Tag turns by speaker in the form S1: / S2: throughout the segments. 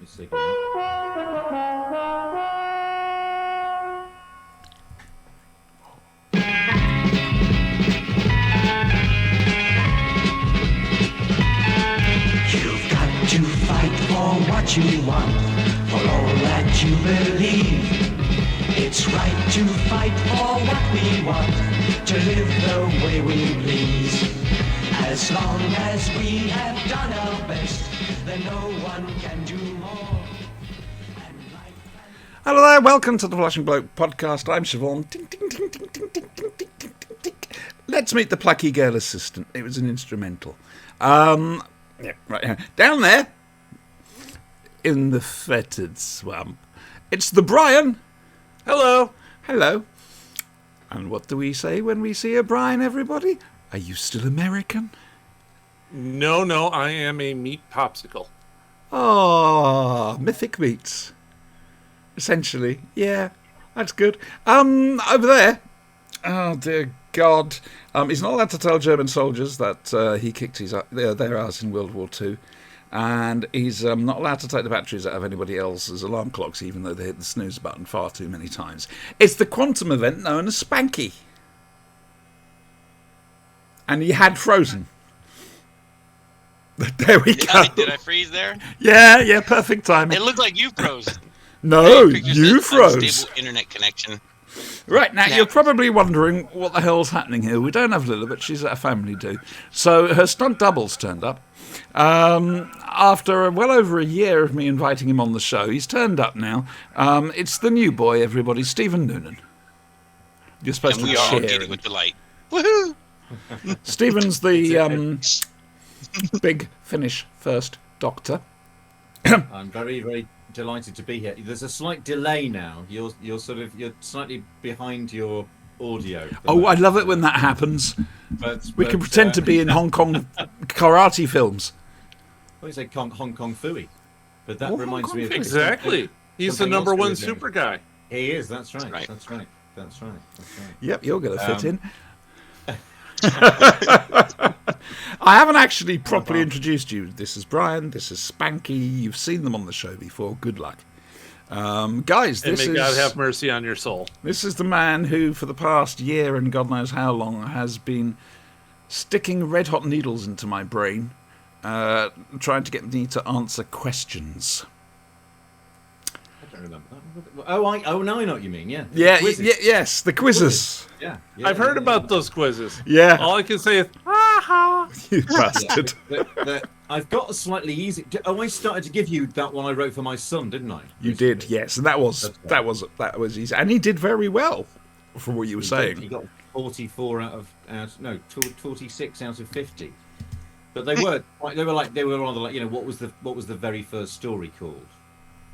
S1: see. Yeah.
S2: You've got to fight for what you want, for all that you believe. It's right to fight for what we want, to live the way we please. As long as we have done our best, then no one can do more.
S3: Hello there, welcome to the Flashing Bloke podcast. I'm Siobhan. Ding, ding, ding, ding, ding, ding, ding, ding, ding, ding. Let's meet the plucky girl assistant. It was an instrumental. Yeah, right here. Down there, in the fetid swamp, it's the Brian.
S4: Hello.
S3: Hello. And what do we say when we see a Brian, everybody? Are you still American?
S4: No, I am a meat popsicle.
S3: Ah, mythic meats. Essentially, yeah, that's good. Over there, oh dear God, he's not allowed to tell German soldiers that he kicked their ass in World War II, and he's not allowed to take the batteries out of anybody else's alarm clocks, even though they hit the snooze button far too many times. It's the quantum event known as Spanky, and he had frozen. There we go.
S5: Did I freeze there?
S3: Yeah, perfect timing.
S5: It looked like you froze.
S3: No,
S5: Picture
S3: you
S5: says
S3: froze.
S5: Unstable internet connection.
S3: Right, now
S5: Yeah.
S3: you're probably wondering what the hell's happening here. We don't have Lila, but she's at a family do. So her stunt double's turned up. After well over a year of me inviting him on the show, he's turned up now. It's the new boy, everybody, Stephen Noonan. You're supposed
S5: And
S3: to
S5: we are all
S3: cheer
S5: giddy
S3: him.
S5: with delight. Woohoo!
S3: Stephen's the big Finnish first Doctor.
S1: I'm very, very delighted to be here. There's a slight delay now. You're slightly behind your audio.
S3: Oh, I love it when that happens. We can pretend to be in Hong Kong karate films.
S1: What do you say, Hong Kong Phooey? But that
S3: Oh,
S1: reminds
S3: Hong
S1: me of
S3: Kong
S4: Exactly. He's the
S1: something
S4: number
S1: else
S4: one
S1: we were doing.
S4: super guy.
S1: He is. That's right.
S5: right.
S1: That's right. That's right.
S3: Yep, you're going to fit in. I haven't actually properly introduced you. This is Brian. This is Spanky. You've seen them on the show before. Good luck. Guys,
S4: And
S3: this
S4: may God
S3: is
S4: have mercy on your soul.
S3: the man who, for the past year and God knows how long, has been sticking red-hot needles into my brain, trying to get me to answer questions.
S1: I don't remember that. Oh, now I know what you mean. Yeah.
S3: Yeah,
S1: Quizzes.
S3: yes, the quizzes.
S1: Yeah.
S4: I've heard about those quizzes.
S3: Yeah,
S4: All I can say is, ha
S3: you bastard.
S1: I've got a slightly easy. Oh, I started to give you that one I wrote for my son, didn't I?
S3: You did, yes, and that was easy, and he did very well, from what you were
S1: He
S3: saying.
S1: got 44 out of 46 out of 50. But they were rather like, what was the very first story called?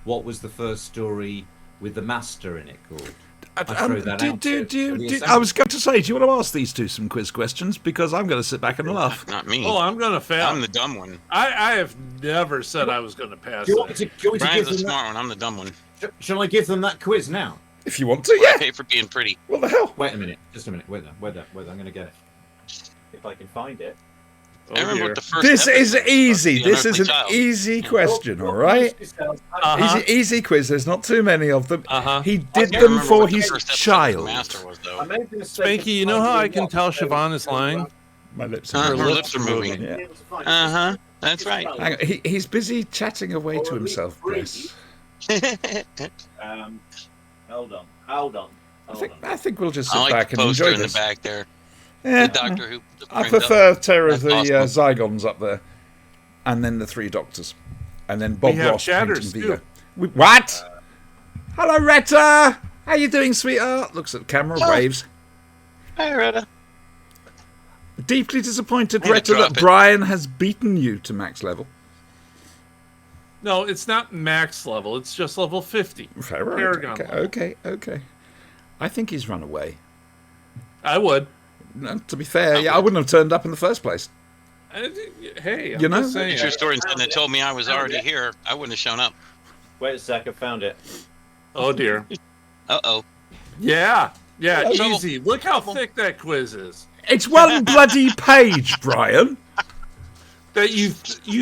S1: What was the first story with the master in it called? I throw that out there.
S3: I was going to say, do you want to ask these two some quiz questions? Because I'm going to sit back and laugh.
S5: Not me.
S4: Oh, I'm going to fail.
S5: I'm the dumb one.
S4: I have never said I was going to pass
S1: Do you want me
S4: that.
S1: to, do you want me to
S5: Brian's
S1: give
S5: the
S1: them
S5: smart one. I'm the dumb one.
S1: that? Shall I give them that quiz now?
S3: If you want to,
S5: I
S3: yeah.
S5: pay for being pretty.
S3: What the hell?
S1: Wait a minute. Just a minute. Wait there. I'm going to get it. If I can find it.
S4: Oh,
S5: I remember
S4: dear.
S5: what the first
S3: This is
S5: episode was,
S3: easy.
S5: The
S3: This is
S5: Unearthly
S3: an
S5: Child.
S3: easy question, all right?
S4: Uh-huh.
S3: Easy quiz. There's not too many of them.
S4: Uh-huh.
S3: He
S5: I
S3: did
S5: can't
S3: them
S5: remember
S3: for
S5: what the
S3: his
S5: first episode of
S3: child.
S5: The Master was, though.
S4: Spanky, you know how I can tell Siobhan is lying?
S3: My lips
S5: Her
S3: are
S5: lips are moving.
S3: Yeah.
S5: Uh-huh. That's right.
S3: Hang on. He's busy chatting away to himself, Chris.
S1: Hold on.
S3: I think we'll just
S5: I
S3: sit
S5: like
S3: back
S5: the
S3: and
S5: poster
S3: enjoy
S5: in the
S3: this.
S5: back there.
S3: Yeah.
S5: The Doctor Who. the
S3: I
S5: framed up.
S3: prefer Terror of the
S5: That's awesome.
S3: Zygons up there, and then the Three Doctors, and then Bob
S4: We have
S3: Ross painting
S4: Shatters,
S3: Vigo.
S4: too.
S3: What? Hello, Retta. How you doing, sweetheart? Looks at the camera,
S5: Oh.
S3: waves.
S5: Hi, Retta.
S3: Deeply disappointed,
S5: I'm gonna
S3: Retta,
S5: drop
S3: that
S5: it.
S3: Brian has beaten you to max level.
S4: No, it's not max level. It's just level 50.
S3: Fair right.
S4: Paragon
S3: Okay,
S4: level.
S3: okay. I think he's run away.
S4: I would.
S3: No, to be fair, yeah, I wouldn't have turned up in the first place.
S4: Hey, I'm
S3: You know?
S4: just saying.
S5: True story. Instead they told me I was already here, I wouldn't have shown up.
S1: Wait a sec, I found it.
S4: Oh, dear.
S5: Uh-oh.
S4: Yeah,
S5: Trouble.
S4: easy. Look how thick that quiz is.
S3: It's one bloody page, Brian.
S4: that you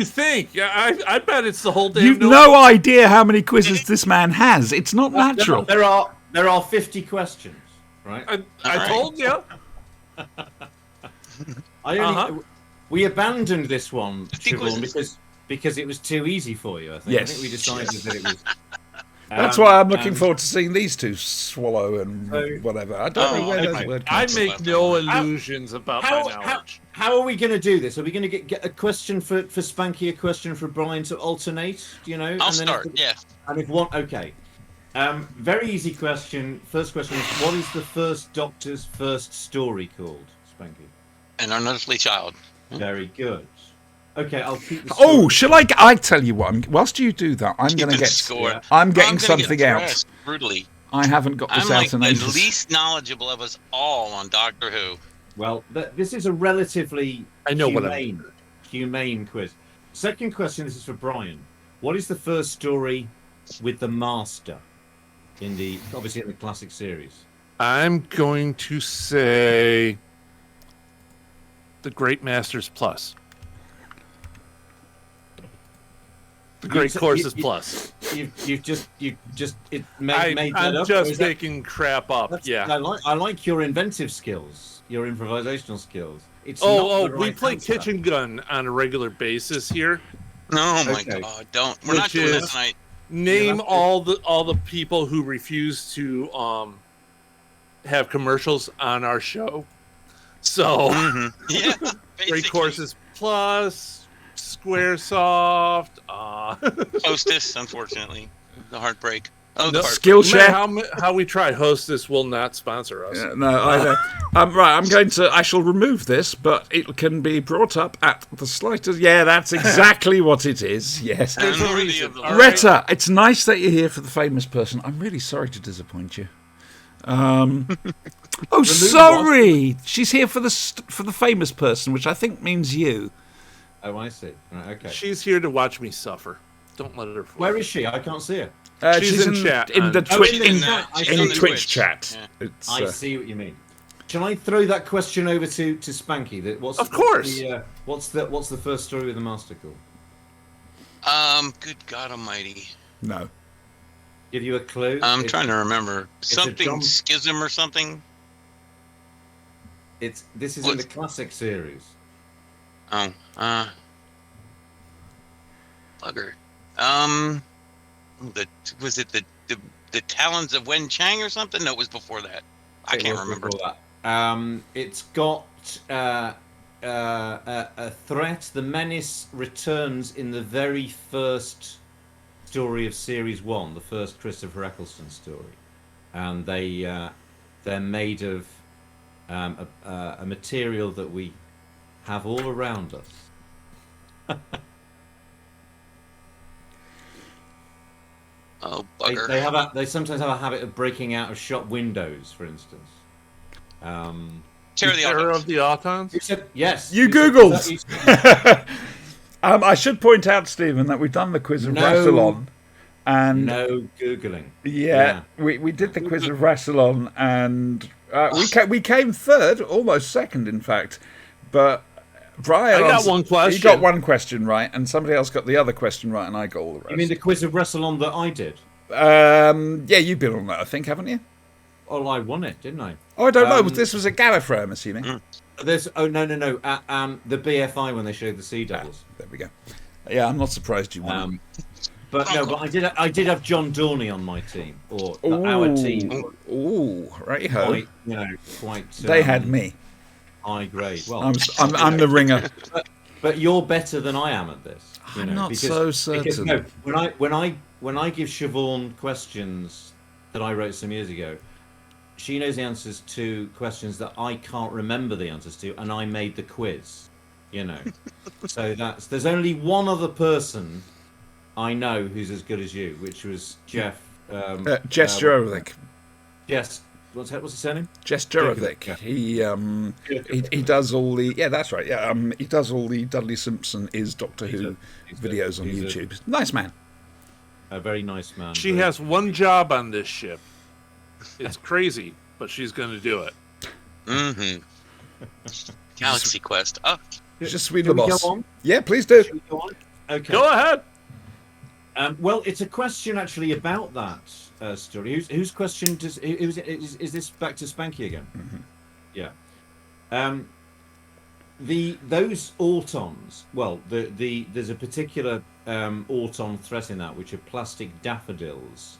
S4: think. Yeah, I bet it's the whole damn.
S3: You've no idea how many quizzes this man has. It's not natural.
S1: There are 50 questions, right?
S4: I told you.
S1: We abandoned this one,
S5: 50
S1: Siobhan,
S5: quizzes.
S1: because it was too easy for you. I think.
S3: Yes.
S1: I think we decided that it was.
S3: That's why I'm looking forward to seeing these two swallow and
S1: So-
S3: whatever. I don't know where
S1: okay.
S3: those word
S4: I
S3: comes from.
S4: make no illusions about my knowledge.
S1: How are we going to do this? Are we going to get a question for Spanky, a question for Brian to alternate? You know,
S5: I'll start. Yeah.
S1: And if one, okay. Very easy question. First question is: what is the first Doctor's first story called, Spanky?
S5: An Unearthly Child.
S1: Very good. Okay, I'll keep the
S3: Oh,
S1: story.
S3: shall I tell you what? Whilst you do that, I'm going to
S5: Keep the
S3: get.
S5: score.
S3: I'm getting
S5: gonna
S3: something
S5: get
S3: out.
S5: thrashed brutally.
S3: I haven't got this
S5: I'm like
S3: out in
S5: the
S3: ages.
S5: least knowledgeable of us all on Doctor Who.
S1: Well, this is a relatively
S4: I know what I
S1: humane quiz. Second question, this is for Brian. What is the first story with the Master obviously in the classic series?
S4: I'm going to say the Great Masters Plus. The Great Courses Plus.
S1: You've just made that
S4: I'm
S1: up. or
S4: just
S1: is that-
S4: making crap up. Yeah.
S1: I like your inventive skills, your improvisational skills. It's not
S4: Oh,
S1: the
S4: we
S1: right
S4: play
S1: answer.
S4: Kitchen Gun on a regular basis here.
S5: Oh my
S1: Okay.
S5: God! Don't. We're not
S4: Which
S5: doing
S4: is-
S5: this tonight.
S4: Name
S1: that's
S4: all the people who refuse to have commercials on our show. So
S5: Mhm. Yeah.
S4: Great
S5: basically.
S4: Courses Plus, SquareSoft,
S5: Hostess, unfortunately, the heartbreak. Oh,
S4: No,
S5: the
S3: Skill
S4: no matter
S3: share.
S4: how we try, Hostess will not sponsor us.
S3: Yeah, no, I know. Right, I'm going to. I shall remove this, but it can be brought up at the slightest. Yeah, that's exactly what it is. Yes.
S4: There's a
S5: Unworthy
S4: reason.
S5: of the
S4: all right?
S3: Retta, it's nice that you're here for the famous person. I'm really sorry to disappoint you. Oh, sorry. She's here for the famous person, which I think means you.
S1: Oh, I see. Right, okay.
S4: She's here to watch me suffer. Don't let her.
S1: Where is she? I can't see her.
S4: She's in chat
S3: in the
S4: on-
S3: Twitch
S1: in
S3: in,
S1: chat. I see
S3: in
S1: on the
S3: Twitch
S5: Twitch.
S3: chat.
S5: Yeah.
S3: It's,
S1: I see what you mean. Shall I throw that question over to Spanky?
S4: Of course.
S1: What's the first story with the Master called?
S5: Good God Almighty!
S3: no.
S1: Give you a clue.
S5: I'm
S1: It's-
S5: trying to remember
S1: a
S5: something
S1: John-
S5: schism or something.
S1: This is in
S5: What?
S1: the classic series.
S5: Oh, bugger. Was it the Talons of Wen Chang or something? No, it was before that. I
S1: It
S5: can't
S1: was
S5: remember.
S1: before that. It's got a threat. The menace returns in the very first story of series 1, the first Christopher Eccleston story, and they're made of a material that we have all around us.
S5: Oh, bugger.
S1: They sometimes have a habit of breaking out of shop windows, for instance.
S5: Terror of the
S4: Terror
S5: Autons.
S4: of the Autons.
S1: You said yes.
S3: You
S1: said-
S3: Googled.
S1: you said-
S3: I should point out, Stephen, that we've done the quiz of
S1: No.
S3: Rassilon. And
S1: no googling.
S3: yeah, we did the quiz of Rassilon, and we came third, almost second, in fact. But Brian,
S4: I got one question.
S3: He got one question right, and somebody else got the other question right, and I got all the rest.
S1: You mean the quiz of Wrestle-On that I did?
S3: Yeah, you've been on that, I think, haven't you?
S1: Oh, I won it, didn't I?
S3: Oh, I don't know.
S1: Um,
S3: This was a Gallifrey, I'm assuming.
S1: There's no. The BFI when they showed the Sea Devils.
S3: There we go. Yeah, I'm not surprised you won.
S1: But I did have John Dorney on my team, or our team.
S3: Ooh, right ho.
S1: Quite.
S3: They had me.
S1: High grade. Well,
S3: I'm the ringer.
S1: but you're better than I am at this.
S3: I'm not so certain.
S1: Because, no, when I give Siobhan questions that I wrote some years ago, she knows the answers to questions that I can't remember the answers to, and I made the quiz. So there's only one other person I know who's as good as you, which was Jeff.
S3: Jess Jorovic.
S1: Jess. What's his surname?
S3: Jess Jorovic.
S1: Yeah.
S3: He does all the that's right. Yeah, he does all the Dudley Simpson is Doctor Who videos on YouTube. Nice man.
S1: A very nice man.
S4: She has one job on this ship. It's crazy, but she's going to do it.
S5: Mm-hmm. Galaxy Quest. Oh,
S3: Je suis
S1: Shall
S3: le
S1: we go
S3: boss.
S1: on?
S3: Yeah, please do.
S1: Shall we go on? Okay.
S4: Go ahead.
S1: Well, it's a question actually about that story. Whose question does? Is this back to Spanky again?
S3: Mm-hmm.
S1: Yeah. Those autons. Well, there's a particular auton threat in that, which are plastic daffodils,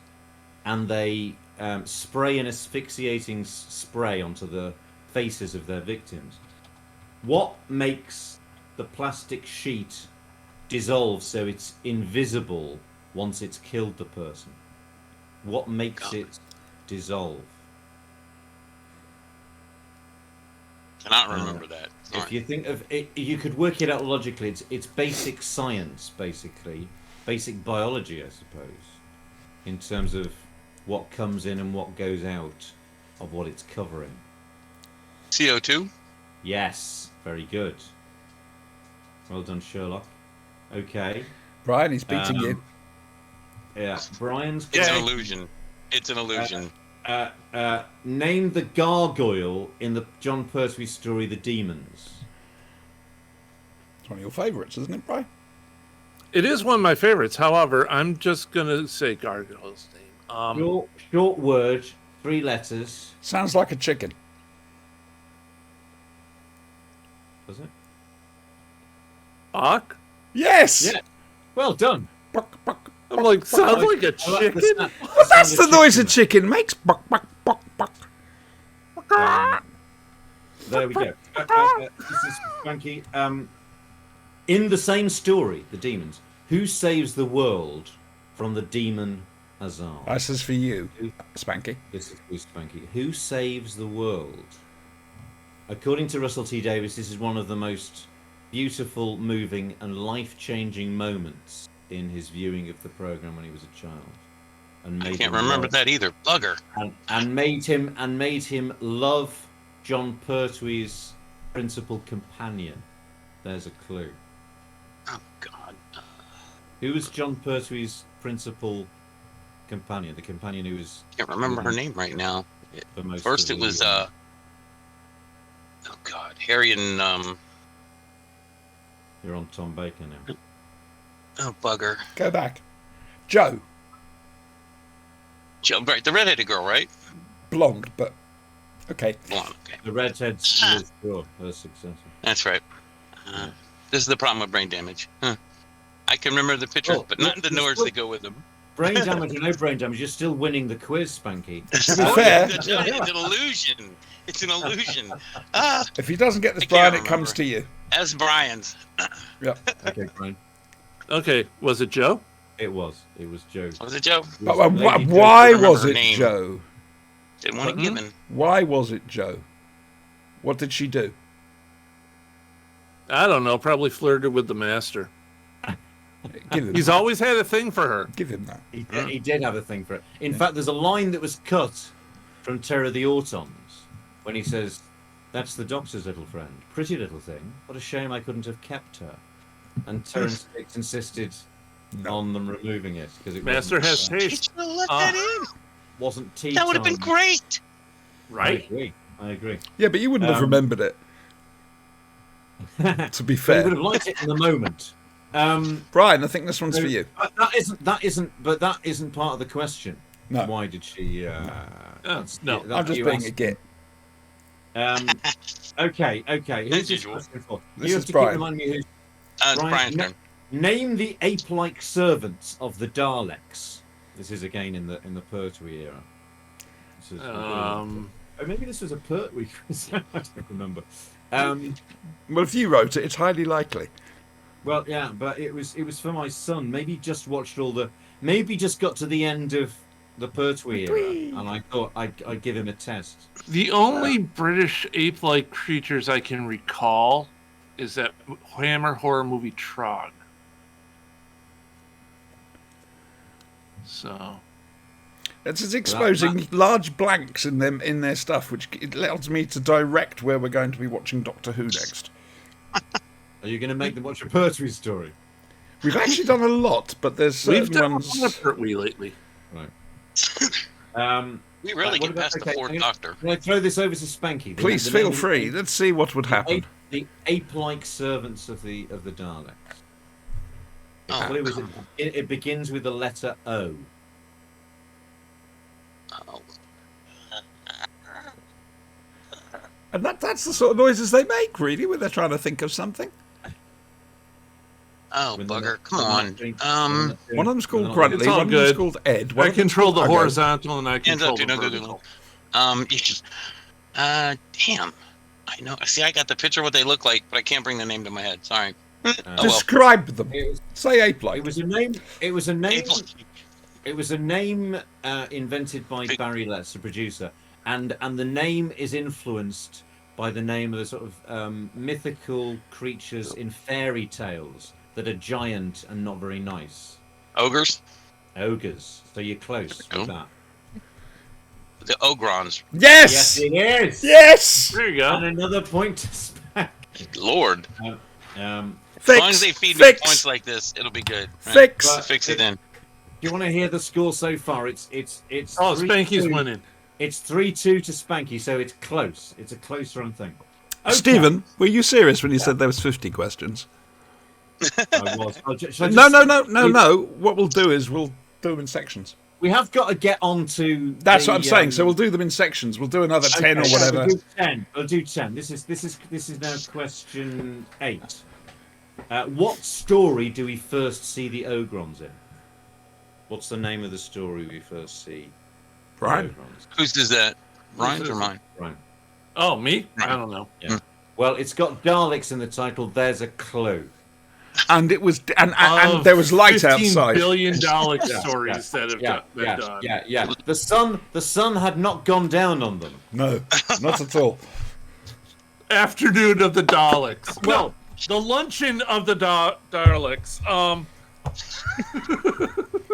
S1: and they spray an asphyxiating spray onto the faces of their victims. What makes the plastic sheet dissolve so it's invisible once it's killed the person? What makes it dissolve?
S5: Cannot remember that.
S1: If
S5: Sorry.
S1: you think of it, you could work it out logically. It's basic science, basically, basic biology, I suppose, in terms of what comes in and what goes out of what it's covering.
S5: CO2?
S1: Yes, very good. Well done, Sherlock. Okay.
S3: Brian, he's beating you.
S1: Yeah, Brian's.
S5: It's
S1: got-
S5: an illusion. It's an illusion.
S1: Name the gargoyle in the John Pertwee story, The Demons.
S3: It's one of your favourites, isn't it, Brian?
S4: It is one of my favorites. However, I'm just gonna say Gargoyle's name.
S1: Short word, 3 letters.
S3: Sounds like a chicken.
S1: Was it?
S4: Buck.
S3: Yes!
S1: Yeah. Well done.
S3: Buck, buck.
S4: I'm like, sounds like a
S1: I like the
S4: chicken.
S1: sound-
S3: Well, that's the
S1: sound of
S3: noise a
S1: chicken.
S3: chicken makes. Buck, buck, buck, buck.
S1: There we go. This is Frankie. In the same story, The Demons, who saves the world from the demon Azar?
S3: This is for you, Spanky.
S1: This is for Spanky. Who saves the world? According to Russell T Davies, this is one of the most beautiful, moving, and life-changing moments in his viewing of the program when he was a child. And
S5: I
S1: made
S5: can't
S1: him
S5: remember
S1: love-
S5: that either. Bugger.
S1: and made him love John Pertwee's principal companion. There's a clue.
S5: Oh, God.
S1: Who was John Pertwee's principal companion? The companion who was
S5: Can't remember her name right now.
S1: for most
S5: First,
S1: of
S5: it
S1: the,
S5: was, oh, God. Harry and,
S1: You're on Tom Baker now.
S5: oh, bugger.
S3: Go back. Joe.
S5: Right, the redheaded girl, right?
S3: Blonde, but okay.
S5: Blonde, okay.
S1: The redhead's was sure her successor.
S5: That's right. This is the problem with brain damage. Huh. I can remember the pictures,
S1: Oh,
S5: but not the
S1: you're
S5: words
S1: still-
S5: that go with them.
S1: Brain damage or no brain damage, you're still winning the quiz, Spanky.
S3: To be fair,
S5: That's right, it's an illusion. It's an illusion. Ah,
S3: if he doesn't get this,
S5: I can't
S3: Brian, it comes
S5: remember.
S3: to you.
S5: as Brian's.
S3: Yep.
S1: Okay, Brian.
S4: Okay, was it Joe?
S1: It was Joe.
S5: Was it Joe?
S1: It
S3: But
S1: was
S3: why
S1: Lady
S3: why
S5: remember
S3: was
S5: her
S3: it
S5: name.
S3: Joe?
S5: Didn't want it given.
S3: Why was it Joe? What did she do?
S4: I don't know. Probably flirted with the master.
S3: Give him.
S4: He's always had a thing for her.
S3: Give him that.
S1: He did have a thing for it. In fact, there's a line that was cut from Terror the Autons when he says, "That's the Doctor's little friend. Pretty little thing. What a shame I couldn't have kept her." And Terence Hicks insisted on them removing it because it
S4: Master has
S5: He
S4: taste,
S5: should have let that in.
S1: wasn't tea
S5: That would have been
S1: time.
S5: great.
S4: right?
S1: I agree.
S3: Yeah, but you wouldn't have remembered it. To be
S1: But he
S3: fair,
S1: would have liked it in the moment.
S3: Brian, I think this one's for you.
S1: But that isn't part of the question.
S3: No.
S1: Why did she?
S4: No.
S3: I'm just being a git.
S1: Okay. Who's
S5: As
S1: this
S5: usual.
S1: question for?
S3: This
S1: You
S3: is
S1: have to
S3: Brian.
S1: keep reminding me who's.
S5: It's Brian's turn.
S1: Name the ape-like servants of the Daleks. This is again in the Pertwee era. This is- oh, maybe this was a Pertwee quiz. I don't remember.
S3: Well, if you wrote it, it's highly likely.
S1: Well, yeah, but it was for my son. Maybe just watched maybe just got to the end of the Pertwee era, and I thought I'd give him a test.
S4: The only British ape-like creatures I can recall is that Hammer horror movie Trog. So
S3: It's exposing large blanks in them in their stuff, which it allows me to direct where we're going to be watching Doctor Who next.
S1: Are you going to make them watch a Pertwee story?
S3: We've actually done a lot, but there's
S4: we've
S3: certain
S4: done
S3: ones.
S4: a lot of Pertwee lately.
S1: Right.
S5: We really
S1: What
S5: get
S1: about-
S5: past the
S1: okay,
S5: fourth
S1: can I-
S5: Doctor.
S1: Can I throw this over to Spanky?
S3: Please
S1: The
S3: feel
S1: name-
S3: free. Let's see what would happen.
S1: the ape-like servants of the Daleks. The
S5: Oh,
S1: clue is
S5: come
S1: it begins with the letter O.
S5: Oh.
S3: And that's the sort of noises they make, really, when they're trying to think of something.
S5: Oh,
S1: When they're
S5: bugger!
S1: not-
S5: Come
S1: when they're
S5: on.
S1: not doing-
S3: One of them's
S1: when
S3: called
S1: they're not-
S3: Gruntley,
S4: It's all
S3: one of them's
S4: good.
S3: called Ed. One
S4: I
S3: of them's
S4: control
S3: called
S4: the
S3: Ugo.
S4: horizontal and I
S5: Hands
S4: control
S5: up,
S4: the
S5: do no
S4: vertical.
S5: Google. You just, damn. I know. See, I got the picture of what they look like, but I can't bring the name to my head. Sorry. Oh well.
S3: Describe them.
S1: It was,
S3: Say ape-like.
S1: it was a name. It was a name.
S5: April.
S1: It was a name invented by Barry Letts, the producer, and the name is influenced by the name of the sort of mythical creatures in fairy tales that are giant and not very nice.
S5: Ogres.
S1: Ogres. So you're close
S5: Cool.
S1: with that.
S5: The Ogrons.
S3: Yes!
S1: Yes, it is.
S3: Yes!
S4: There you
S1: And
S4: go.
S1: another point to Spank.
S5: Lord.
S1: Um,
S5: As long as they feed me points like this, it'll be good. Right?
S3: Fix!
S1: But-
S5: Fix it then.
S1: do you want to hear the score so far? It's
S4: Oh,
S1: 3-2.
S4: Spanky's winning.
S1: It's 3-2 to Spanky, so it's close. It's a close run thing. Okay.
S3: Stephen, were you serious when you said there was 50 questions?
S1: I was. Shall I
S3: No. What we'll do is we'll do them in sections.
S1: We have got to get on to.
S3: That's what I'm saying. So we'll do them in sections. We'll do another 10 or
S1: okay,
S3: whatever.
S1: We'll do 10. We'll do 10. This is now question 8. What story do we first see the Ogrons in? What's the name of the story we first see the
S3: Right.
S1: Ogrons?
S5: Whose is that? Ryan's or mine?
S1: Right.
S4: Oh, me?
S5: Right.
S4: I don't know.
S1: Yeah. Well, it's got Daleks in the title. There's a clue.
S3: And it was, and
S4: Of
S3: there was light
S4: 15
S3: outside.
S4: billion Dalek
S1: Yeah,
S4: stories that have been done.
S1: Yeah. The sun had not gone down on them.
S3: No, not at all.
S4: Afternoon of the Daleks. Well, the luncheon of the Daleks.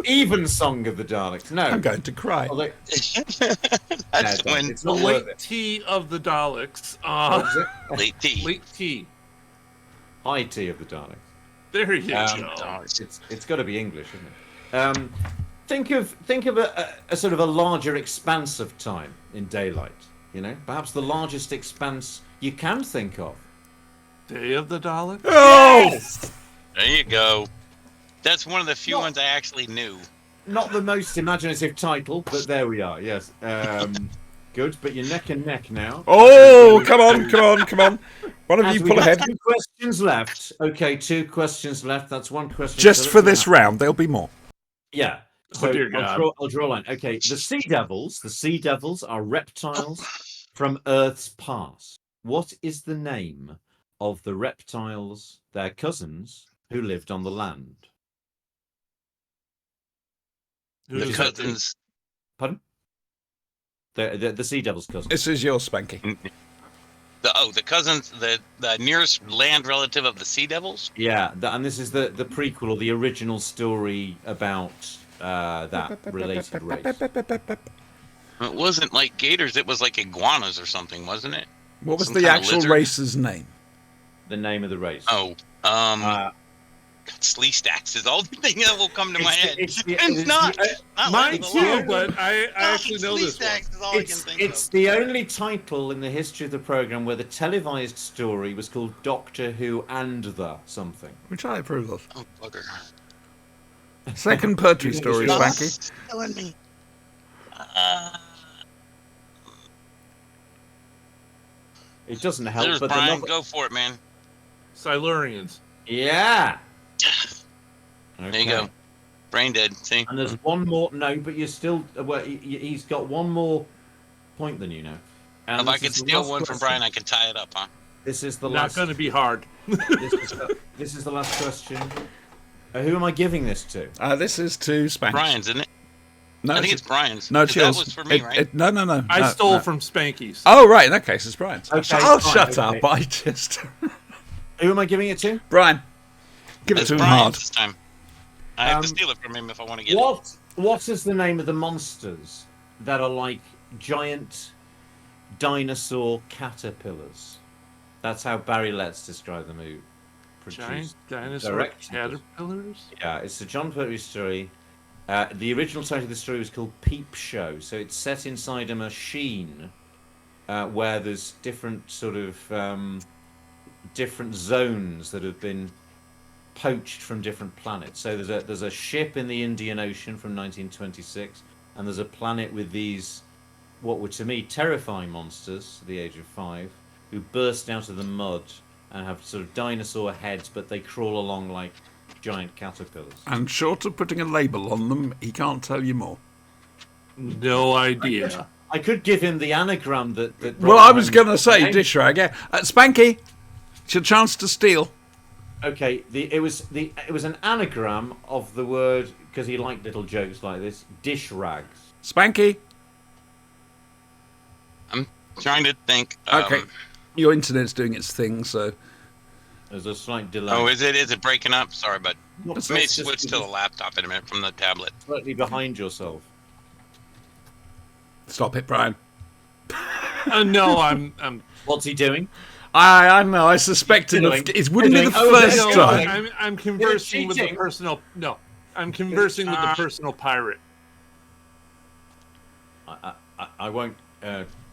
S1: Even Song of the Daleks. No.
S3: I'm going to cry.
S1: Although-
S5: That's
S1: no,
S5: when
S1: it's
S4: The
S1: not worth
S4: late
S1: it.
S4: tea of the Daleks.
S1: What is it?
S5: late tea.
S4: Late tea.
S1: High tea of the Daleks.
S4: There you
S1: Um,
S4: go.
S1: It's got to be English, isn't it? Think of a sort of a larger expanse of time in daylight. You know, perhaps the largest expanse you can think of.
S4: Day of the Daleks.
S3: Oh!
S5: There you go. That's one of the few
S1: Not-
S5: ones I actually knew.
S1: Not the most imaginative title, but there we are. Yes. Good, but you're neck and neck now.
S3: Oh, come on. One of
S1: As
S3: you
S1: we
S3: pull
S1: have
S3: ahead.
S1: 2 questions left. Okay, 2 questions left. That's 1 question.
S3: Just
S1: so
S3: for
S1: let's
S3: this
S1: see
S3: round, there'll be more.
S1: Yeah.
S4: Oh,
S1: So
S4: dear God.
S1: I'll draw a line. Okay, the Sea Devils are reptiles from Earth's past. What is the name of the reptiles, their cousins, who lived on the land?
S5: The
S4: Who's
S5: cousins.
S1: Pardon? The Sea Devils' cousins.
S3: This is yours, Spanky.
S5: The cousins, the nearest land relative of the Sea Devils.
S1: Yeah, and this is the prequel or the original story about that related race.
S5: It wasn't like gators. It was like iguanas or something, wasn't it?
S3: What was
S5: Some
S3: the
S5: kind of
S3: actual
S5: lizard?
S3: race's name?
S1: The name of the race.
S5: Oh,
S1: Uh,
S5: Slee Stacks is all the thing that will come to my head.
S1: it's
S5: It's not. Not
S4: Mine
S5: like
S4: too,
S5: the
S4: but I actually know
S5: Slee
S4: this one.
S5: Stacks is all I can think
S1: It's
S5: of.
S1: the only title in the history of the program where the televised story was called Doctor Who and the something.
S3: Which I approve of.
S5: Oh, bugger.
S3: Second poetry story,
S1: Oh,
S3: Spanky.
S5: It's killing me.
S1: It doesn't help,
S5: There's
S1: but the
S5: Brian.
S1: novel...
S5: Go for it, man.
S4: Silurians.
S1: Yeah.
S5: There you go. Brain dead. See?
S1: And there's one more. No, but you're still. Well, he's got one more point than you now. And
S5: If I
S1: this
S5: could
S1: is the
S5: steal
S1: last
S5: one from
S1: question.
S5: Brian, I could tie it up, huh?
S1: This is the
S4: Not
S1: last.
S4: going to be hard.
S1: This is the last question. Who am I giving this to?
S3: This is to Spanky.
S5: Brian's, isn't it?
S3: No,
S5: I think it's Brian's.
S3: No, it's
S5: 'Cause that
S3: yours.
S5: was for me, right?
S3: No.
S4: I
S3: no,
S4: stole
S3: no.
S4: from Spanky's.
S3: Oh, right. In that case, it's Brian's.
S1: Okay,
S3: I'll
S1: fine,
S3: shut
S1: okay.
S3: up. I just.
S1: Who am I giving it to?
S3: Brian. Give it
S5: It's
S3: to him
S5: Brian's
S3: hard.
S5: this time. I have to
S1: Um,
S5: steal it from him if I want to get it.
S1: What is the name of the monsters that are like giant dinosaur caterpillars? That's how Barry Letts described them. Who produced
S4: Giant dinosaur
S1: directed it.
S4: caterpillars?
S1: Yeah, it's a John Pertwee story. The original title of the story was called Peep Show. So it's set inside a machine where there's different sort of different zones that have been poached from different planets. So there's a ship in the Indian Ocean from 1926, and there's a planet with these, what were to me terrifying monsters at the age of 5, who burst out of the mud and have sort of dinosaur heads, but they crawl along like giant caterpillars.
S3: And short of putting a label on them, he can't tell you more.
S4: No idea.
S1: I could give him the anagram that.
S3: Well, I was going to say dish rag. Yeah. Spanky, it's your chance to steal.
S1: Okay, it was an anagram of the word, because he liked little jokes like this. Dish rags.
S3: Spanky.
S5: I'm trying to think.
S3: Okay, your internet's doing its thing, so.
S1: There's a slight delay.
S5: Oh, is it breaking up? Sorry, but
S1: Not-
S5: may
S1: just-
S5: switch to the laptop in a minute from the tablet.
S1: Slightly behind yourself.
S3: Stop it, Brian.
S4: No, I'm.
S1: What's he doing?
S3: I know. I suspected
S1: Fiddling.
S3: it wouldn't be the
S1: Fiddling. Oh,
S3: first
S1: no,
S3: time.
S4: I'm conversing with the
S1: cheating.
S4: personal. No, I'm conversing with the personal pirate.
S1: I won't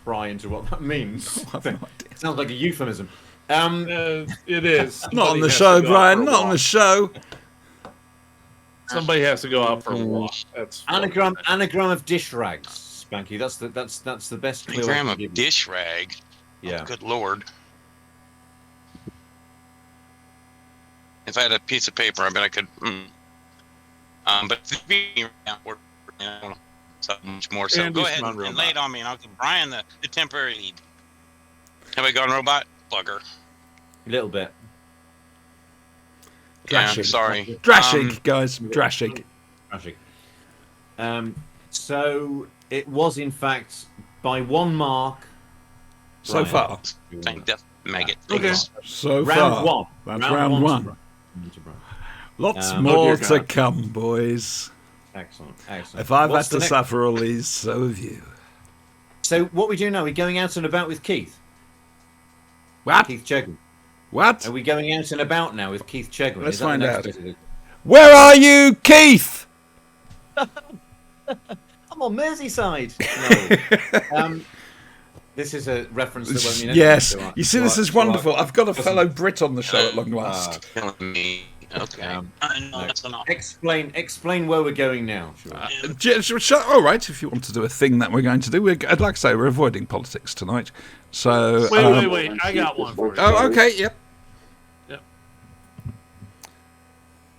S1: pry into what that means.
S3: I've no idea.
S1: Sounds like a euphemism.
S4: It is.
S3: Not on
S4: Somebody
S3: the
S4: has
S3: show,
S4: to go out
S3: Brian.
S4: for a
S3: Not on
S4: walk.
S3: the show.
S4: Somebody has to go out for a walk. That's
S1: Anagram of dish rags, Spanky. That's the best clue. I
S5: Anagram
S1: can
S5: of
S1: give you.
S5: dish rag.
S1: Yeah.
S5: Oh, good lord. If I had a piece of paper, I bet I could. But if you know, so much more. So
S4: And
S5: go
S4: just
S5: ahead and
S4: non-robot.
S5: lay it on me, and I'll give Brian the temporary lead. Have I gone robot? Bugger.
S1: A little bit.
S5: Yeah,
S3: Drashig.
S5: sorry.
S3: Drashig, guys. Drashig.
S1: Tragic. So it was in fact by one mark.
S3: So
S1: Brian.
S3: far.
S5: Thank the maggot.
S4: Okay.
S3: So
S1: Round
S3: far.
S1: one.
S3: That's round one.
S1: To Brian.
S3: Lots
S1: Oh,
S3: more
S4: dear
S3: to
S4: God.
S3: come, boys.
S1: Excellent. Excellent.
S3: If I've
S1: What's
S3: had to
S1: the next-
S3: suffer all these, so have you.
S1: So what we do now? We're going out and about with Keith.
S3: What?
S1: Keith Chegwin.
S3: What?
S1: Are we going out and about now with Keith Chegwin?
S3: Let's
S1: Is that the
S3: find
S1: next
S3: out.
S1: bit of it?
S3: Where are you, Keith?
S1: I'm on Merseyside. No. This is a reference that won't mean anything
S3: Yes.
S1: to us.
S3: You see, this is wonderful. I've got a fellow Brit on the show at long last.
S5: Killing me. Okay.
S1: Um,
S5: I know
S1: no.
S5: that's enough.
S1: Explain where we're going now. Sure.
S3: All right, if you want to do a thing that we're going to do, I'd like to say we're avoiding politics tonight. So.
S4: Wait. I got one for you.
S3: Oh, okay. Yep.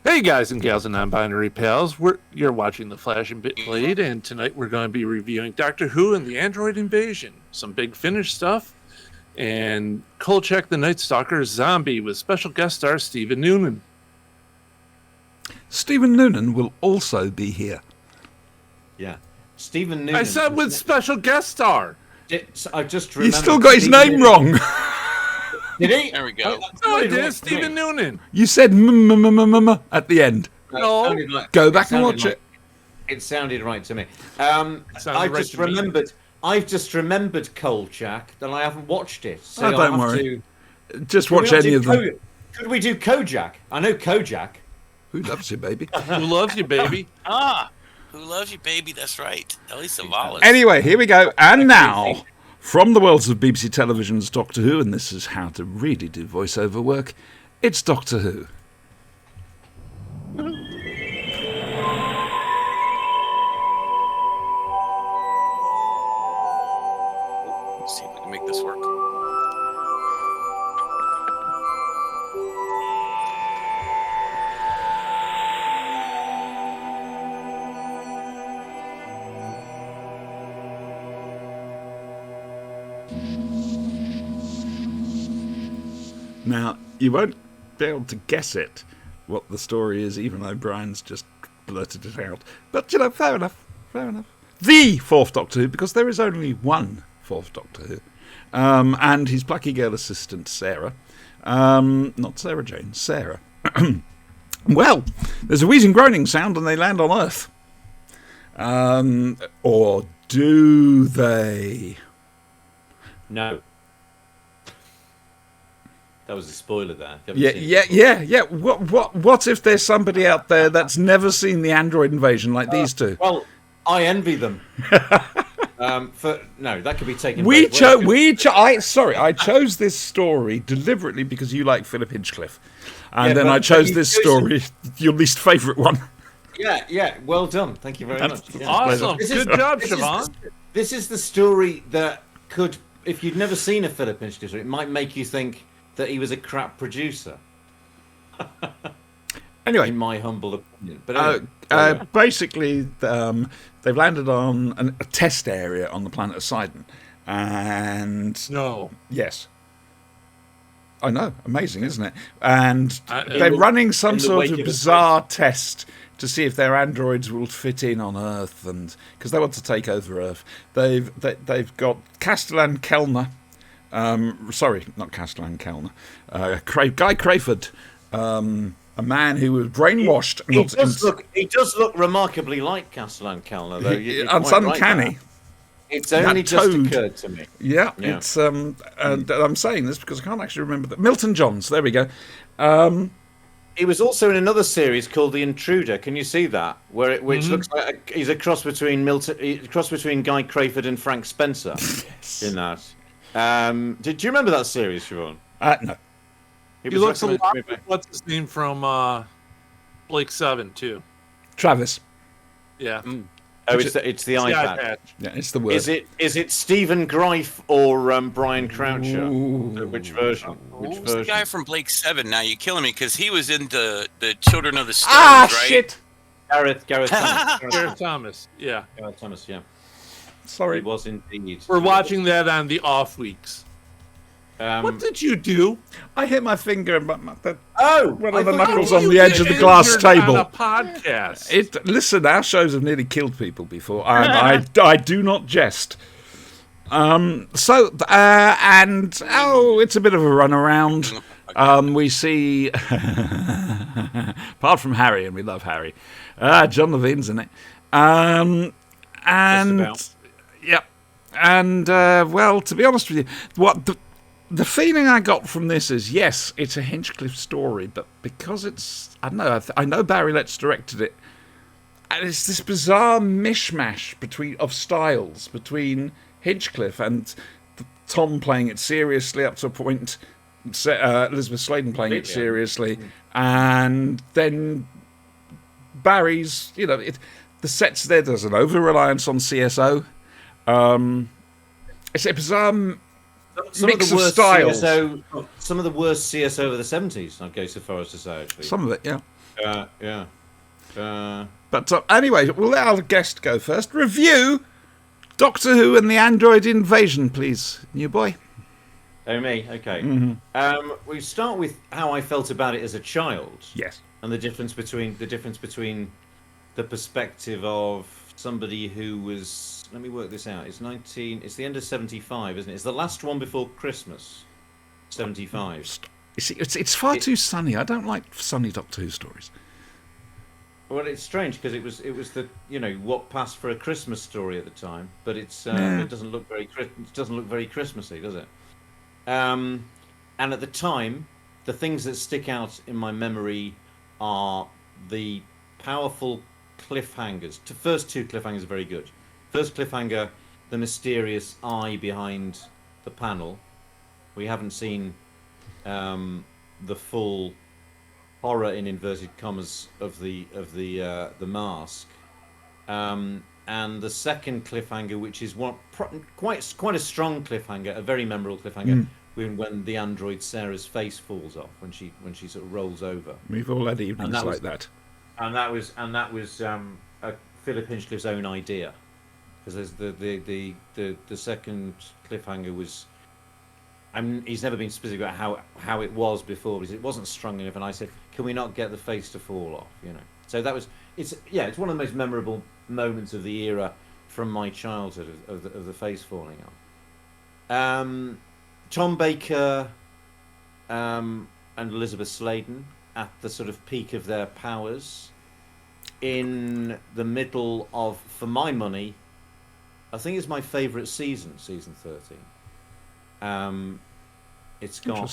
S4: Hey guys and gals and non-binary pals, you're watching The Flash and Bitblade, and tonight we're going to be reviewing Doctor Who and the Android Invasion. Some big Finnish stuff, and Kolchak the Night Stalker Zombie with special guest star Stephen Noonan.
S3: Stephen Noonan will also be here.
S1: Yeah. Stephen Noonan.
S4: I said with special guest star.
S1: I just
S3: He's
S1: remembered
S3: still got his
S1: Stephen
S3: name
S1: Noonan-
S3: wrong.
S1: Did he?
S5: There we go.
S4: No, I
S1: Sounded right
S4: did.
S1: to
S4: Stephen
S1: me.
S4: Noonan.
S3: You said at the end.
S4: No.
S1: Sounded like-
S3: Go back and
S1: sounded
S3: watch
S1: like-
S3: it.
S1: It sounded right to me.
S4: Sounded
S1: I've
S4: right
S1: just
S4: to me.
S1: remembered. I've just remembered Kolchak, and I haven't watched it. So
S3: Oh,
S1: I'll
S3: don't
S1: have
S3: worry.
S1: to-
S3: Just
S1: Can we
S3: watch
S1: not
S3: any
S1: do
S3: of them.
S1: Could we do Kojak? I know Kojak.
S3: Who loves you, baby?
S4: Who loves you, baby?
S5: Who loves you, baby? That's right. Ellie Savalas.
S3: Anyway, here we go. And now, from the worlds of BBC Television's Doctor Who, and this is how to really do voiceover work, it's Doctor Who.
S5: Let's see if we can make this work.
S3: Now, you won't be able to guess it, what the story is, even though Brian's just blurted it out. But, fair enough. The Fourth Doctor Who, because there is only one Fourth Doctor Who. And his plucky girl assistant, Sarah. Not Sarah Jane, Sarah. Well, there's a wheezing groaning sound and they land on Earth. Or do they?
S1: No. That was a spoiler there. If you haven't seen it.
S3: Yeah. What if there's somebody out there that's never seen the Android Invasion like these two?
S1: Well, I envy them. That could be taken.
S3: We
S1: both ways.
S3: chose. I chose this story deliberately because you like Philip Hinchcliffe, and
S1: Yeah,
S3: then
S1: but
S3: I chose
S1: you
S3: this
S1: chose
S3: story, your least favourite one.
S1: Yeah. Well done. Thank you very much. Yeah.
S4: Awesome.
S1: This is-
S4: Good job,
S1: this is the-
S4: Siobhan.
S1: This is the story that could, if you'd never seen a Philip Hinchcliffe story, it might make you think that he was a crap producer.
S3: Anyway,
S1: In my humble opinion. But anyway,
S3: basically, they've landed on a test area on the planet of Sidon, and
S4: No.
S3: yes. I know, amazing, isn't it? And
S4: I-
S3: they're running some
S1: in the
S3: sort
S1: wake
S3: of
S1: of a
S3: bizarre test to see if their androids will fit in on Earth, and because they want to take over Earth. They've got Castellan Kellner, sorry, not Castellan Kellner, Guy Crayford, a man who was brainwashed.
S1: he does look remarkably like Castellan Kellner, though. You're
S3: It's
S1: quite right
S3: uncanny.
S1: there. It's only
S3: That
S1: just
S3: toad.
S1: occurred to me.
S3: Yeah,
S1: Yeah.
S3: it's and I'm saying this because I can't actually remember that. Milton Johns, there we go.
S1: He was also in another series called The Intruder. Can you see that? Which looks like he's a cross between Guy Crayford and Frank Spencer in that. Did you remember that series, Siobhan?
S3: No.
S4: He
S1: was
S4: looks a
S1: recommended
S4: lot
S1: to me
S4: like what's his name from Blake 7, too.
S3: Travis.
S4: Yeah.
S1: Oh, it's the eye patch.
S4: patch.
S3: Yeah, it's the word.
S1: Is it Stephen Greif or Brian Croucher?
S3: Ooh.
S1: Which version? Which
S5: Who's the
S1: version?
S5: guy from Blake 7? Now you're killing me because he was in the Children of the Stones,
S3: Ah,
S5: right?
S3: shit!
S1: Gareth Thomas.
S4: Gareth Thomas. Yeah.
S1: Gareth Thomas, yeah. He
S3: Sorry.
S1: was indeed.
S4: We're watching that on the off weeks. What did you do?
S3: I hit my finger and
S1: Oh!
S3: one
S1: I
S3: of the
S1: thought
S3: knuckles
S1: you-
S3: on the edge of the glass
S4: Injured
S3: table.
S4: On a podcast.
S3: Listen, our shows have nearly killed people before. I do not jest. And it's a bit of a run around. We see, apart from Harry, and we love Harry, John Levine's in it. And
S1: about.
S3: yeah, and well, to be honest with you, what the feeling I got from this is, yes, it's a Hinchcliffe story, but because it's, I don't know, I know Barry Letts directed it, and it's this bizarre mishmash of styles between Hinchcliffe and Tom playing it seriously up to a point, Elizabeth Sladen playing it seriously, and then Barry's, the sets there's an over-reliance on CSO. It's a bizarre mix of styles.
S1: Some of the worst CSO of the 70s, I'd go so far as to say, actually.
S3: Some of it, yeah.
S1: Yeah.
S3: But anyway, we'll let our guest go first. Review Doctor Who and the Android Invasion, please, new boy.
S1: Oh, me? Okay. We start with how I felt about it as a child.
S3: Yes.
S1: And the difference between the perspective of somebody who was, let me work this out, it's the end of 75, isn't it? It's the last one before Christmas, 75.
S3: You see, it's far too sunny. I don't like sunny Doctor Who stories.
S1: Well, it's strange because it was the what passed for a Christmas story at the time, but it doesn't look very Christmassy, does it? And at the time, the things that stick out in my memory are the powerful cliffhangers. The first two cliffhangers are very good. First cliffhanger, the mysterious eye behind the panel. We haven't seen the full horror in inverted commas of the mask. And the second cliffhanger, which is quite a strong cliffhanger, a very memorable cliffhanger, when the android Sarah's face falls off when she sort of rolls over.
S3: We've all had evenings
S1: that
S3: like
S1: was-
S3: that.
S1: And that was Philip Hinchcliffe's own idea, because the second cliffhanger was. He's never been specific about how it was before, because it wasn't strong enough. And I said, "Can we not get the face to fall off?" So that was it's one of the most memorable moments of the era from my childhood of the face falling off. Tom Baker and Elizabeth Sladen at the sort of peak of their powers, in the middle of, for my money, I think it's my favourite season 13. It's got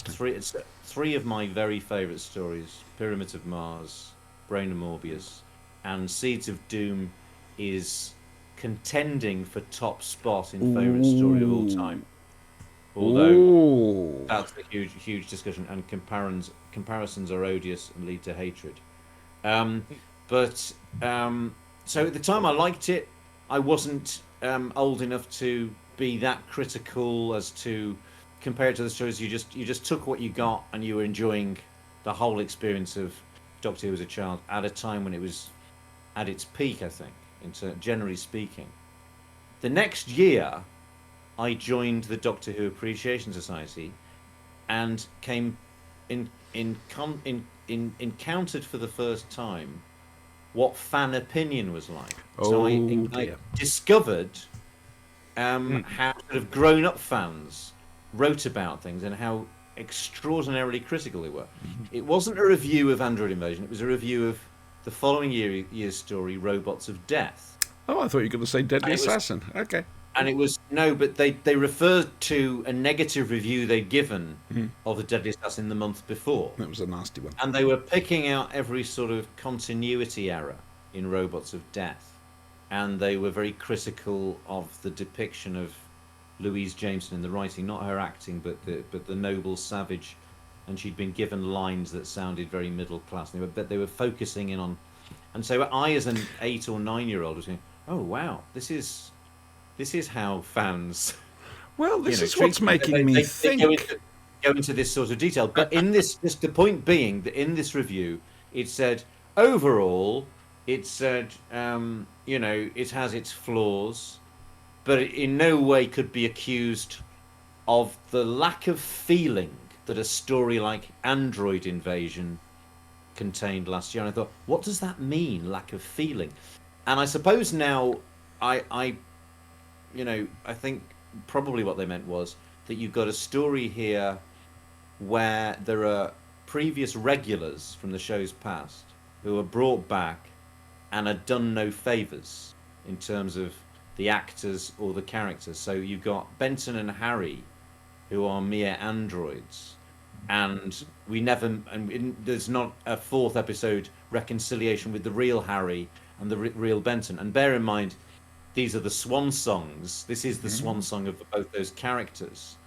S1: three of my very favourite stories: Pyramids of Mars, Brain of Morbius, and Seeds of Doom is contending for top spot in favourite story of all time. Although
S3: Ooh.
S1: that's a huge discussion, and comparisons are odious and lead to hatred. So at the time I liked it. I wasn't old enough to be that critical as to compare it to the stories. You just took what you got, and you were enjoying the whole experience of Doctor Who as a child at a time when it was at its peak, I think, generally speaking. The next year, I joined the Doctor Who Appreciation Society, and encountered for the first time what fan opinion was like. So I discovered how sort of grown-up fans wrote about things and how extraordinarily critical they were. It wasn't a review of Android Invasion, it was a review of the following year's story, Robots of Death.
S3: Oh, I thought you were going to say Deadly
S1: And it was-
S3: Assassin. Okay.
S1: And it was but they referred to a negative review they'd given of the Deadly Assassin the month before,
S3: That was a nasty one.
S1: and they were picking out every sort of continuity error in Robots of Death, and they were very critical of the depiction of Louise Jameson in the writing, not her acting, but the noble savage, and she'd been given lines that sounded very middle class. They were focusing in on, and so I, as an 8 or 9-year-old, was going, "Oh wow, this is how fans."
S3: Well, this is
S1: treat
S3: what's
S1: it.
S3: making me
S1: They
S3: think.
S1: go into this sort of detail. But in this, just the point being that in this review, it said overall, it said it has its flaws, but it in no way could be accused of the lack of feeling that a story like Android Invasion contained last year. And I thought, what does that mean, lack of feeling? And I suppose now I think probably what they meant was that you've got a story here where there are previous regulars from the show's past who are brought back and are done no favours in terms of the actors or the characters. So you've got Benton and Harry, who are mere androids, and there's not a fourth episode reconciliation with the real Harry and the real Benton. And bear in mind, these are the swan songs. This is the swan song of both those characters.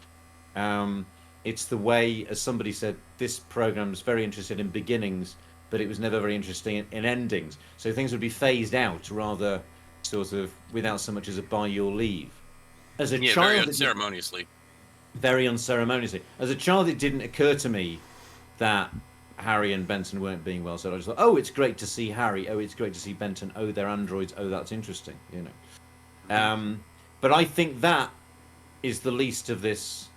S1: It's the way, as somebody said, this program's very interested in beginnings, but it was never very interesting in endings. So things would be phased out rather sort of without so much as a by your leave. As a
S5: Yeah,
S1: child,
S5: very
S1: it didn't-
S5: unceremoniously.
S1: very unceremoniously. As a child, it didn't occur to me that Harry and Benton weren't being well said. I just thought, oh, it's great to see Harry. Oh, it's great to see Benton. Oh, they're androids. Oh, that's interesting. But I think that is the least of this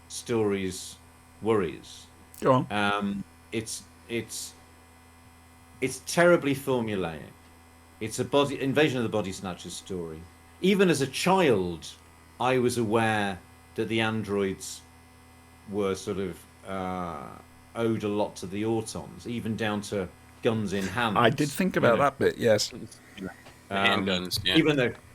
S1: story's worries.
S3: Go on.
S1: It's terribly formulaic. It's a invasion of the body snatchers story. Even as a child, I was aware that the androids were sort of owed a lot to the Autons, even down to guns in hand.
S3: I did think about that bit, yes.
S5: Handguns, yeah.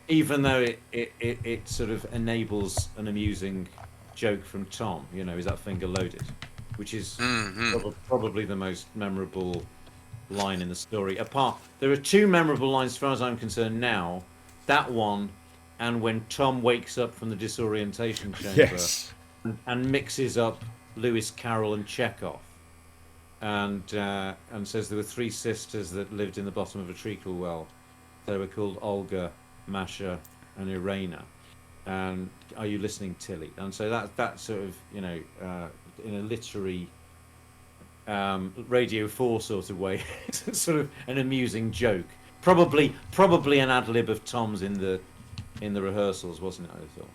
S1: Even though it sort of enables an amusing joke from Tom, is that finger loaded, which is probably the most memorable line in the story. There are two memorable lines as far as I'm concerned now. That one, and when Tom wakes up from the disorientation chamber
S3: Yes.
S1: and mixes up Lewis Carroll and Chekhov, and says there were three sisters that lived in the bottom of a treacle well. They were called Olga, Masha, and Irena. And are you listening, Tilly? And so that sort of in a literary Radio 4 sort of way, it's sort of an amusing joke. Probably an ad lib of Tom's in the rehearsals, wasn't it? I thought.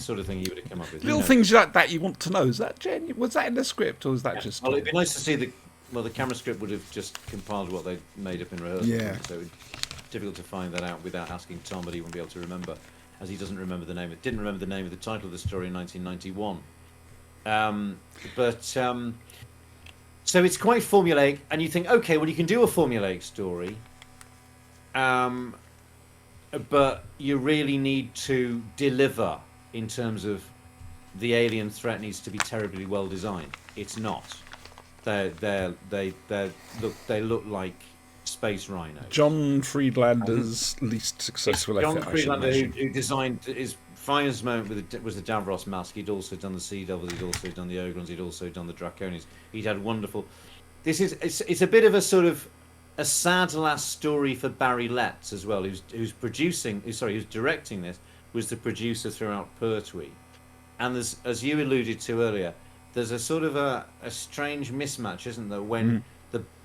S1: Sort of thing he would have come up with.
S3: Little things like that you want to know. Is that was that in the script, or was that just?
S1: Well, it'd be nice to see the camera script would have just compiled what they made up in rehearsals.
S3: Yeah.
S1: So it's difficult to find that out without asking Tom, but he won't be able to remember, as he didn't remember the name of the title of the story in 1991. So it's quite formulaic, and you think, okay, well, you can do a formulaic story, but you really need to deliver in terms of the alien threat needs to be terribly well designed. It's not. They look like Space Rhino.
S3: John Friedlander's least successful
S1: John
S3: effort, I should
S1: Friedlander,
S3: imagine.
S1: who designed his finest moment was the Davros mask. He'd also done the Sea Devils. He'd also done the Ogrons. He'd also done the Draconians. He'd had wonderful. It's a bit of a sort of a sad last story for Barry Letts as well, who's directing this, was the producer throughout Pertwee. And there's, as you alluded to earlier, there's a sort of a strange mismatch, isn't there, when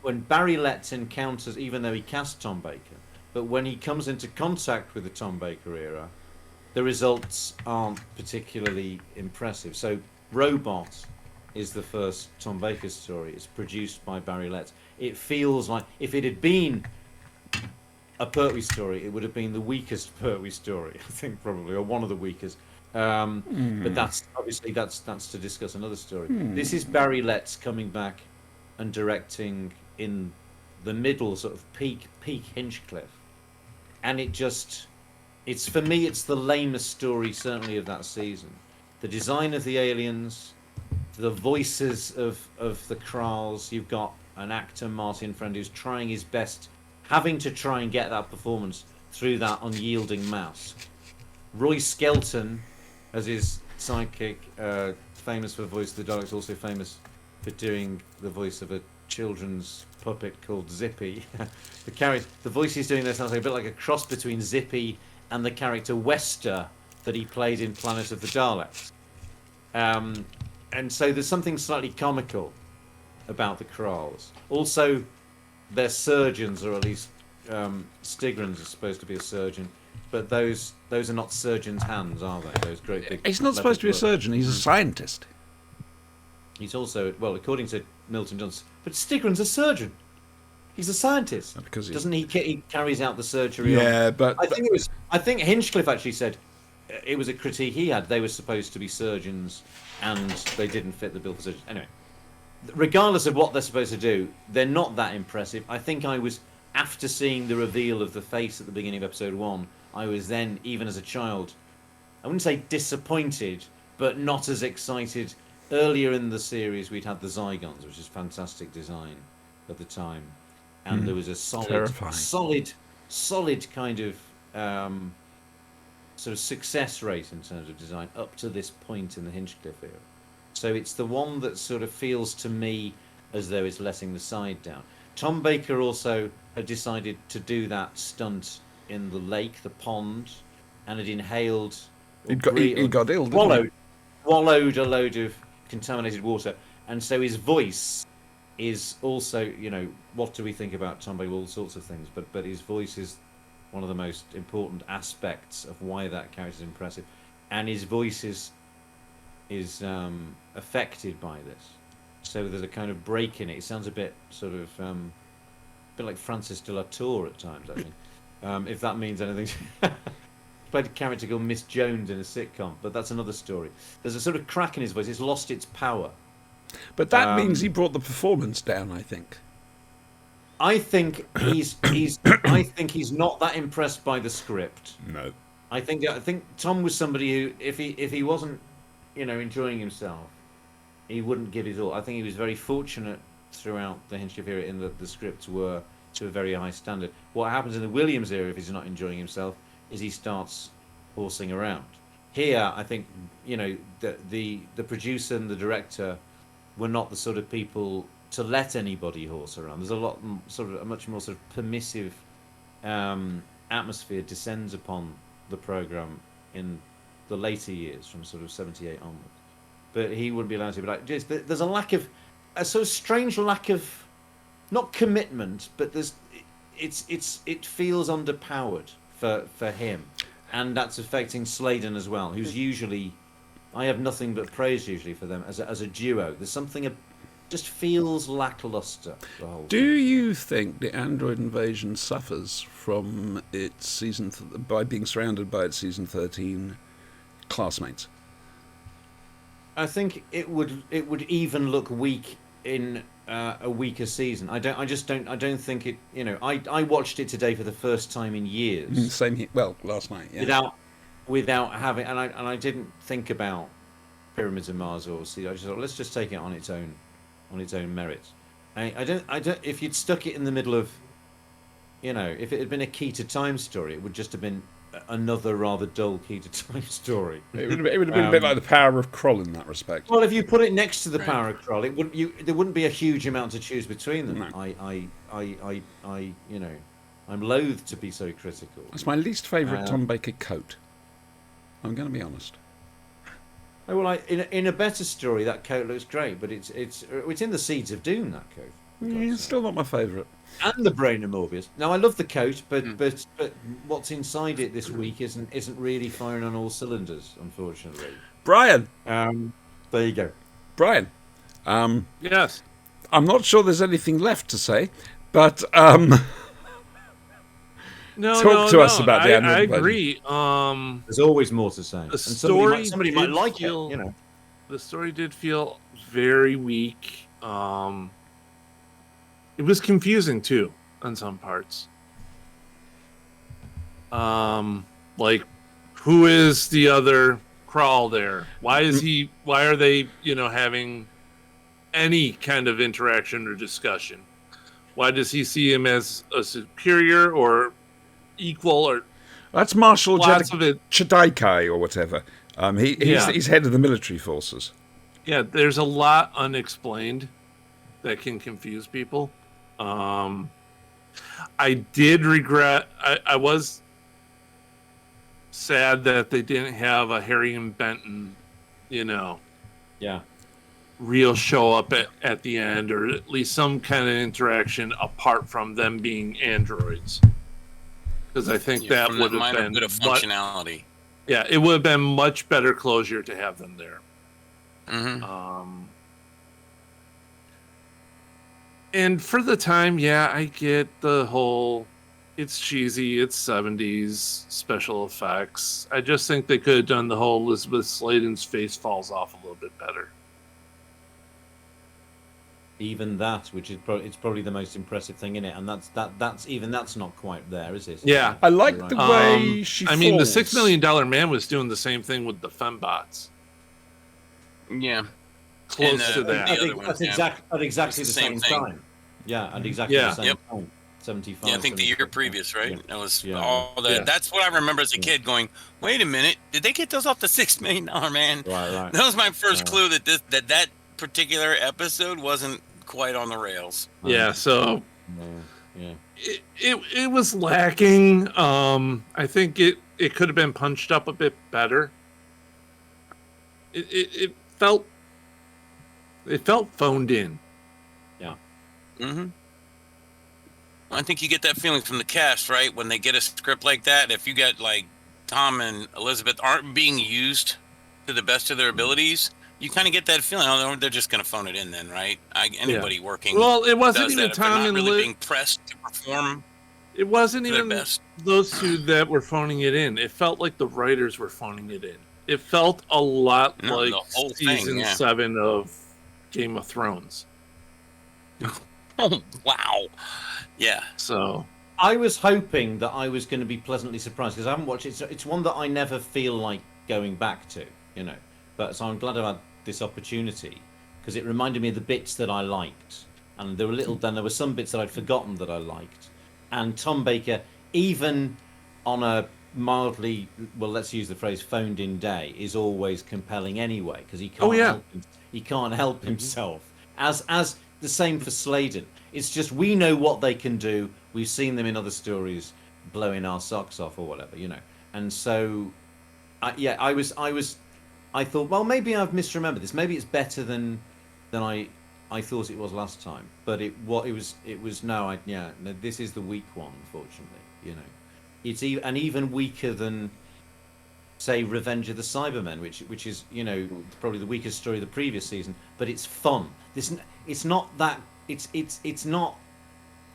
S1: when Barry Letts encounters, even though he cast Tom Baker, but when he comes into contact with the Tom Baker era, the results aren't particularly impressive. So Robot is the first Tom Baker story. It's produced by Barry Letts. It feels like if it had been a Pertwee story, it would have been the weakest Pertwee story, I think, probably, or one of the weakest. But that's obviously that's to discuss another story. This is Barry Letts coming back and directing in the middle, sort of peak Hinchcliffe, and it's for me, it's the lamest story certainly of that season. The design of the aliens, the voices of the Kralls. You've got an actor, Martin Friend, who's trying his best, having to try and get that performance through that unyielding mask. Roy Skelton as his sidekick, famous for voice of the Daleks, also famous for doing the voice of a children's puppet called Zippy. The voice he's doing there sounds like a bit like a cross between Zippy and the character Wester that he played in Planet of the Daleks. And so there's something slightly comical about the Kralls. Also, they're surgeons, or at least Stigrans is supposed to be a surgeon, but those are not surgeons' hands, are they? Those great big.
S3: He's not supposed to be a surgeon. He's a scientist.
S1: He's also, well, according to Milton Johnson, but Stigran's a surgeon. He's a scientist.
S3: Because
S1: doesn't he? He carries out the surgery.
S3: Yeah,
S1: on,
S3: but
S1: I think Hinchcliffe actually said it was a critique he had. They were supposed to be surgeons, and they didn't fit the bill for surgeons. Anyway, regardless of what they're supposed to do, they're not that impressive. I think I was, after seeing the reveal of the face at the beginning of episode 1, I was then, even as a child, I wouldn't say disappointed, but not as excited. Earlier in the series, we'd had the Zygons, which is fantastic design at the time, and there was a solid kind of sort of success rate in terms of design up to this point in the Hinchcliffe era. So it's the one that sort of feels to me as though it's letting the side down. Tom Baker also had decided to do that stunt in the lake, the pond, and had inhaled.
S3: He got ill.
S1: Swallowed a load of contaminated water, and so his voice is also, what do we think about Tom Baker? All sorts of things, but his voice is one of the most important aspects of why that character is impressive, and his voice is affected by this. So there's a kind of break in it. It sounds a bit sort of a bit like Francis de la Tour at times, I think. If that means anything. Played a character called Miss Jones in a sitcom, but that's another story. There's a sort of crack in his voice. It's lost its power.
S3: But that means he brought the performance down, I think.
S1: I think he's not that impressed by the script.
S3: No.
S1: I think Tom was somebody who, if he wasn't, enjoying himself, he wouldn't give his all. I think he was very fortunate throughout the Hinchcliffe era in that the scripts were to a very high standard. What happens in the Williams era, if he's not enjoying himself, is he starts horsing around. Here, I think, the producer and the director were not the sort of people to let anybody horse around. There's a much more sort of permissive atmosphere descends upon the program in the later years, from sort of 78 onwards. But he wouldn't be allowed to. But there's a sort of strange lack of, not commitment, but it feels underpowered for him, and that's affecting Sladen as well, who's usually, I have nothing but praise usually for them as a duo. There's something just feels lackluster. The whole
S3: Do
S1: thing.
S3: you think the Android Invasion suffers from its by being surrounded by its season 13 classmates?
S1: I think it would even look weak in a weaker season. I don't think it. I watched it today for the first time in years.
S3: Same here. Well, last night. Yeah.
S1: Without having, and I didn't think about Pyramids of Mars or Sea. I just thought, let's just take it on its own merits. I don't. If you'd stuck it in the middle of you know, if it had been a Key to Time story, it would just have been another rather dull Key to Time story.
S3: It would have been a bit like the Power of Kroll in that respect.
S1: Well, if you put it next to the
S5: Right.
S1: Power of Kroll, it wouldn't. There wouldn't be a huge amount to choose between them.
S3: No.
S1: You know, I'm loath to be so critical.
S3: It's my least favourite Tom Baker coat. I'm going to be honest.
S1: Oh, well, in a better story, that coat looks great, but it's in the Seeds of Doom, that coat. for God's
S3: It's
S1: sake.
S3: still not my favourite.
S1: And the Brain of Morbius. Now, I love the coat, but
S3: Hmm.
S1: but what's inside it this week isn't really firing on all cylinders, unfortunately.
S3: Brian,
S1: There you go.
S3: Brian.
S4: Yes.
S3: I'm not sure there's anything left to say, but
S4: No,
S3: Talk to us about the
S4: I
S3: Android version.
S4: agree.
S1: There's always more to say. And somebody might
S4: did
S1: like
S4: feel-
S1: it, you know.
S4: The story did feel very weak. It was confusing too on some parts. Like, who is the other Crawl there? Why are they, having any kind of interaction or discussion? Why does he see him as a superior or equal or
S3: that's Marshal
S4: lots of it?
S3: Chadaikai or whatever. He's head of the military forces.
S4: Yeah, there's a lot unexplained that can confuse people. I did regret. I was sad that they didn't have a Harry and Benton,
S1: Yeah.
S4: real show up at the end, or at least some kind of interaction apart from them being androids. Because I think that
S5: from
S4: would have
S5: minor
S4: been
S5: bit of functionality.
S4: yeah, it would have been much better closure to have them there.
S5: Hmm.
S4: And for the time, yeah, I get the whole, it's cheesy, it's 70s special effects. I just think they could have done the whole Elizabeth Sladen's face falls off a little bit better.
S1: Even that, which is it's probably the most impressive thing in it, and that's not quite there, is it?
S4: Yeah.
S3: I like
S1: Right.
S3: the way she
S4: I mean, the
S3: falls.
S4: $6 million man was doing the same thing with the fembots.
S5: Yeah.
S4: Close
S5: And,
S4: to
S5: the
S4: that.
S5: other ones, yeah.
S1: At exactly
S5: It's
S1: the same
S5: thing.
S1: time. Yeah, at exactly
S4: Yeah.
S1: the same
S5: Yep.
S1: time. 75.
S5: Yeah, I think the year
S1: 76.
S5: previous, right?
S1: Yeah.
S5: That was
S1: Yeah.
S5: all the.
S4: Yeah.
S5: That's what I remember as a kid going. Wait a minute, did they get those off the $6 million man?
S1: Right.
S5: That was my first
S1: Yeah.
S5: clue that particular episode wasn't quite on the rails.
S4: Yeah, so
S1: Yeah.
S4: it was lacking. I think it could have been punched up a bit better. It felt phoned in.
S5: Mm-hmm. I think you get that feeling from the cast, right? When they get a script like that, if you get like Tom and Elizabeth aren't being used to the best of their abilities, you kind of get that feeling. Oh, they're just going to phone it in, then, right? Anybody working.
S4: Well, it wasn't
S5: does
S4: even
S5: that if they're
S4: Tom
S5: not
S4: and
S5: really
S4: Liz.
S5: being pressed to perform
S4: It wasn't
S5: to their
S4: even
S5: best.
S4: those two that were phoning it in. It felt like the writers were phoning it in. It felt a lot
S5: No,
S4: like
S5: the whole thing,
S4: season
S5: yeah.
S4: 7 of Game of Thrones.
S5: Oh, wow. Yeah.
S4: So
S1: I was hoping that I was going to be pleasantly surprised because I haven't watched it. It's one that I never feel like going back to, But so I'm glad I had this opportunity because it reminded me of the bits that I liked, and there were some bits that I'd forgotten that I liked. And Tom Baker, even on a mildly, well, let's use the phrase phoned in day, is always compelling anyway because he can't.
S4: Oh, yeah.
S1: He can't help himself. As the same for Sladen. It's just we know what they can do. We've seen them in other stories blowing our socks off or whatever, And so, I thought, well, maybe I've misremembered this. Maybe it's better than I thought it was last time. But this is the weak one, unfortunately. It's even weaker than, say, Revenge of the Cybermen, which is probably the weakest story of the previous season. But it's fun. It's not that. It's not.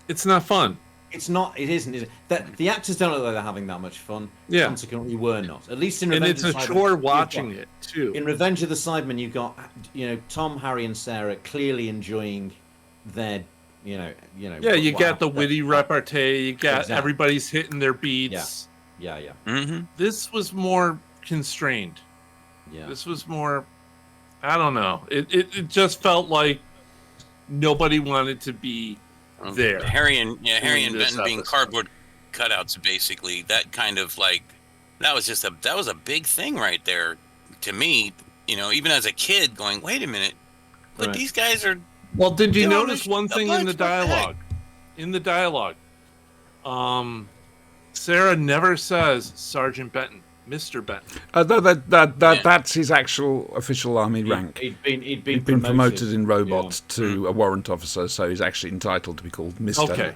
S4: it's not fun.
S1: It's not. It isn't. Is it? That the actors don't look like they're having that much fun.
S4: Yeah.
S1: Consequently, we're not. At least in
S4: And
S1: Revenge
S4: it's
S1: of
S4: a
S1: the Cybermen,
S4: chore
S1: you've
S4: watching
S1: got-
S4: it too.
S1: In Revenge of the Cybermen, you've got Tom, Harry, and Sarah clearly enjoying their
S4: Yeah, you
S1: what
S4: got the
S1: happened.
S4: witty repartee. You got
S1: Exactly.
S4: everybody's hitting their beats.
S1: Yeah.
S5: Mm-hmm.
S4: This was more constrained. This was more. I don't know. It just felt like nobody wanted to be there.
S5: Harry and
S4: in this
S5: Benton being
S4: episode.
S5: cardboard cutouts, basically. That kind of like that was a big thing right there to me. Even as a kid, going, wait a minute, but
S1: Right.
S5: these guys are.
S4: Well, did you
S5: Doing
S4: notice
S5: this
S4: one
S5: a
S4: thing in the
S5: bunch, what the heck?
S4: dialogue? In the dialogue, Sarah never says Sergeant Benton, Mr. Benton.
S3: That's his actual official army rank.
S1: He'd been
S3: He'd been promoted in robot
S1: Yeah.
S3: to a warrant officer, so he's actually entitled to be called Mr.
S4: Okay.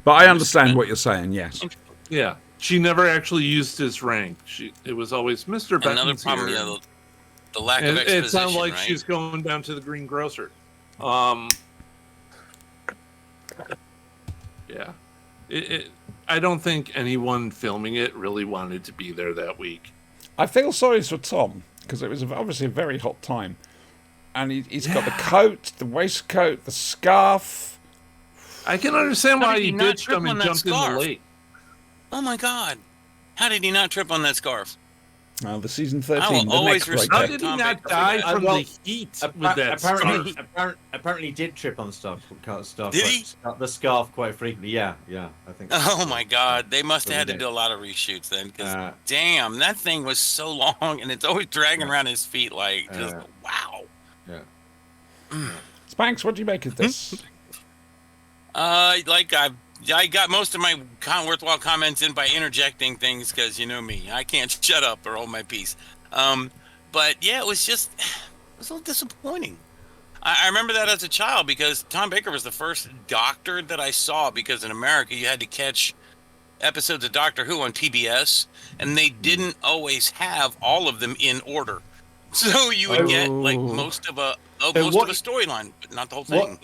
S3: But I understand what you're saying, yes.
S4: Yeah, she never actually used his rank. It was always Mr. Benton.
S5: Another problem,
S4: here.
S5: the lack
S4: And
S5: of exposition.
S4: it sounded like
S5: right?
S4: she's going down to the greengrocer. Yeah. I don't think anyone filming it really wanted to be there that week.
S3: I feel sorry for Tom, because it was obviously a very hot time. And he's got the coat, the waistcoat, the scarf.
S4: I can understand
S5: How
S4: why
S5: did
S4: he
S5: he not
S4: ditched
S5: trip
S4: him and
S5: on that
S4: jumped in the
S5: scarf?
S4: lake.
S5: Oh my God! How did he not trip on that scarf?
S3: The season
S5: I
S3: 13,
S5: will
S3: the
S5: always
S3: neck
S5: respect
S4: How
S3: breaker.
S4: did he
S5: Tom
S4: not
S5: Baker.
S4: die from
S1: Well,
S4: the heat with that
S1: apparently,
S4: scarf?
S1: apparently, he did trip on the scarf.
S5: Did he?
S1: The scarf quite frequently. Yeah, I think.
S5: Oh my God! They must have had to
S1: Okay.
S5: do a lot of reshoots then, because
S1: Uh,
S5: damn, that thing was so long, and it's always dragging around his feet. Like, just wow.
S1: Yeah.
S3: Spanks, what do you make of this?
S5: Like I got most of my worthwhile comments in by interjecting things, because you know me, I can't shut up or hold my peace. But yeah, it was a little disappointing. I remember that as a child, because Tom Baker was the first Doctor that I saw, because in America you had to catch episodes of Doctor Who on PBS, and they didn't always have all of them in order. So you would get like
S3: Oh.
S5: most of a
S1: what-
S5: storyline, but not the whole thing.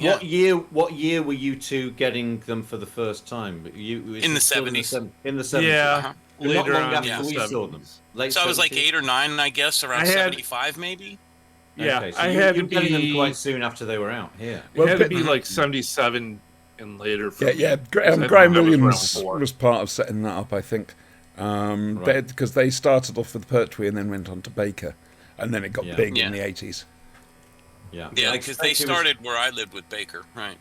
S1: What year were you two getting them for the first time?
S5: In the 70s.
S1: In the 70s.
S4: Yeah,
S5: Uh-huh.
S1: Not
S4: later
S1: long
S4: on
S1: after
S4: in the
S1: we saw them.
S4: 70s.
S1: Late
S5: So I was like
S1: 70s?
S5: 8 or 9, I guess, around
S4: I had-
S5: 75 maybe.
S4: Yeah,
S1: Okay, so
S4: I
S1: you,
S4: had to
S1: you're getting them
S4: be.
S1: quite soon after they were out. Yeah.
S4: It had to
S3: Well,
S4: be like 77 and later. For
S3: Yeah,
S4: me.
S3: yeah.
S4: I
S3: Graham
S4: think I was
S3: Williams
S4: around 4.
S3: was part of setting that up, I think.
S1: Right.
S3: Because they started off with Pertwee and then went on to Baker, and then it got
S1: Yeah.
S3: big
S5: Yeah.
S3: in the 80s.
S1: Yeah.
S5: Yeah,
S1: I
S5: because
S1: expect
S5: they
S1: it was-
S5: started where I lived with Baker, right?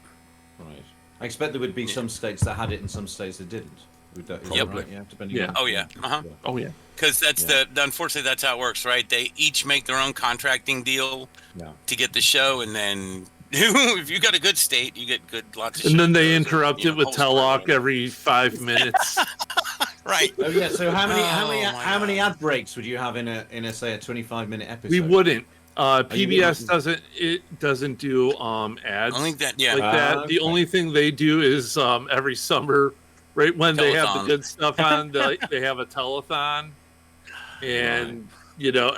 S1: Right. I expect there would be some states that had it and some states that didn't. Would that, is that
S3: Probably.
S1: right? Yeah, depending
S4: Yeah.
S1: on.
S5: Oh, yeah. Uh-huh.
S4: Oh yeah.
S5: Because that's
S1: Yeah.
S5: unfortunately, that's how it works, right? They each make their own contracting deal
S1: Yeah.
S5: to get the show, and then if you got a good state, you get lots of
S4: And then
S5: shows,
S4: they
S5: or,
S4: interrupt
S5: you
S4: it
S5: know,
S4: with
S5: host
S4: Tellock
S5: program.
S4: every 5 minutes.
S5: Right.
S1: Oh yeah. So how many
S5: Oh, my
S1: how many
S5: God.
S1: ad breaks would you have in a say a 25-minute episode?
S4: We wouldn't.
S1: you
S4: PBS
S1: wouldn't?
S4: doesn't do ads
S5: I think that, yeah.
S4: like that.
S1: okay.
S4: The only thing they do is every summer, right when they have the
S5: Telethon.
S4: good stuff on, they have a telethon, and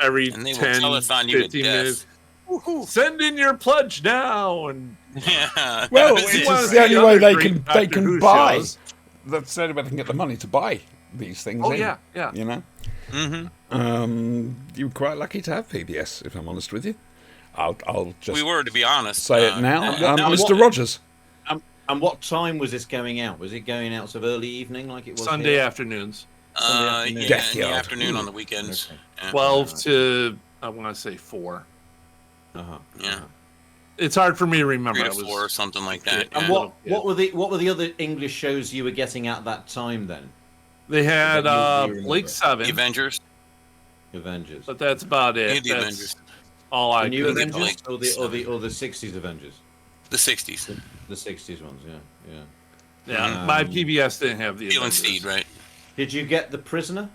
S4: every
S5: And they will
S4: 10,
S5: telethon you to
S4: 15
S5: death.
S4: minutes. Send in your pledge now, and
S5: Yeah.
S3: Well,
S5: that was
S3: it's
S5: it.
S3: just
S4: Well,
S3: the only
S4: the
S3: way
S4: other
S3: they
S4: great
S3: can
S4: Doctor Who
S3: buy.
S4: shows.
S3: That's the only way they can get the money to buy these things.
S4: Oh
S3: in,
S4: yeah, yeah.
S3: You know.
S5: Mhm.
S3: You were quite lucky to have PBS, if I'm honest with you. I'll just
S5: We were, to be honest.
S3: say it now,
S1: now
S3: Mr.
S1: what-
S3: Rogers.
S1: And what time was this going out? Was it going out sort of early evening like it was
S4: Sunday
S1: here?
S4: afternoons,
S1: Sunday
S5: Yeah,
S1: afternoon.
S5: in the
S3: Death Yard.
S5: afternoon on the weekends.
S1: Okay.
S5: Yeah.
S4: 12 to I want to say 4.
S1: Uh-huh.
S5: Yeah.
S4: It's hard for me to remember.
S5: 3
S4: I
S5: to
S4: was
S5: 4 or something like that.
S1: And
S5: yeah.
S1: what were the other English shows you were getting at that time then?
S4: They had
S1: You remember.
S4: Blake 7,
S5: The Avengers.
S1: Avengers.
S4: but that's about
S5: Yeah,
S4: it.
S5: the
S4: That's
S5: Avengers.
S4: all I
S1: The new
S4: could
S5: Blake
S1: Avengers or the
S5: seven.
S1: 60s Avengers?
S5: The 60s.
S1: The 60s ones, yeah.
S4: Yeah, my
S1: Um,
S4: PBS didn't have the
S5: Steel and
S4: Avengers.
S5: Steed, right?
S1: Did you get The Prisoner?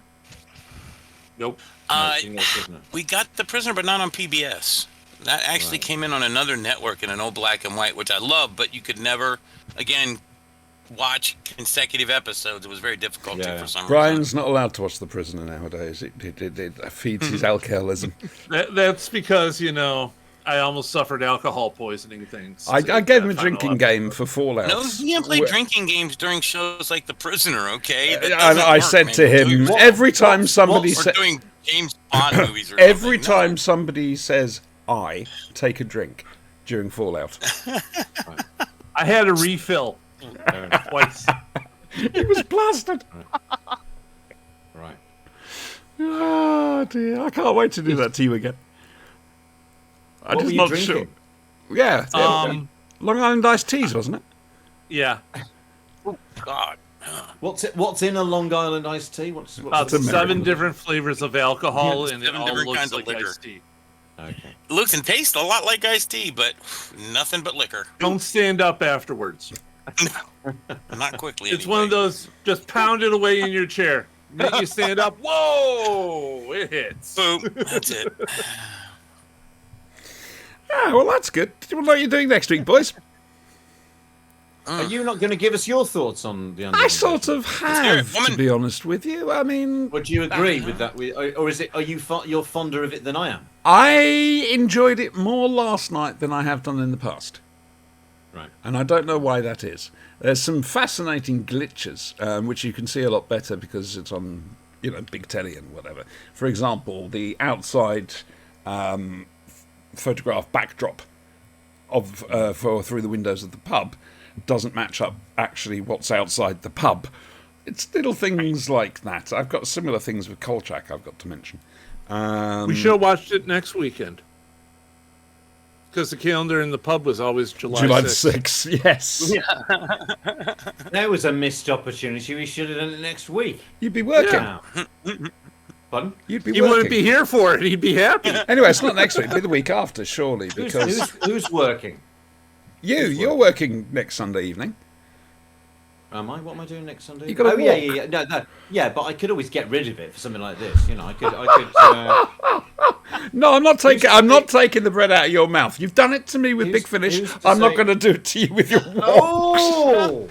S4: Nope.
S1: No, you didn't get The Prisoner.
S5: We got The Prisoner, but not on PBS. That actually
S1: Right.
S5: came in on another network in an old black and white, which I love, but you could never, again, watch consecutive episodes. It was very difficult
S1: Yeah,
S5: to
S1: yeah.
S5: for some reason.
S3: Brian's not allowed to watch The Prisoner nowadays. It feeds his alcoholism.
S4: That's because I almost suffered alcohol poisoning things.
S3: I
S4: So
S3: gave him a
S4: that
S3: drinking
S4: final
S3: game for Fallout.
S5: No, you can't play
S3: Where-
S5: drinking games during shows like The Prisoner, okay? That
S3: And
S5: doesn't
S3: I
S5: work,
S3: said
S5: man.
S3: to
S5: You're
S3: him,
S5: doing-
S3: every time somebody
S5: or
S3: said,
S5: doing James Bond movies or
S3: every
S5: something. No.
S3: time somebody says, "I take a drink" during Fallout,
S4: I had a refill
S1: Fair enough.
S4: twice.
S3: he was blasted.
S1: Right.
S3: Oh dear! I can't wait to do that to you again. I'm
S1: What
S3: just
S1: were you
S3: not
S1: drinking?
S3: sure. Yeah,
S4: Um,
S3: Long Island iced teas, wasn't it?
S4: Yeah.
S5: God.
S1: What's in a Long Island iced tea? What's
S4: About
S3: That's
S4: seven
S3: American.
S4: different flavors of alcohol,
S5: Yeah,
S4: and it
S5: 7
S4: all
S5: different
S4: looks
S5: kinds of
S4: like
S5: liquor.
S4: iced tea.
S1: Okay.
S5: It looks and tastes a lot like iced tea, but nothing but liquor.
S4: Don't stand up afterwards.
S5: Not quickly.
S4: It's one of those, just pound it away in your chair. Make you stand up. Whoa! It hits.
S5: Boom. That's it.
S3: Ah, well, that's good. What are you doing next week, boys?
S1: Are you not going to give us your thoughts on the?
S3: I sort of
S5: hear it,
S3: have, to
S5: woman.
S3: be honest with you. I mean,
S1: Would you agree with that? Or is it? Are you you're fonder of it than I am?
S3: I enjoyed it more last night than I have done in the past.
S1: Right.
S3: And I don't know why that is. There's some fascinating glitches, which you can see a lot better because it's on, big telly and whatever. For example, the outside photograph backdrop of through the windows of the pub doesn't match up actually what's outside the pub. It's little things like that. I've got similar things with Kolchak I've got to mention.
S4: We should have watched it next weekend. Because the calendar in the pub was always July 6th.
S3: 6th, yes.
S1: That was a missed opportunity. We should have done it next week.
S3: You'd be working.
S1: Yeah. Pardon?
S3: You'd be
S4: He
S3: working.
S4: wouldn't be here for it. He'd be happy.
S3: Anyway, it's not next week. It'll be the week after, surely, because
S1: Who's working?
S3: you're working next Sunday evening.
S1: Am I? What am I doing next Sunday?
S3: You gotta
S1: yeah,
S3: walk.
S1: yeah, yeah. No, yeah, but I could always get rid of it for something like this. I could.
S3: No, I'm not taking. I'm not taking the bread out of your mouth. You've done it to me with
S1: Who's-
S3: Big Finish.
S1: who's to
S3: I'm not
S1: say-
S3: going to do it to you with your walks.
S1: Oh!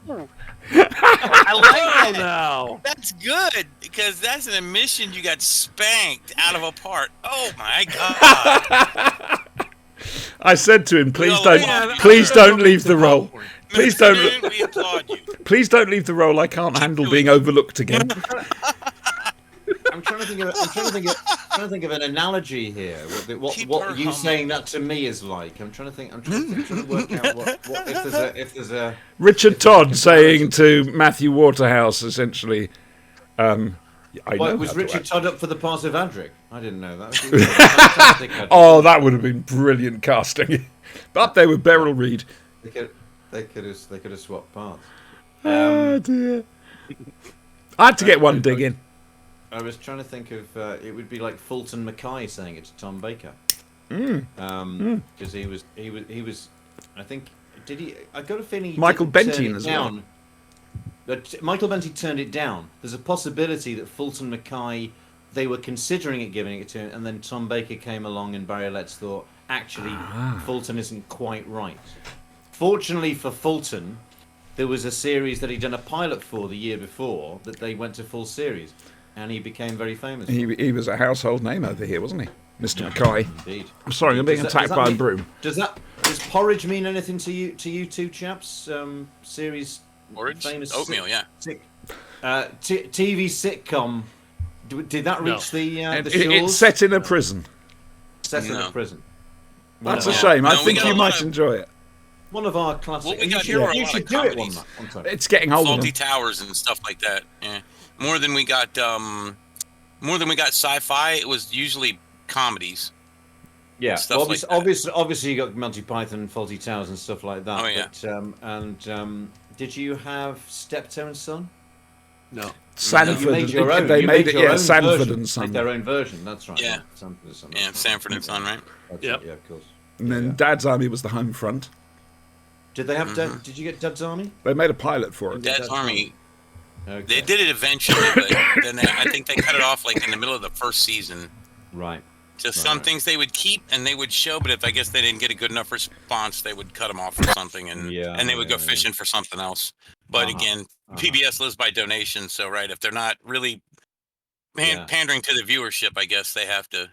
S5: I like
S4: Oh,
S5: that.
S4: now.
S5: That's good because that's an admission you got spanked out of a part. Oh my God.
S3: I said to him, "Please
S5: all
S3: don't,
S5: like-
S3: please don't leave the role. Please
S5: Mr.
S3: don't,
S5: Newton, we applaud you.
S3: please don't leave the role. I can't handle being overlooked again."
S1: I'm trying to think of an analogy here. What
S5: Keep
S1: what
S5: her
S1: are you
S5: humble.
S1: saying that to me is like? I'm trying to work out what if there's a
S3: Richard Todd saying to Matthew Waterhouse, essentially, I know
S1: was
S3: how to
S1: Richard
S3: act.
S1: Todd up for the part of Adric? I didn't know that. Would be fantastic, Adric.
S3: Oh, that would have been brilliant casting. But they were Beryl Reid.
S1: They could have swapped parts.
S3: Oh dear. I had to get one dig in.
S1: I was trying to think of it would be like Fulton Mackay saying it to Tom Baker, because he was I think did he I got a feeling he
S3: Michael
S1: didn't turn
S3: Benteen
S1: it
S3: as well.
S1: down. But Michael Benteen turned it down. There's a possibility that Fulton Mackay, they were considering giving it to him, and then Tom Baker came along and Barry Letts thought actually Fulton isn't quite right. Fortunately for Fulton, there was a series that he'd done a pilot for the year before that they went to full series, and he became very famous.
S3: He was a household name over here, wasn't he, Mr. Mackay?
S1: Indeed.
S3: I'm sorry, I'm being
S1: Does that-
S3: attacked
S1: does that
S3: by a
S1: mean-
S3: broom.
S1: Does porridge mean anything to you two chaps? Series
S5: Porridge?
S1: famous
S5: Oatmeal, yeah.
S1: TV sitcom. Did that
S4: No.
S1: reach the
S3: It's
S1: shores?
S3: set in a prison.
S1: Set in
S5: No.
S1: a prison.
S3: That's
S1: One
S3: a
S1: of
S3: shame.
S5: No,
S3: I
S5: we
S3: think
S5: got
S3: you
S5: a lot
S3: might
S5: of-
S3: enjoy it.
S1: One of our classic.
S5: What we
S1: you
S5: got
S1: should,
S5: here are a
S1: you
S5: lot
S1: should
S5: of
S1: do it one
S5: comedies.
S1: night. I'm sorry.
S3: It's getting hold of
S5: Salty
S3: them.
S5: Towers and stuff like that. Yeah. More than we got sci-fi. It was usually comedies.
S1: Yeah,
S5: stuff
S1: well,
S5: like
S1: obviously you got Monty Python and Faulty Towers and stuff like that.
S5: Oh, yeah.
S1: But, did you have Steptoe and Son?
S4: No.
S3: Sanford.
S1: You made your own.
S3: They
S1: you
S3: made
S1: made
S3: it.
S1: your
S3: Yeah,
S1: own
S3: Sanford
S1: version.
S3: and Son.
S1: Make their own version. That's right.
S5: Yeah.
S1: Sanford and Son.
S5: Yeah, Sanford and Son, right?
S1: That's
S4: Yep.
S1: it, yeah, of course.
S3: And then Dad's Army was the home front.
S1: Did they have? Did you get Dad's Army?
S3: They made a pilot for it.
S5: Dad's
S1: Dad's
S5: Army.
S1: Okay.
S5: They did it eventually, but then I think they cut it off like in the middle of the first season.
S1: Right.
S5: Just some
S1: Right.
S5: things they would keep and they would show, but if I guess they didn't get a good enough response, they would cut them off for something, and
S1: Yeah,
S5: and they would go
S1: yeah, yeah.
S5: fishing for something else. But
S1: Uh-huh,
S5: again, PBS lives by donation, so right, if they're not really
S1: Yeah.
S5: pandering to the viewership, I guess they have to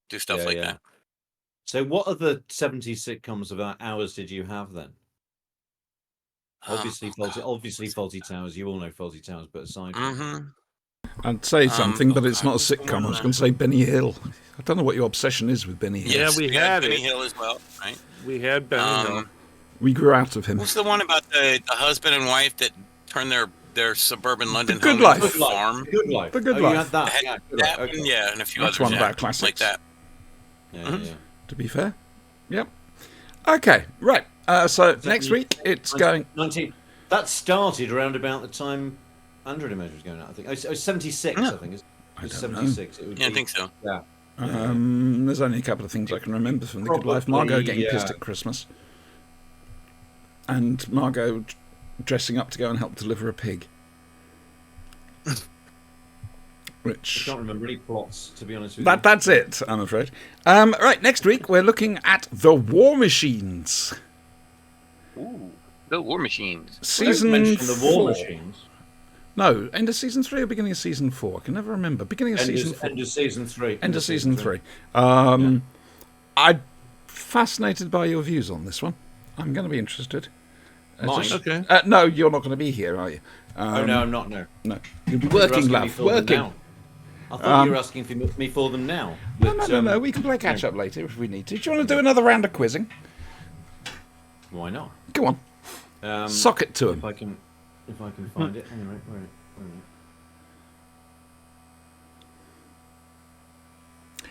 S5: do stuff
S1: Yeah,
S5: like
S1: yeah.
S5: that.
S1: So, what other 70s sitcoms of hours did you have then? Obviously, Faulty Towers. You all know Faulty Towers, but aside from
S5: Mm-hmm.
S3: I'd say something, but it's not a
S5: what's
S3: sitcom.
S5: going
S3: I was
S5: on?
S3: going to say Benny Hill. I don't know what your obsession is with Benny Hill.
S4: Yeah, we
S5: got
S4: had
S5: Benny
S4: it.
S5: Hill as well, right?
S4: We had Benny Hill.
S3: We grew out of him.
S5: What's the one about the husband and wife that turned their suburban London
S3: Good
S5: home
S3: Life.
S5: into a farm?
S1: Good Life.
S3: The Good
S1: You
S3: Life.
S1: had that.
S5: Had
S1: Yeah, Good
S5: that
S1: Life.
S5: one,
S1: Okay.
S5: yeah, and a few
S3: That's
S5: others,
S3: one of
S5: yeah,
S3: our classics.
S5: like that.
S1: Yeah, yeah.
S3: To be fair. Yep. Okay, right. So next week it's going.
S1: 19. That started around about the time Android Invasion was going out. I think. Oh, 76. I think. It was
S3: don't know.
S1: 76. It would
S5: Yeah, I
S1: be-
S5: think so.
S1: Yeah.
S3: There's only a couple of things I can remember from The Good Life. Margot
S1: Probably,
S3: getting pissed
S1: yeah.
S3: at Christmas, and Margot dressing up to go and help deliver a pig.
S1: I
S3: Which
S1: can't remember any plots, to be honest with you.
S3: that's it, I'm afraid. Right, next week we're looking at The War Machines,
S5: Ooh, the War Machines.
S1: Don't
S3: season
S1: mention the
S3: 4.
S1: War Machines.
S3: No, end of season 3 or beginning of season 4? I can never remember. Beginning of season 4.
S1: End of season 3.
S3: End of season 3. I'm fascinated by your views on this one. I'm going to be interested.
S1: Mine?
S4: Okay.
S3: No, you're not going to be here, are you?
S1: Oh, no, I'm not, no.
S3: No, you'll be
S1: You're
S3: working,
S1: asking me
S3: love.
S1: for them
S3: Working.
S1: now. I thought you were asking for me for them now.
S3: No,
S1: But,
S3: no. We can play catch up later if we need to. Do you want to do another round of quizzing?
S1: Why not?
S3: Go on. Sock it to
S1: If
S3: him.
S1: I can find it. Anyway, where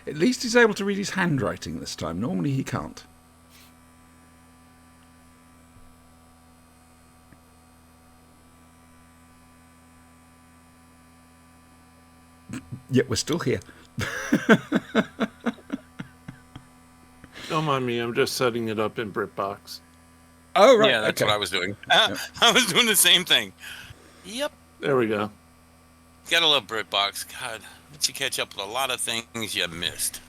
S3: At least he's able to read his handwriting this time. Normally he can't. Yet we're still here.
S4: Don't mind me. I'm just setting it up in BritBox.
S3: Oh, right.
S5: Yeah, that's
S3: okay.
S5: what I was doing. I was doing the same thing. Yep.
S4: There we go.
S5: Gotta love BritBox. God, lets you catch up with a lot of things you missed.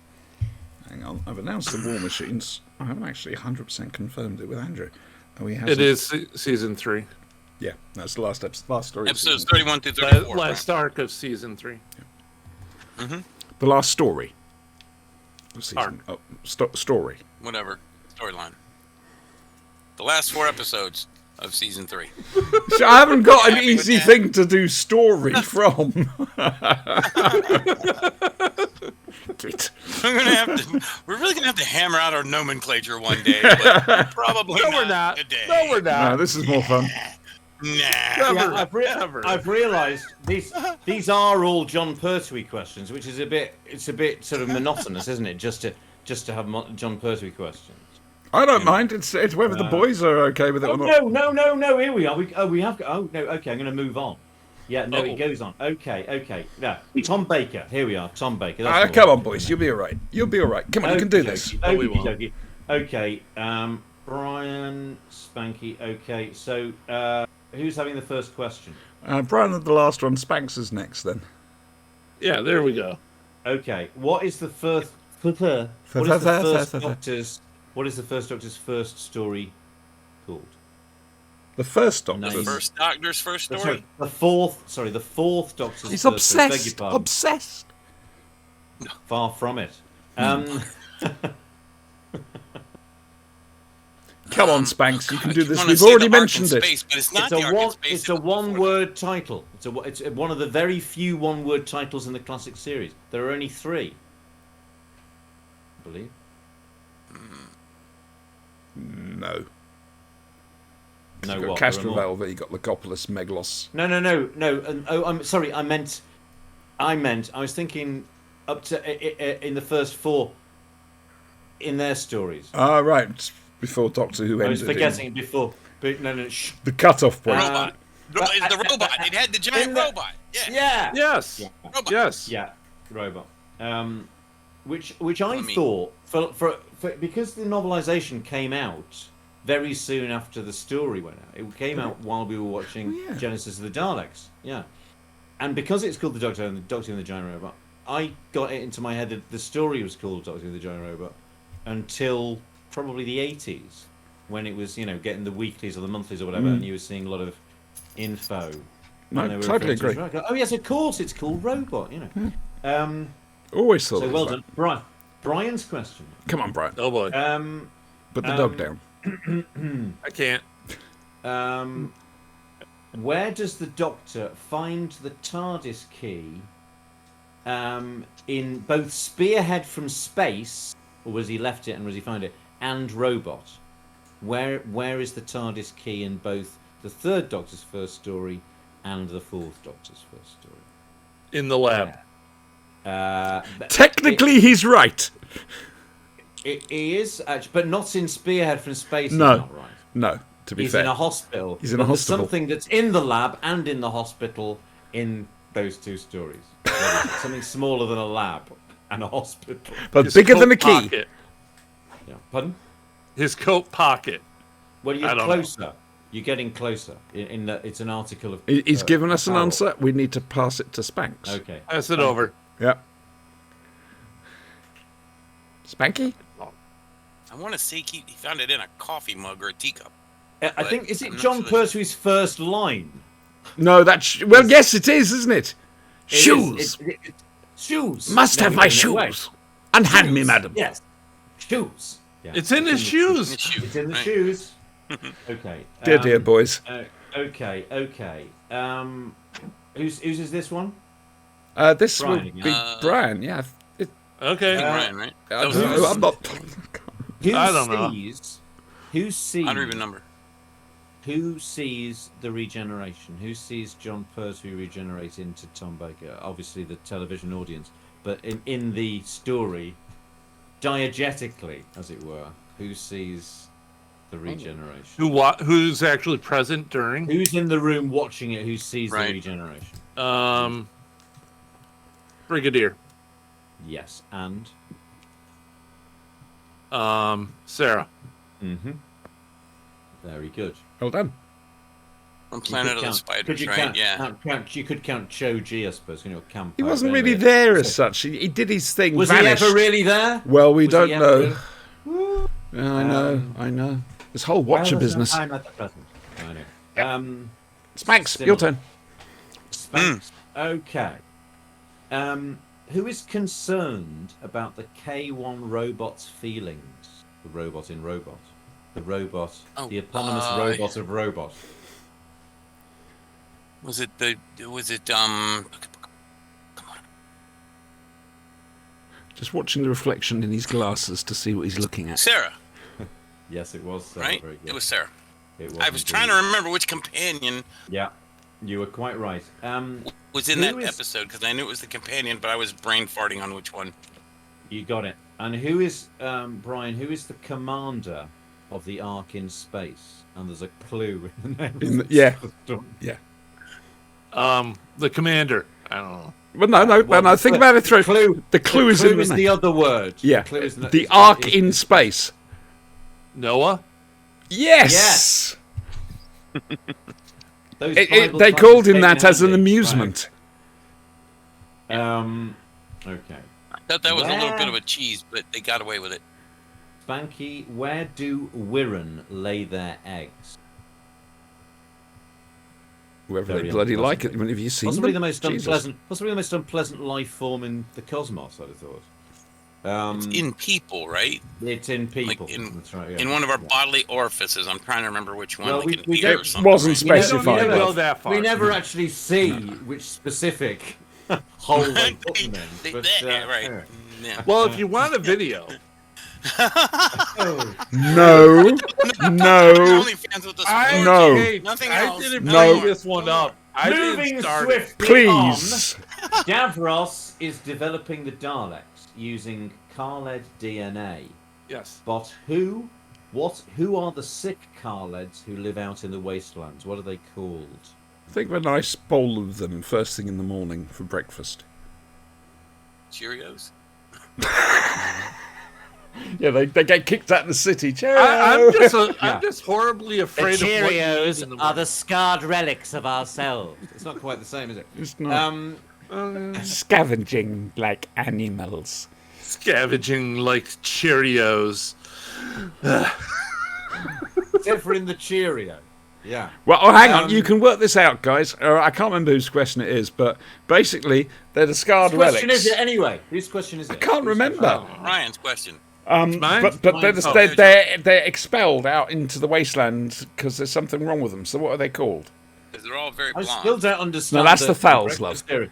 S3: Hang on. I've announced the War Machines. I haven't actually 100% confirmed it with Andrew. Oh, he hasn't.
S4: It is season 3.
S3: Yeah, that's the last episode. Last story. of
S5: Episodes
S3: season
S5: 31 through 34.
S4: Last arc of season 3.
S3: three. The last story. Of season.
S4: Arc.
S3: Story.
S5: Whatever. Storyline. The last 4 episodes of season 3.
S3: See, I haven't got an
S5: Happy with
S3: easy
S5: that?
S3: thing to do story from.
S5: We're really gonna have to hammer out our nomenclature one day, but probably
S4: No, we're not.
S5: today.
S4: No, we're
S3: No,
S4: not.
S3: this is more fun.
S5: Nah.
S1: Yeah,
S4: Ever.
S1: I've realised these are all John Pertwee questions, which is a bit sort of monotonous, isn't it? Just to have John Pertwee questions.
S3: I don't mind. It's whether the boys are okay with it
S1: Oh
S3: or not.
S1: no! Here we are. We have. Oh no. Okay, I'm going to move on. Yeah, no,
S5: Uh-oh.
S1: it goes on. Okay. No, Tom Baker. Here we are. Tom Baker. That's more
S3: Come on,
S1: like
S3: boys.
S1: it.
S3: You'll be all right. You'll be all right. Come on, you can do this.
S4: No, we won't.
S1: Okey-dokey. Okay. Brian Spanky. Okay. So, who's having the first question?
S3: Brian had the last one. Spanks is next then.
S4: Yeah, there we go.
S1: Okay. What is the first? What is the first Doctor's first story called?
S3: The first Doctor.
S1: Nice.
S5: The first Doctor's first story.
S1: Sorry, the fourth. Sorry, the fourth Doctor's.
S3: He's
S1: first story. Beg your
S3: obsessed.
S1: pardon.
S3: Obsessed.
S1: Far from it.
S3: Come on, Spanks. You can
S5: I
S3: do
S5: keep
S3: this.
S5: wanting
S3: We've
S5: to say
S3: already
S5: the Ark in
S3: mentioned it.
S5: Space, but it's not
S1: It's
S5: the
S1: a
S5: Ark in
S1: one.
S5: Space,
S1: It's a
S5: it was before
S1: one-word title. It's one of the very few one-word titles in the classic series. There are only 3. I believe.
S3: No.
S1: No,
S3: You've got
S1: what? There are more.
S3: Castrovel, you got Legopolis, Meglos.
S1: No. I'm sorry. I meant. I was thinking up to in the first 4 in their stories.
S3: Ah, right. Before Doctor Who
S1: I
S3: ended.
S1: was forgetting it before. But no. Shh.
S3: The cut-off point.
S5: Robot. It's the robot. It had the giant
S1: in the-
S5: robot. Yeah.
S1: Yeah.
S4: Yes.
S5: Robot.
S4: Yes.
S1: Yeah, robot. Which I
S5: I mean-
S1: thought for because the novelization came out very soon after the story went out. It came out while we were watching
S3: Oh, yeah.
S1: Genesis of the Daleks. Yeah, and because it's called the Doctor and the Giant Robot, I got it into my head that the story was called Doctor and the Giant Robot until probably the 80s, when it was getting the weeklies or the monthlies or whatever, and you were seeing a lot of info.
S3: No,
S1: And they were
S3: totally
S1: referring to it.
S3: agree.
S1: Oh yes, of course, it's called Robot.
S3: Always thought
S1: So
S3: it was
S1: well
S3: that.
S1: done, Brian. Brian's question.
S3: Come on, Brian.
S4: Oh boy.
S3: Put the dog down.
S4: I can't.
S1: Where does the Doctor find the TARDIS key in both Spearhead from Space, or was he left it and was he find it, and Robot? Where is the TARDIS key in both the third Doctor's first story and the fourth Doctor's first story?
S4: In the lab.
S3: Technically, he's right.
S1: He is, actually, but not in Spearhead from Space.
S3: No.
S1: He's not right.
S3: No, to be
S1: He's
S3: fair.
S1: in a hospital.
S3: He's in a
S1: But there's
S3: hospital.
S1: something that's in the lab and in the hospital in those two stories. Something smaller than a lab and a hospital.
S3: But
S4: His
S3: bigger than a
S4: coat
S3: key.
S4: pocket.
S1: Yeah. Pardon?
S4: His coat pocket.
S1: Well,
S4: I
S1: you're
S4: don't know.
S1: closer. You're getting closer. In that, it's an article of.
S3: He's given us an
S1: Farrell.
S3: answer. We need to pass it to Spanks.
S1: Okay.
S4: Pass it over.
S3: Yep. Spanky?
S5: I want to say he found it in a coffee mug or a teacup.
S1: I think is it
S5: I'm not
S1: John
S5: sure.
S1: Pertwee's first line?
S3: No, that's well. Yes, it is, isn't it?
S1: It is-
S3: Shoes.
S1: shoes.
S3: Must
S1: No,
S3: have
S1: we
S3: my
S1: don't know where.
S3: shoes. Unhand me,
S1: Shoes.
S3: madam.
S1: Yes. Shoes. Yeah.
S4: It's in his
S5: In
S4: shoes.
S5: the shoe,
S1: It's in the
S5: right?
S1: shoes. Okay.
S3: Dear, dear boys.
S1: Okay. Whose is this one?
S3: This
S1: Brian
S3: will
S1: again.
S3: be Brian. Yeah.
S4: Okay.
S5: Ryan, right?
S3: I
S5: That was
S3: don't know,
S5: his-
S3: I'm not.
S1: Who
S4: I don't know.
S1: Who sees?
S5: I don't even number.
S1: Who sees the regeneration? Who sees John Pertwee regenerate into Tom Baker? Obviously, the television audience, but in the story, diegetically, as it were, who sees the regeneration?
S4: Who's actually present during?
S1: Who's in the room watching it? Who sees
S5: Right.
S1: the regeneration?
S4: Brigadier.
S1: Yes, and
S4: Sarah.
S1: mm-hmm. Very good.
S3: Well done.
S5: From
S1: You
S5: Planet
S1: could
S5: of the
S1: count-
S5: Spiders,
S1: could you
S5: right?
S1: count,
S5: Yeah.
S1: you could count Cho G, I suppose. You know, camp.
S3: He wasn't really there as such. He did his thing.
S1: Was
S3: vanished.
S1: he ever really there?
S3: Well, we
S1: Was
S3: don't
S1: he ever
S3: know.
S1: really-
S3: Yeah, I know. This whole
S1: Well,
S3: watcher
S1: there's no
S3: business.
S1: time at the present. I know.
S3: Spanks,
S1: Similar.
S3: your turn.
S1: Spanks. Okay. Who is concerned about the K1 robot's feelings? The robot in Robot. The robot.
S5: Oh,
S1: the eponymous robot of Robot.
S5: Was it come on.
S3: Just watching the reflection in his glasses to see what he's looking at.
S5: Sarah,
S1: Yes, it was. Sarah.
S5: right?
S1: Very good.
S5: It was Sarah.
S1: It
S5: I was trying to remember which companion
S1: Yeah, you were quite right.
S5: was in
S1: Who
S5: that
S1: is-
S5: episode because I knew it was the companion, but I was brain farting on which one.
S1: You got it. And who is Brian? Who is the commander of the Ark in space? And there's a clue in the name.
S3: Yeah.
S1: Yeah.
S4: The commander. I don't know.
S3: Well, no. Think about it through.
S1: Clue.
S3: The clue is in the
S1: the
S3: name.
S1: other word.
S3: Yeah.
S1: The clue is
S3: The Ark in space.
S4: Noah.
S3: Yes.
S1: Those
S3: They
S1: Bible
S3: called
S1: classes
S3: him that
S1: came
S3: as an
S1: handy.
S3: amusement.
S1: Right. Okay.
S5: I thought that was a little
S1: Where-
S5: bit of a cheese, but they got away with it.
S1: Spanky, where do Wirren lay their eggs?
S3: Whoever
S1: Very
S3: they bloody
S1: unpleasant.
S3: like it. When have you seen
S1: Possibly
S3: them?
S1: the most
S3: Jesus.
S1: unpleasant. Possibly the most unpleasant life form in the cosmos. I'd have thought.
S5: In people, right?
S1: It's in people.
S5: in-
S1: That's right, yeah.
S5: In one of our
S1: Yeah.
S5: bodily orifices. I'm trying to remember which one.
S1: Well,
S5: like
S1: we-
S5: an
S1: we
S5: ear
S1: don't-
S5: or something.
S3: wasn't
S5: right?
S1: We never-
S3: specified.
S1: we never-
S4: Go that far.
S1: We never actually see which specific hole they put them in. But,
S5: right. Yeah.
S4: Well, if you want a video,
S1: oh,
S3: No. No.
S5: OnlyFans with the
S4: I
S3: No.
S5: sports, nothing
S4: I
S5: else.
S4: didn't
S3: No.
S4: bring this one up. I
S1: moving
S4: didn't start it.
S1: swiftly
S3: Please.
S1: on, Davros is developing the Daleks using Khaled DNA.
S4: Yes.
S1: But who are the sick Khaleds who live out in the wastelands? What are they called?
S3: Think of a nice bowl of them first thing in the morning for breakfast.
S5: Cheerios.
S3: Yeah, they get kicked out of the city.
S4: I'm just horribly
S1: The
S4: afraid of what you eat
S1: Cheerios
S4: in the
S1: are
S4: morning.
S1: the scarred relics of ourselves. It's not quite the same, is it?
S3: It's not scavenging like animals.
S4: Scavenging like Cheerios.
S1: Except for in the Cheerio. Yeah.
S3: Well, hang on. You can work this out, guys. I can't remember whose question it is, but basically, they're the scarred
S1: Whose question
S3: relics.
S1: is it anyway? Whose question is it?
S3: I can't remember.
S5: Ryan's question.
S4: Mine?
S3: But they're,
S5: Mine's-
S3: they're expelled out into the wasteland because there's something wrong with them. So what are they called?
S5: Because they're all very
S1: I
S5: blonde.
S1: still don't understand.
S3: No, that's the fowls,
S1: breakfast
S3: love.
S1: theory.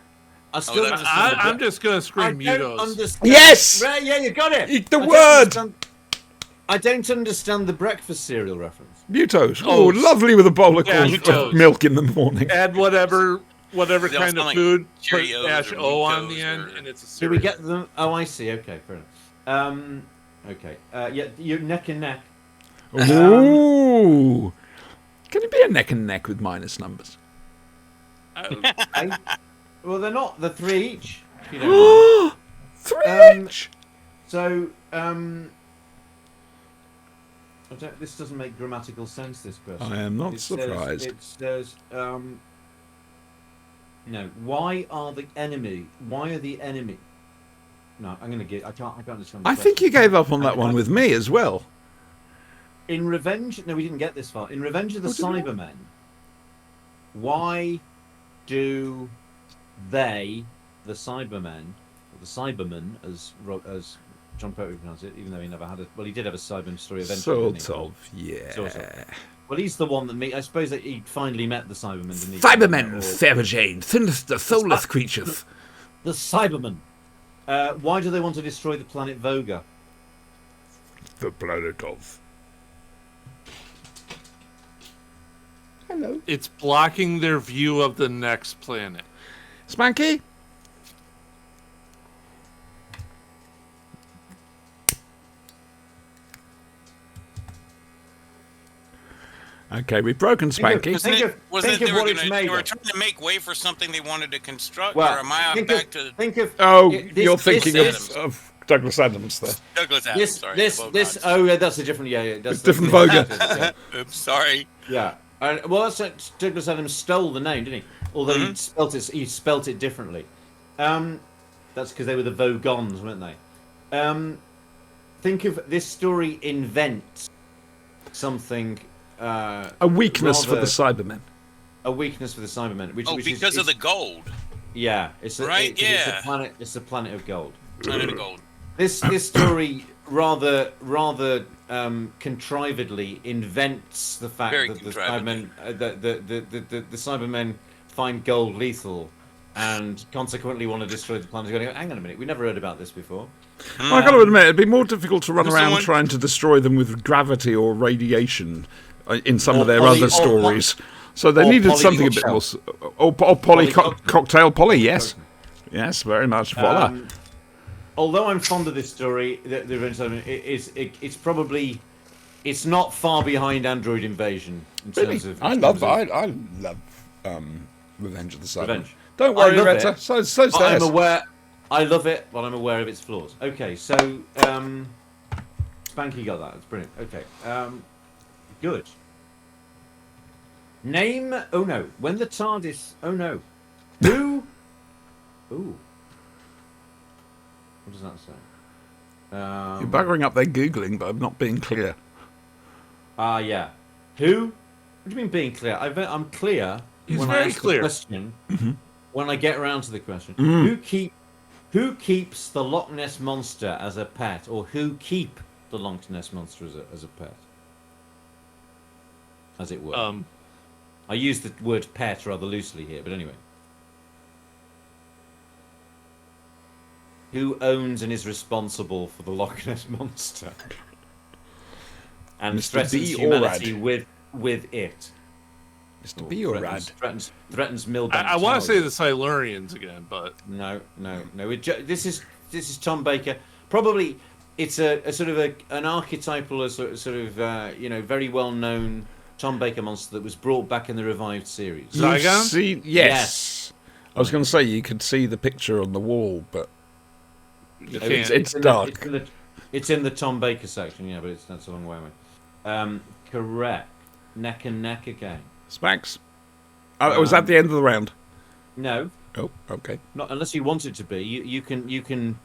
S1: I still don't
S5: that's-
S1: understand.
S4: I'm just going to
S1: I
S4: scream
S1: don't
S4: mutos.
S1: understand.
S3: Yes!
S1: Right, yeah, you got it.
S3: The
S1: I don't
S3: word!
S1: understand- I don't understand the breakfast cereal reference.
S3: Mutos. Oh,
S4: Oats.
S3: lovely with a bowl of
S4: Yeah,
S3: of
S4: Mutos.
S3: milk in the morning.
S4: Add whatever
S5: They all
S4: kind of
S5: sound like
S4: food, put
S5: Cheerios
S4: dash
S5: or
S4: O on the
S5: Mentos
S4: end,
S5: or-
S4: and it's a
S1: Do
S4: cereal.
S1: we get them? Oh, I see. Okay, fair enough. Okay. Yeah, you're neck and neck.
S3: Ooh. Can it be a neck and neck with minus numbers?
S1: Okay. Well, they're not. They're 3 each. If you don't mind.
S3: 3 each.
S1: So, this doesn't make grammatical sense. This question.
S3: I am not
S1: It
S3: surprised.
S1: It says, why are the enemy? Why are the enemy? No, I'm going to get. I can't understand. The
S3: I think you
S1: question.
S3: gave up on that one with me as well.
S1: In Revenge. No, we didn't get this far. In Revenge of the
S3: Oh, did we not?
S1: Cybermen. Why do they, the Cybermen, or the Cybermen, as John Pertwee pronounced it, even though he never had a. Well, he did have a Cyberman story eventually. didn't he?
S3: Sort of, yeah.
S1: Sort of. Well, he's the one that I suppose that he finally met the Cybermen, didn't he?
S3: Cybermen,
S1: Or-
S3: Sarah Jane, sinister, soulless creatures.
S1: The Cybermen. Why do they want to destroy the planet Voga?
S3: The planet of. Hello.
S4: It's blocking their view of the next planet.
S3: Spanky? Okay, we've broken Spanky.
S1: Think of what it's
S5: they
S1: made
S5: were
S1: of.
S5: trying to make way for something they wanted to construct?
S1: Well,
S5: or am I
S1: think
S5: back
S1: of,
S5: to
S1: think of.
S3: Oh,
S1: this-
S3: you're
S1: this
S3: thinking
S1: is-
S3: of Douglas Adams there.
S5: Douglas Adams?
S1: This,
S5: sorry,
S1: this,
S5: Vogue
S1: this.
S5: Odds.
S1: Oh, yeah, that's a different. Yeah, that's
S3: Different Voga.
S1: Yeah.
S5: Oops, sorry.
S1: Yeah. Well, that's Douglas Adams stole the name, didn't he? Although he spelt it differently. That's because they were the Vogons, weren't they? Think of this story invents something.
S3: A weakness for
S1: rather-
S3: the Cybermen.
S1: A weakness for the Cybermen, which is
S5: Because of the gold.
S1: yeah, it's a,
S5: Right,
S1: It's
S5: yeah.
S1: a planet. It's the planet of gold.
S5: Planet of gold.
S1: This story rather contrivedly invents the fact
S5: Very
S1: that the
S5: contrivedly.
S1: Cybermen the Cybermen find gold lethal and consequently want to destroy the planet. Going, hang on a minute, we never heard about this before.
S3: I got to admit, it'd be more difficult to run
S5: There's
S3: around
S5: someone-
S3: trying to destroy them with gravity or radiation in some
S1: Or
S3: of their
S1: poly-
S3: other
S1: or
S3: stories. So they
S1: or
S3: needed
S1: poly
S3: something a bit more.
S1: cocktail.
S3: Or poly
S1: Poly
S3: cocktail poly, yes. Yes, very much. Voila.
S1: Although I'm fond of this story, it's probably not far behind Android Invasion in terms of.
S3: I
S1: in
S3: love
S1: terms of-
S3: Revenge of the Cybermen.
S1: Revenge.
S3: Don't
S1: I
S3: worry,
S1: love
S3: Retta.
S1: it.
S3: So's
S1: But
S3: theirs.
S1: I'm aware. I love it, but I'm aware of its flaws. Okay, so Spanky got that. That's brilliant. Okay, good. Name. Oh no. When the TARDIS. Oh no. Who? Ooh. What does that say?
S3: You're buggering up there Googling, but I'm not being clear.
S1: Yeah. Who? What do you mean being clear? I'm clear
S4: He's
S1: when I
S4: very
S1: ask
S4: clear.
S1: the question. When I get around to the question,
S3: Mm-hmm.
S1: who keeps the Loch Ness monster as a pet, or who keep the Loch Ness monster as a pet, as it were? I use the word pet rather loosely here, but anyway. Who owns and is responsible for the Loch Ness monster? And
S3: Mr.
S1: threatens
S3: B.
S1: humanity with it.
S3: Mr. B or Rad?
S1: Threatens Millbank.
S4: I want to say
S1: Towers.
S4: the Silurians again, but
S1: No. This is Tom Baker. Probably it's a sort of an archetypal, sort of very well known Tom Baker monster that was brought back in the revived series.
S3: You've
S4: Zygon?
S3: seen- yes. I was going to say you could see the picture on the wall, but
S4: you
S1: Oh,
S4: can't.
S3: it's
S1: in
S3: dark.
S1: It's in the Tom Baker section, yeah, but that's a long way away. Correct. Neck and neck again.
S3: Spanks. Was that the end of the round?
S1: No,
S3: Oh, okay.
S1: not unless you want it to be. You can.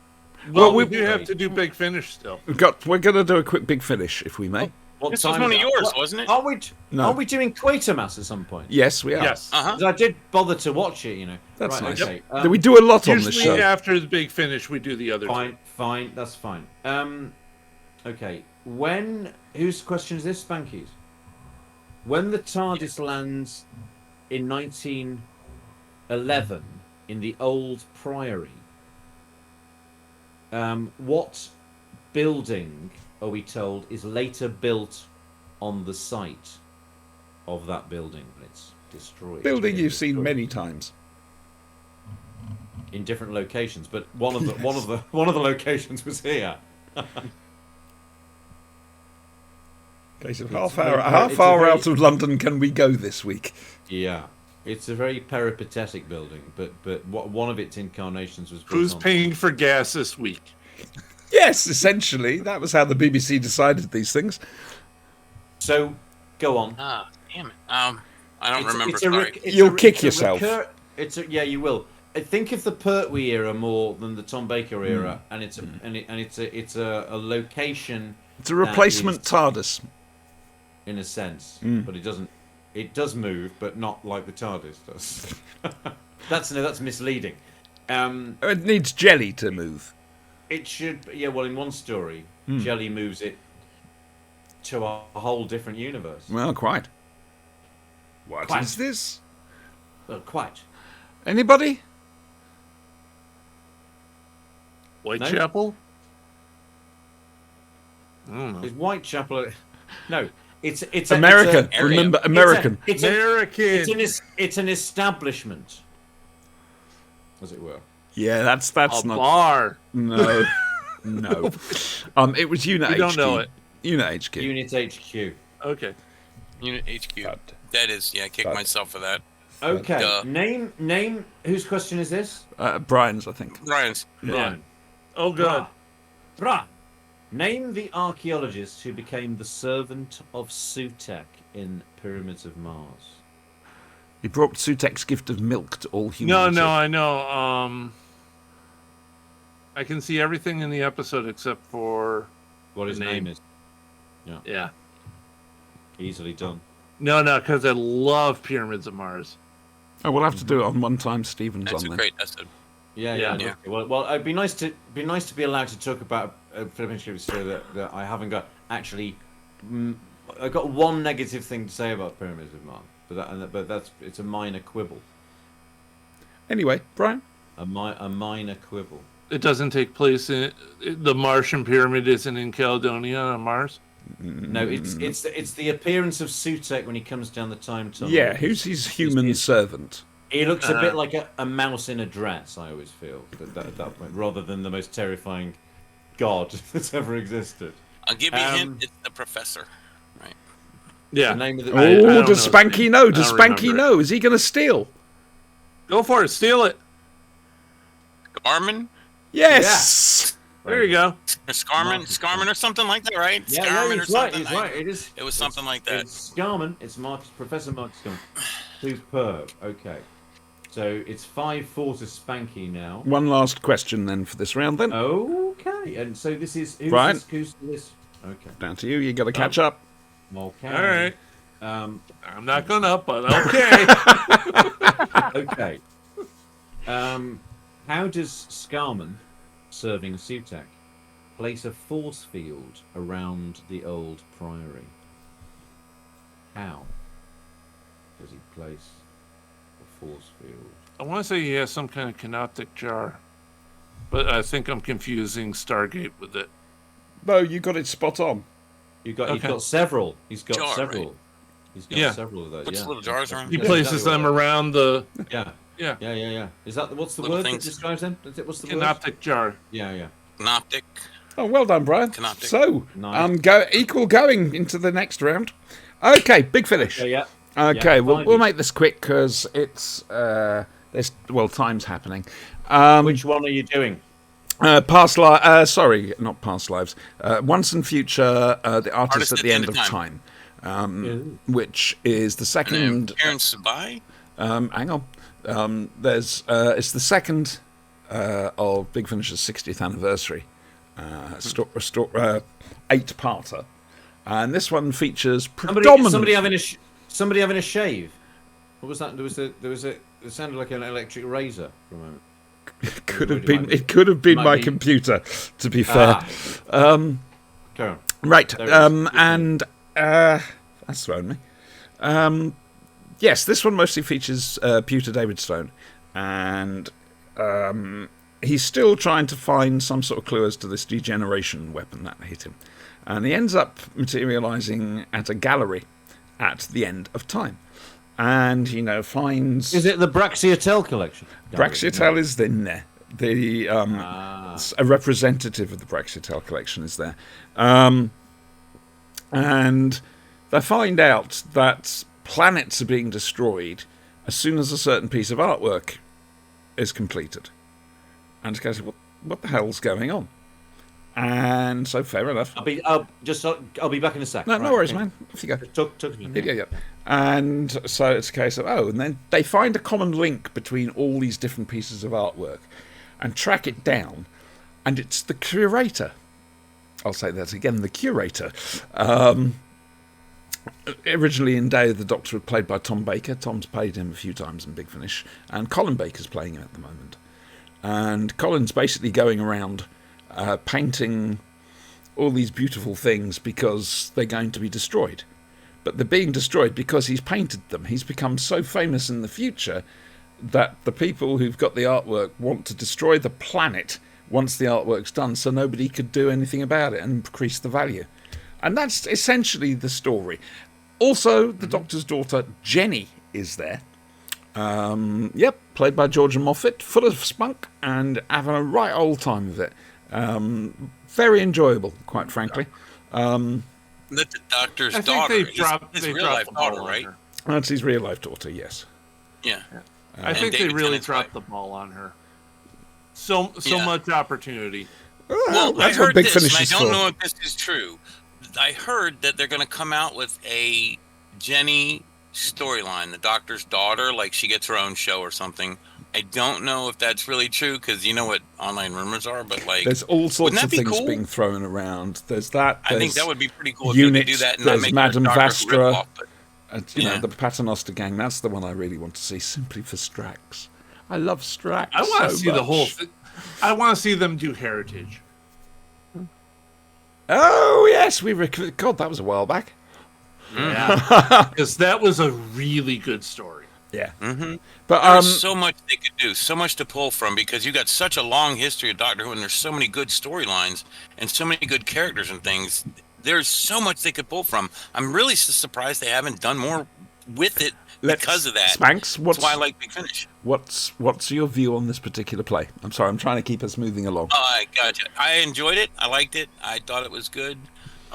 S4: Well, we
S3: we-
S4: do have to do big finish still.
S3: We're going to do a quick big finish if we may.
S1: What
S5: This was
S1: time
S5: one
S1: is
S5: of
S1: it?
S5: yours,
S1: What-
S5: wasn't it?
S3: No.
S1: Are we doing Quatermass at some point?
S3: Yes, we are.
S4: Yes.
S5: Uh huh.
S1: 'Cause I did bother to watch it,
S3: That's
S1: Right,
S3: nice.
S1: okay.
S3: We do a lot on this
S4: Usually
S3: show.
S4: after the big finish, we do the other two.
S1: Fine, that's fine. Okay. Whose question is this? Spanky's. When the TARDIS lands in 1911 in the old Priory, what building, are we told, is later built on the site of that building when it's destroyed?
S3: Building you've seen
S1: Destroyed.
S3: many times.
S1: In different locations, but one of the locations was here.
S3: Case of
S1: It's
S3: how
S1: it's a
S3: far
S1: very-
S3: out of London can we go this week?
S1: Yeah, it's a very peripatetic building, but one of its incarnations was built
S4: Who's
S1: on-
S4: paying for gas this week?
S3: Yes, essentially. That was how the BBC decided these things.
S1: So, go on.
S5: Ah, damn it. I don't
S1: It's-
S5: remember.
S1: it's a
S5: Sorry.
S1: rec- it's
S3: You'll
S1: a-
S3: kick
S1: it's a
S3: yourself.
S1: Yeah, you will. Think of the Pertwee era more than the Tom Baker era, and it's a location
S3: It's a replacement TARDIS.
S1: in a sense, but it doesn't. It does move, but not like the TARDIS does. that's misleading.
S3: It needs jelly to move.
S1: It should. Yeah, well, in one story, Jelly moves it to a whole different universe.
S3: Well, quite. What is
S1: Quite.
S3: this?
S1: Well, quite.
S3: Anybody?
S4: Whitechapel? I don't know.
S1: Is Whitechapel? No, it's
S3: American.
S1: It's
S3: Remember,
S1: a-
S3: American.
S4: American.
S1: It's an establishment, as it were.
S3: Yeah, that's
S4: A
S3: not.
S4: bar.
S3: No, no. It was Unit
S4: We
S3: HQ.
S4: don't know it.
S3: Unit HQ.
S1: Unit HQ.
S4: Okay.
S5: Unit HQ.
S3: God.
S5: That is, yeah, I kicked
S3: God.
S5: myself for that.
S1: Okay.
S5: Duh.
S1: Name. Whose question is this?
S3: Brian's, I think.
S5: Ryan's.
S4: Yeah. Oh, God.
S1: Brah. Name the archaeologist who became the servant of Sutekh in Pyramids of Mars.
S3: He brought Sutek's gift of milk to all
S4: No,
S3: humanity.
S4: no, I know. I can see everything in the episode except for
S1: What his
S4: The
S1: name
S4: name.
S1: is.
S4: yeah.
S1: Easily done.
S4: No, because I love Pyramids of Mars.
S3: Oh, we'll have to do it on one time. Stephen's
S5: That's
S3: on
S5: a
S3: then.
S5: great episode.
S1: Yeah.
S5: Yeah.
S1: Okay. Well, it'd be nice to be allowed to talk about a film so that I haven't got actually. I've got one negative thing to say about Pyramids of Mars, but it's a minor quibble.
S3: Anyway, Brian.
S1: A minor quibble.
S4: It doesn't take place in the Martian pyramid isn't in Caledonia on Mars.
S1: No, it's the appearance of Sutekh when he comes down the time tunnel.
S3: Yeah, who's his human
S1: He's-
S3: servant?
S1: He looks a bit like a mouse in a dress. I always feel at that point, rather than the most terrifying god that's ever existed.
S5: I'll give you a
S1: Um,
S5: hint. It's the professor. Right.
S4: Yeah.
S1: The name of the
S4: I
S3: Oh,
S4: don't
S3: does
S4: know his
S3: Spanky
S4: name.
S3: know?
S4: I
S3: Does
S4: don't
S3: Spanky
S4: remember.
S3: know? Is he going to steal?
S4: Go for it. Steal it.
S5: Scarman?
S3: Yes!
S4: There you go.
S5: Or Scarman or something like that, right?
S1: Yeah,
S5: Scarman
S1: he's
S5: or
S1: right.
S5: something.
S1: He's right. It is.
S5: It was something like that.
S1: It's Scarman. It's Professor Marcus Scarman. Superb. Okay. So it's 5-4 to Spanky now.
S3: One last question then for this round then.
S1: Okay. And so this is
S3: Brian?
S1: Who's this? Okay.
S3: Down to you. You got to catch up.
S1: Okay.
S4: All right.
S1: Um.
S4: I'm not gonna, but okay.
S1: Okay. How does Scarman, serving Sutekh, place a force field around the old priory? How does he place a force field?
S4: I want to say he has some kind of canoptic jar, but I think I'm confusing Stargate with it.
S3: No, you got it spot on.
S1: He's got several. He's got
S5: Jar,
S1: several.
S5: right?
S1: He's got
S4: Yeah.
S1: several of those.
S5: Puts
S1: yeah.
S5: little jars around.
S4: He
S1: That's
S4: places
S1: exactly
S4: them
S1: what-
S4: around the
S1: Yeah.
S4: Yeah.
S1: Yeah. Is that what's the
S5: Little
S1: word
S5: things.
S1: that describes them? What's the word?
S4: canoptic jar.
S1: Yeah.
S5: Synoptic.
S3: Oh, well done, Brian.
S5: Canoptic.
S3: So,
S1: Nice.
S3: equal going into the next round. Okay, big finish.
S1: Yeah.
S3: Okay,
S1: Yeah,
S3: we'll
S1: fine.
S3: make this quick because it's time's happening.
S1: Which one are you doing?
S3: Sorry, not past lives. Once and Future, the artist at the end of time, which is the second.
S5: Appearance by?
S3: Hang on. It's the second of Big Finish's 60th anniversary, 8-parter, and this one features predominantly.
S1: Somebody having a shave. What was that? It sounded like an electric razor for a moment.
S3: It could have been
S1: might
S3: my
S1: be-
S3: computer, to be fair.
S1: Carry on.
S3: Right,
S1: There it is.
S3: that's thrown me. Yes, this one mostly features Pewter David Stone, and he's still trying to find some sort of clue as to this degeneration weapon that hit him. And he ends up materializing at a gallery at the end of time. And, finds...
S1: Is it the Braxiatel collection?
S3: Braxiatel is in there. A representative of the Braxiatel collection is there. And they find out that planets are being destroyed as soon as a certain piece of artwork is completed. And it's goes, what the hell's going on? And so, fair enough.
S1: I'll be back in a sec.
S3: No
S1: Right,
S3: worries,
S1: okay.
S3: man. Off you go.
S1: Talk to me.
S3: Yeah. And so it's a case of, and then they find a common link between all these different pieces of artwork and track it down, and it's the curator. I'll say that again, the curator. Originally in Day of the Doctor, played by Tom Baker. Tom's played him a few times in Big Finish, and Colin Baker's playing him at the moment. And Colin's basically going around painting all these beautiful things because they're going to be destroyed. But they're being destroyed because he's painted them. He's become so famous in the future that the people who've got the artwork want to destroy the planet once the artwork's done, so nobody could do anything about it and increase the value. And that's essentially the story. Also, the Doctor's daughter, Jenny, is there. Played by Georgia Moffat, full of spunk and having a right old time with it. Very enjoyable, quite frankly.
S5: That's the Doctor's
S4: I think
S5: daughter.
S4: they dropped
S5: His
S4: they
S5: real
S4: dropped
S5: life
S4: the ball
S5: daughter,
S4: on
S5: right?
S4: her.
S3: That's his real life daughter, yes.
S5: Yeah.
S4: I think they
S5: David
S4: really
S5: Tennant's
S4: dropped
S5: wife.
S4: the ball on her. So
S5: Yeah.
S4: much opportunity.
S5: Well, I
S3: That's what
S5: heard
S3: Big
S5: this,
S3: Finish
S5: and I
S3: is
S5: don't
S3: for.
S5: know if this is true. I heard that they're going to come out with a Jenny storyline, the Doctor's daughter, like she gets her own show or something. I don't know if that's really true because you know what online rumors are, but like
S3: There's all sorts
S5: wouldn't
S3: of
S5: that be
S3: things
S5: cool?
S3: being thrown around. There's that.
S5: I think
S3: there's
S5: that would be pretty cool if they
S3: Unit,
S5: could do that and not
S3: there's
S5: make
S3: Madame
S5: it a Doctor's
S3: Vastra.
S5: ripoff, but
S3: You know,
S5: Yeah.
S3: the Paternoster gang. That's the one I really want to see, simply for Strax. I love Strax.
S4: I want to
S3: so
S4: see the
S3: much.
S4: whole thing. I want to see them do Heritage.
S3: Oh yes, God, that was a while back.
S4: Yeah. Because that was a really good story.
S3: Yeah,
S5: Mhm.
S3: but
S5: There's so much they could do, so much to pull from because you got such a long history of Doctor Who, and there's so many good storylines and so many good characters and things. There's so much they could pull from. I'm really surprised they haven't done more with it because of that.
S3: Spanks,
S5: That's why I like Big Finish.
S3: what's your view on this particular play? I'm sorry, I'm trying to keep us moving along.
S5: I gotcha. I enjoyed it. I liked it. I thought it was good.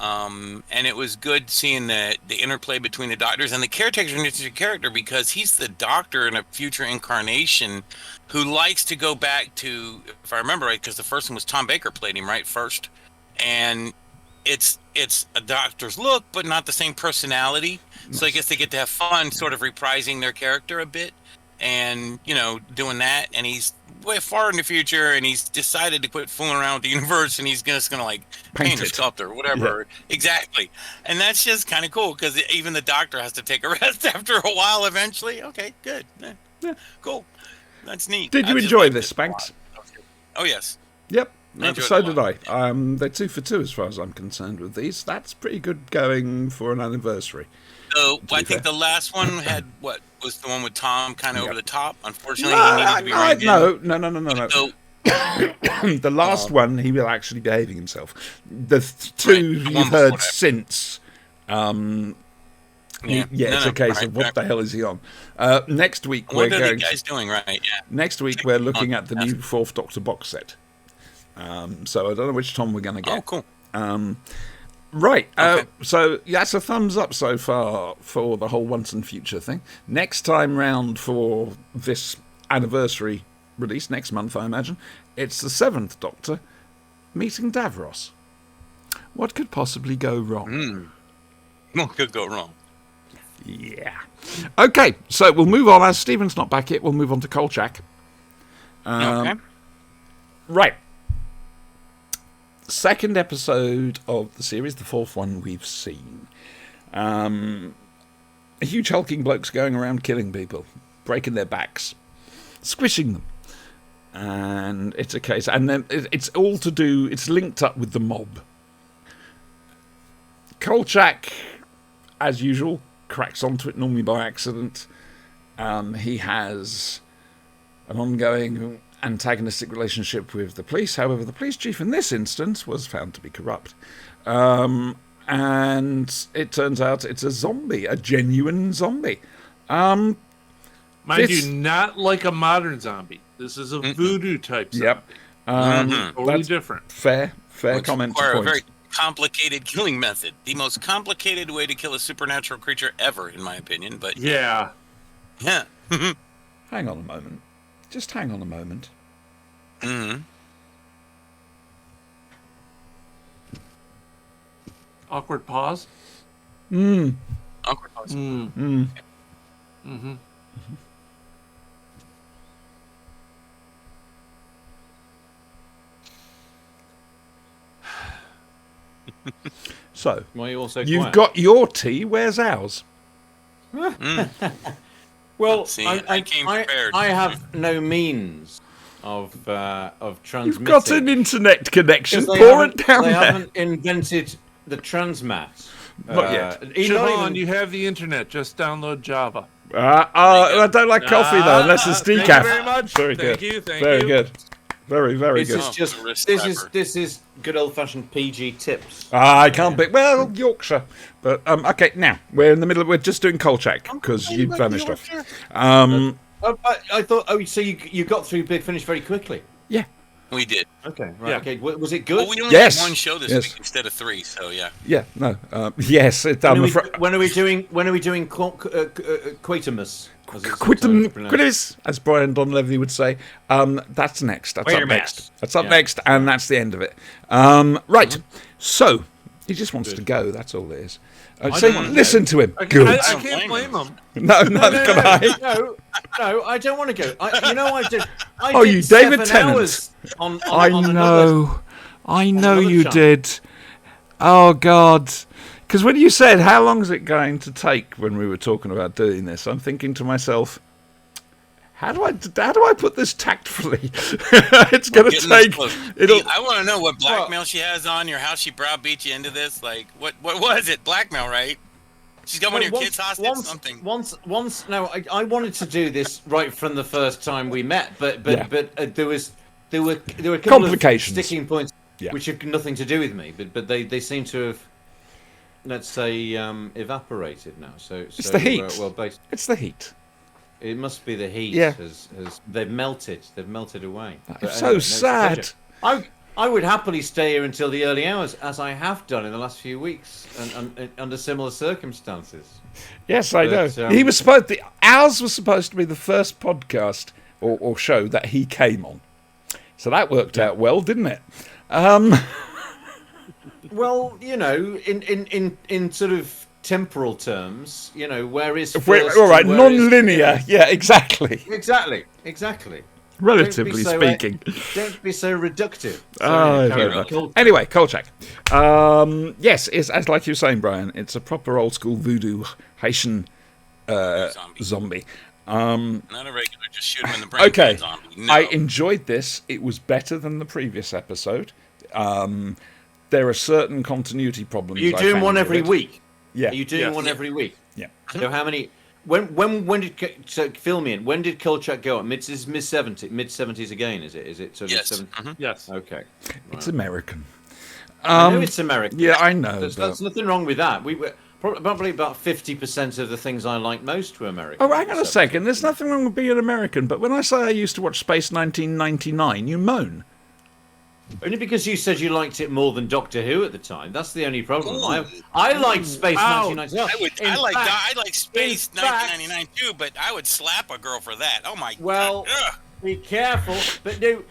S5: And it was good seeing the interplay between the Doctors and the caretaker's an interesting character because he's the Doctor in a future incarnation who likes to go back to, if I remember right, because the first one was Tom Baker played him right first, and it's a Doctor's look but not the same personality. So I guess they get to have fun sort of reprising their character a bit and doing that, and he's way far in the future and he's decided to quit fooling around with the universe and he's just gonna like paint or
S3: it.
S5: sculpt or whatever. Exactly. And that's just kind of cool because even the Doctor has to take a rest after a while eventually. Okay, good.
S3: Yeah.
S5: Cool. That's neat.
S3: Did
S5: I
S3: you
S5: just
S3: enjoy
S5: liked
S3: this,
S5: it a
S3: Spanks?
S5: lot. Oh yes.
S3: Yep.
S5: I enjoyed
S3: So
S5: it a
S3: did
S5: lot.
S3: I. They're 2 for 2 as far as I'm concerned with these. That's pretty good going for an anniversary.
S5: So
S3: be
S5: I think
S3: fair.
S5: the last one had what was the one with Tom kind of
S3: Yep.
S5: over the top. Unfortunately, he needed to be reined in.
S3: No.
S5: So
S3: The last one, he will actually behaving himself. The two
S5: Right, the
S3: you've
S5: one
S3: heard
S5: before that.
S3: since, it's a case of what the hell is he on? Next week we're
S5: What are the
S3: going.
S5: guys doing right? Yeah.
S3: Next week we're looking at the new Fourth Doctor box set. So I don't know which Tom we're going to
S5: Oh,
S3: get.
S5: cool.
S3: Right.
S5: Okay.
S3: So that's a thumbs up so far for the whole Once and Future thing. Next time round for this anniversary release, next month I imagine, it's the 7th Doctor meeting Davros. What could possibly go wrong?
S5: What could go wrong?
S3: Yeah. Okay, so we'll move on. As Stephen's not back yet, we'll move on to Kolchak.
S5: Okay.
S3: Right. Second episode of the series, the 4th one we've seen. A huge hulking blokes going around killing people, breaking their backs, squishing them. And it's a case, and then it's all to do, it's linked up with the mob. Kolchak, as usual, cracks onto it, normally by accident. He has an ongoing antagonistic relationship with the police. However, the police chief in this instance was found to be corrupt. And it turns out it's a zombie, a genuine zombie.
S4: Mind
S3: This-
S4: you, not like a modern zombie. This is a voodoo type zombie.
S3: Yep.
S4: Totally
S3: That's
S4: different.
S3: fair
S5: Which
S3: comment to
S5: require a
S3: point.
S5: very complicated killing method. The most complicated way to kill a supernatural creature ever, in my opinion. But
S4: Yeah.
S5: yeah.
S3: Hang on a moment. Just hang on a moment.
S5: Mm-hmm.
S4: Awkward pause.
S5: Awkward pause.
S4: Mm-hmm.
S3: So,
S1: Why are you also
S3: you've
S1: quiet?
S3: got your tea. Where's ours?
S1: Well,
S5: See, I came prepared.
S1: I have no means of transmitting.
S3: You've got an internet connection.
S1: Because
S3: Pour it down
S1: they
S3: there.
S1: haven't invented the transmat.
S3: Not yet.
S1: Not
S4: Siobhan,
S1: even-
S4: you have the internet. Just download Java.
S3: I don't like coffee though, unless it's decaf.
S4: Thank you very much.
S3: Very
S4: Thank
S3: good.
S4: you. Thank
S3: Very
S4: you.
S3: good. Very, very
S1: This
S3: good.
S1: is just
S5: Wrist
S1: this is good old fashioned PG tips.
S3: I can't pick. Well, Yorkshire, but okay. Now we're in the middle. We're just doing Kolchak because you vanished off.
S1: I thought. Oh, so you got through Big Finish very quickly.
S3: Yeah.
S5: We did.
S1: Okay. Right.
S4: Yeah.
S1: Okay. Was it good?
S5: Well, we only
S3: Yes.
S5: had one show this
S3: Yes.
S5: week instead of 3, so yeah.
S3: Yeah. No. Yes.
S1: when are we doing Quatermass?
S3: Quittum, as Brian Donlevy would say. That's next. That's up
S1: Quatermass.
S3: next. That's up
S1: Yeah.
S3: next, and that's the end of it. Right. So he just wants to go. That's all it is. So
S4: don't-
S3: listen to him.
S4: I
S3: Good.
S4: can't blame him.
S3: No, neither can I.
S1: No, I don't want to go. I did. I
S3: Oh,
S1: did
S3: you David
S1: 7
S3: Tennant.
S1: hours on
S3: I
S1: another-
S3: know. I know
S1: another
S3: you
S1: channel.
S3: did. Oh, God. Because when you said, how long is it going to take when we were talking about doing this, I'm thinking to myself, how do I put this tactfully? It's going to
S5: Getting this
S3: take...
S5: close.
S3: It'll,
S5: I want to know what blackmail she has on you, or how she browbeat you into this. Like, what was it? Blackmail, right? She's got one of your kids hostage, something.
S1: Once. No, I wanted to do this right from the first time we met, but
S3: Yeah.
S1: there were a couple
S3: Complications.
S1: of sticking points
S3: Yeah.
S1: which have nothing to do with me, but they seem to have, let's say, evaporated now. So
S3: It's the heat.
S1: well, based,
S3: it's the heat.
S1: it must be the heat.
S3: Yeah.
S1: Has they've melted away. But
S3: It's
S1: anyway,
S3: so
S1: no, it's a
S3: sad.
S1: pleasure. I would happily stay here until the early hours, as I have done in the last few weeks, and under similar circumstances.
S3: Yes, I know.
S1: But,
S3: He was supposed. Ours was supposed to be the first podcast or show that he came on, so that worked out well, didn't it?
S1: Well, in sort of temporal terms, where is
S3: If we're,
S1: first
S3: all right,
S1: and where is-
S3: non-linear. Yeah, exactly.
S1: Exactly.
S3: Relatively
S1: so,
S3: speaking.
S1: Don't be so reductive.
S3: Oh, I
S1: carry
S3: don't
S1: on.
S3: know.
S1: Cool.
S3: Anyway, Kolchak. Yes, it's as like you were saying, Brian. It's a proper old school voodoo Haitian zombie.
S5: Not a regular, just shoot him in the brain.
S3: Okay,
S5: Zombie. No.
S3: I enjoyed this. It was better than the previous episode. There are certain continuity problems.
S1: You're
S3: I
S1: doing
S3: found
S1: one
S3: with
S1: every
S3: it.
S1: week.
S3: Yeah.
S1: Are you doing
S4: Yes.
S1: one every week?
S3: Yeah.
S1: So how many? When did so fill me in? When did Kolchak go up? Mid 70s again? Is it sort of
S5: Yes.
S1: 70?
S5: Mhm.
S4: Yes.
S1: Okay.
S3: It's American.
S1: I know it's American.
S3: Yeah, I know.
S1: There's
S3: but-
S1: nothing wrong with that. We were probably about 50% of the things I like most were American.
S3: Oh, hang on a
S1: So-
S3: second. There's nothing wrong with being an American, but when I say I used to watch Space 1999, you moan.
S1: Only because you said you liked it more than Doctor Who at the time. That's the only problem.
S5: Ooh.
S1: I liked Space
S4: Ouch.
S1: 1999.
S5: I like Space
S1: in fact-
S5: 1999 too, but I would slap a girl for that. Oh my
S1: Well,
S5: god. Ugh.
S1: be careful. But no,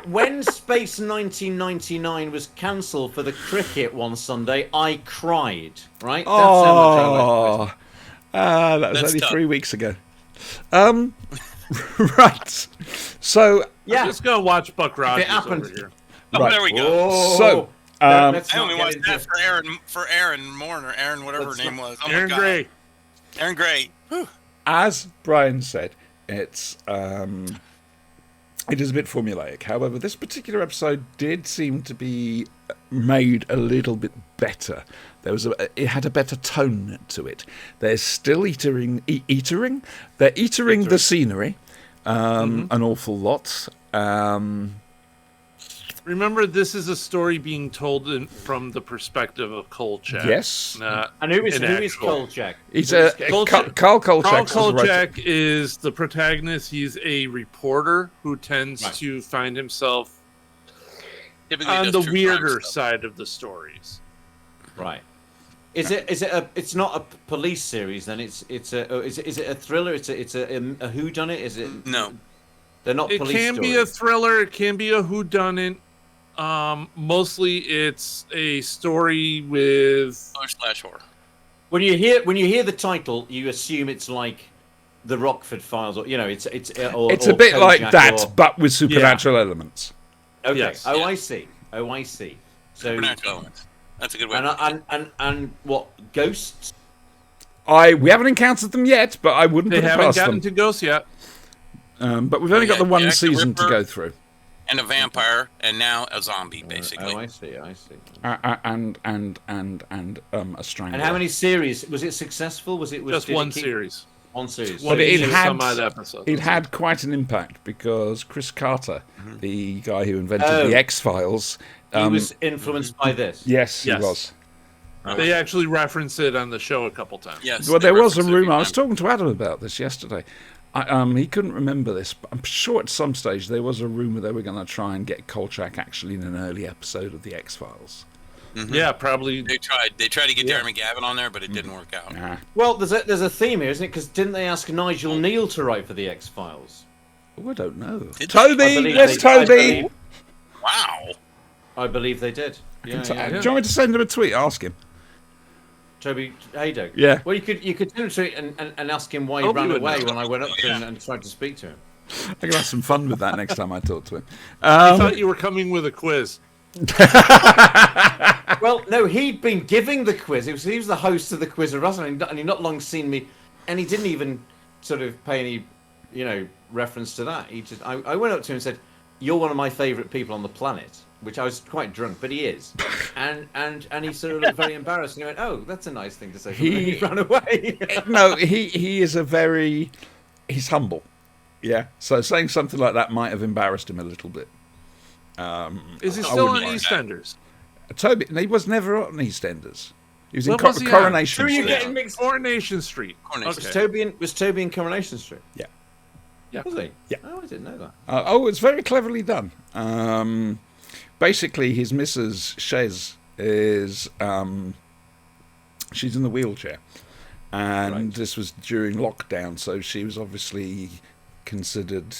S1: when Space 1999 was cancelled for the cricket one Sunday, I cried. Right? That's how much I liked Space.
S3: That was
S5: That's
S3: only
S5: tough.
S3: 3 weeks ago. Right. So,
S1: Yeah.
S4: I'm just gonna watch Buck Rogers
S1: happened-
S4: over here.
S5: Oh,
S3: right.
S5: there we go.
S1: Oh,
S3: So,
S1: let's
S5: I
S1: not
S5: only
S1: get
S5: watched
S1: into-
S5: that for Aaron Moore or Aaron whatever
S1: Let's
S5: her name
S1: not-
S5: was. Oh
S4: Aaron
S5: my god.
S4: Gray.
S5: Aaron Gray. Whew.
S3: as Brian said, it is a bit formulaic. However, this particular episode did seem to be made a little bit better. It had a better tone to it. They're still eatering. They're eatering the scenery, an awful lot.
S4: Remember, this is a story being told from the perspective of Kolchak.
S3: Yes.
S4: Not
S1: And who is
S4: an actual-
S1: Kolchak?
S3: He's
S1: Who is
S3: Carl
S4: Kolchak.
S3: Kolchak.
S4: Carl
S3: is the writer.
S4: Kolchak is the protagonist. He's a reporter who tends
S1: Right.
S4: to find himself
S5: Typically
S4: on
S5: does
S4: the
S5: true crime
S4: weirder
S5: stuff.
S4: side of the stories.
S1: Right. Is it it's not a police series then? Is it a thriller? It's a whodunit? Is it?
S5: No.
S1: They're not
S4: It
S1: police
S4: can
S1: stories.
S4: be a thriller. It can be a whodunit. Mostly, it's a story with.
S5: Horror.
S1: When you hear the title, you assume it's like the Rockford Files, or it's or,
S3: It's
S1: or
S3: a bit like
S1: Kojak
S3: that,
S1: or-
S3: but with supernatural elements.
S1: okay.
S4: Yes.
S1: Oh,
S5: Yeah.
S1: I see. Oh, I see. So
S5: Supernatural elements. That's a good way.
S1: and what ghosts?
S3: We haven't encountered them yet, but I wouldn't
S4: They
S3: put it
S4: haven't
S3: past
S4: gotten
S3: them.
S4: to Ghost yet.
S3: But we've only got the one
S5: Jack the
S3: season to
S5: Ripper.
S3: go through.
S5: And a vampire, and now a zombie, basically.
S1: Oh, I see. I see.
S3: And a strangler.
S1: And how many series was it successful? Was it
S4: Just
S1: did it
S4: one
S1: keep-
S4: series.
S1: One series.
S3: But it
S4: Just
S3: had-
S4: some odd episodes.
S3: It had quite an impact because Chris Carter, the guy who invented
S1: Oh.
S3: the X-Files,
S1: he was influenced by this.
S3: yes, he
S4: Yes.
S3: was.
S4: They actually referenced it on the show a couple times.
S5: Yes.
S3: Well,
S5: they
S3: there was a
S5: reference it every
S3: rumor. I was
S5: time.
S3: talking to Adam about this yesterday. He couldn't remember this, but I'm sure at some stage there was a rumor they were going to try and get Kolchak actually in an early episode of the X-Files.
S4: Yeah, probably.
S5: They tried to get Darren McGavin on there, but it didn't work out.
S3: Ah.
S1: Well, there's a theme here, isn't it? Because didn't they ask Nigel Neal to write for the X Files?
S3: Oh, I don't know.
S5: Did they?
S3: Toby, where's Toby?
S5: Wow.
S1: I believe they did.
S3: Do
S1: Yeah,
S3: you
S1: yeah.
S3: want me to send him a tweet? Ask him.
S1: Toby Haydock.
S3: Yeah.
S1: Well, you could send him to it and ask him why he
S4: Toby
S1: ran
S4: would
S1: away
S4: know.
S1: when I went up to him and tried to speak to him.
S3: I can have some fun with that next time I talk to him.
S4: I thought you were coming with a quiz.
S1: Well, no, he'd been giving the quiz. He was the host of the quiz of Russell, and he'd not long seen me, and he didn't even sort of pay any, reference to that. He just, I went up to him and said, "You're one of my favourite people on the planet," which I was quite drunk, but he is, and he sort of looked very embarrassed, and he went, "Oh, that's a nice thing to say." He ran away.
S3: No, he is he's humble. Yeah. So saying something like that might have embarrassed him a little bit.
S4: Is he
S3: I
S4: still on
S3: wouldn't mind
S4: EastEnders?
S3: Toby, he was never on EastEnders. He was in
S4: What was he on?
S3: Coronation
S1: Who are you
S3: Street.
S1: getting mixed?
S4: Coronation Street.
S5: Coronation
S4: Okay.
S1: Was Toby in Coronation Street?
S3: Yeah.
S4: Yeah.
S1: Was he?
S3: Yeah.
S1: Oh, I didn't know that.
S3: It's very cleverly done. Basically, his missus, Shez, is she's in the wheelchair. And
S1: Right.
S3: this was during lockdown, so she was obviously considered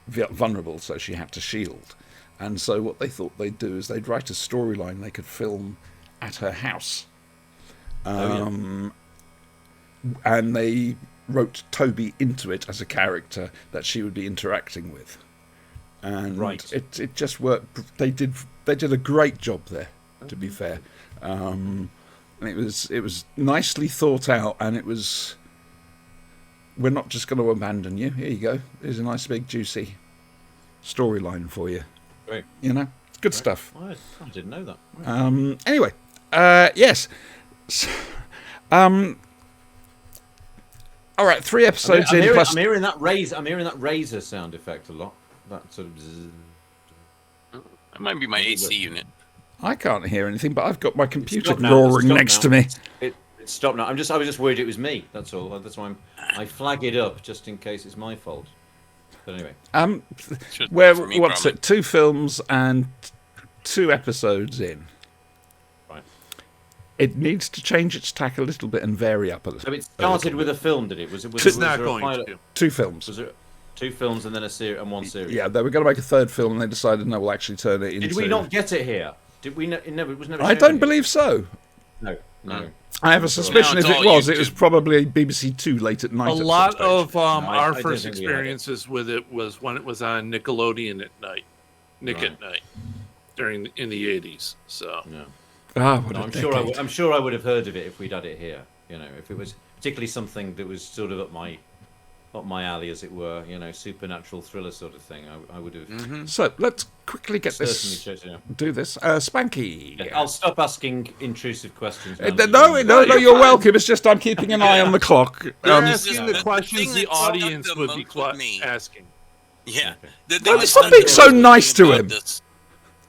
S3: vulnerable, so she had to shield. And so what they thought they'd do is they'd write a storyline they could film at her house. And they wrote Toby into it as a character that she would be interacting with. And
S1: Right.
S3: it just worked. They did a great job there, to be fair. And it was nicely thought out, and it was, we're not just going to abandon you. Here you go. Here's a nice big juicy storyline for you.
S1: Great.
S3: It's good stuff.
S1: I didn't know that.
S3: Anyway, yes. So, all right, 3 episodes
S1: I'm
S3: in
S1: hearing,
S3: plus.
S1: I'm hearing that razor sound effect a lot. That sort of. Zzz.
S5: That might be my AC unit.
S3: I can't hear anything, but I've got my computer
S1: Stop now,
S3: roaring
S1: stop
S3: next
S1: now.
S3: to me.
S1: It stopped now. I was just worried it was me. That's all. That's why I flag it up just in case it's my fault. But anyway,
S5: Should-
S3: Where
S5: for me,
S3: what's
S5: probably.
S3: it? 2 films and 2 episodes in.
S1: right.
S3: It needs to change its tack a little bit and vary up a little.
S1: So it started with a film, did it? Was
S4: It's not
S1: there a
S4: going
S1: pilot?
S4: to.
S3: 2 films.
S1: Was it 2 films and then a series and 1 series?
S3: Yeah, they were going to make a 3rd film, and they decided no, we'll actually turn it into.
S1: Did we not get it here? Did we? It was never.
S3: I
S1: shown
S3: don't
S1: here.
S3: believe so.
S1: No.
S3: I have a suspicion
S5: it's
S3: if it
S5: all
S3: was, it was
S5: YouTube.
S3: probably BBC 2 late at night.
S4: A
S3: at some
S4: lot
S3: stage.
S4: of
S1: I
S4: our
S1: didn't
S4: first
S1: think we had it.
S4: experiences with it was when it was on Nickelodeon at night, Nick
S1: Right.
S4: at night, in the 80s. So
S1: No.
S3: What
S1: No,
S3: a
S1: I'm
S3: decade.
S1: sure I would have heard of it if we'd had it here. If it was particularly something that was sort of up my alley, as it were. Supernatural thriller sort of thing. I would have
S3: So let's quickly get
S1: certainly
S3: this.
S1: checked it out.
S3: Do this. Spanky.
S1: I'll stop asking intrusive questions. now
S3: No,
S1: that
S3: no,
S1: you've-
S3: no,
S4: you're
S3: you're
S4: fine.
S3: welcome. It's just I'm keeping an eye on the clock.
S4: They're
S5: Yes,
S4: asking
S5: the
S4: the questions
S5: thing
S4: the
S5: that stuck
S4: audience
S5: the
S4: would be
S5: most with me-
S4: asking.
S5: Yeah.
S3: Well, stop being so nice to him.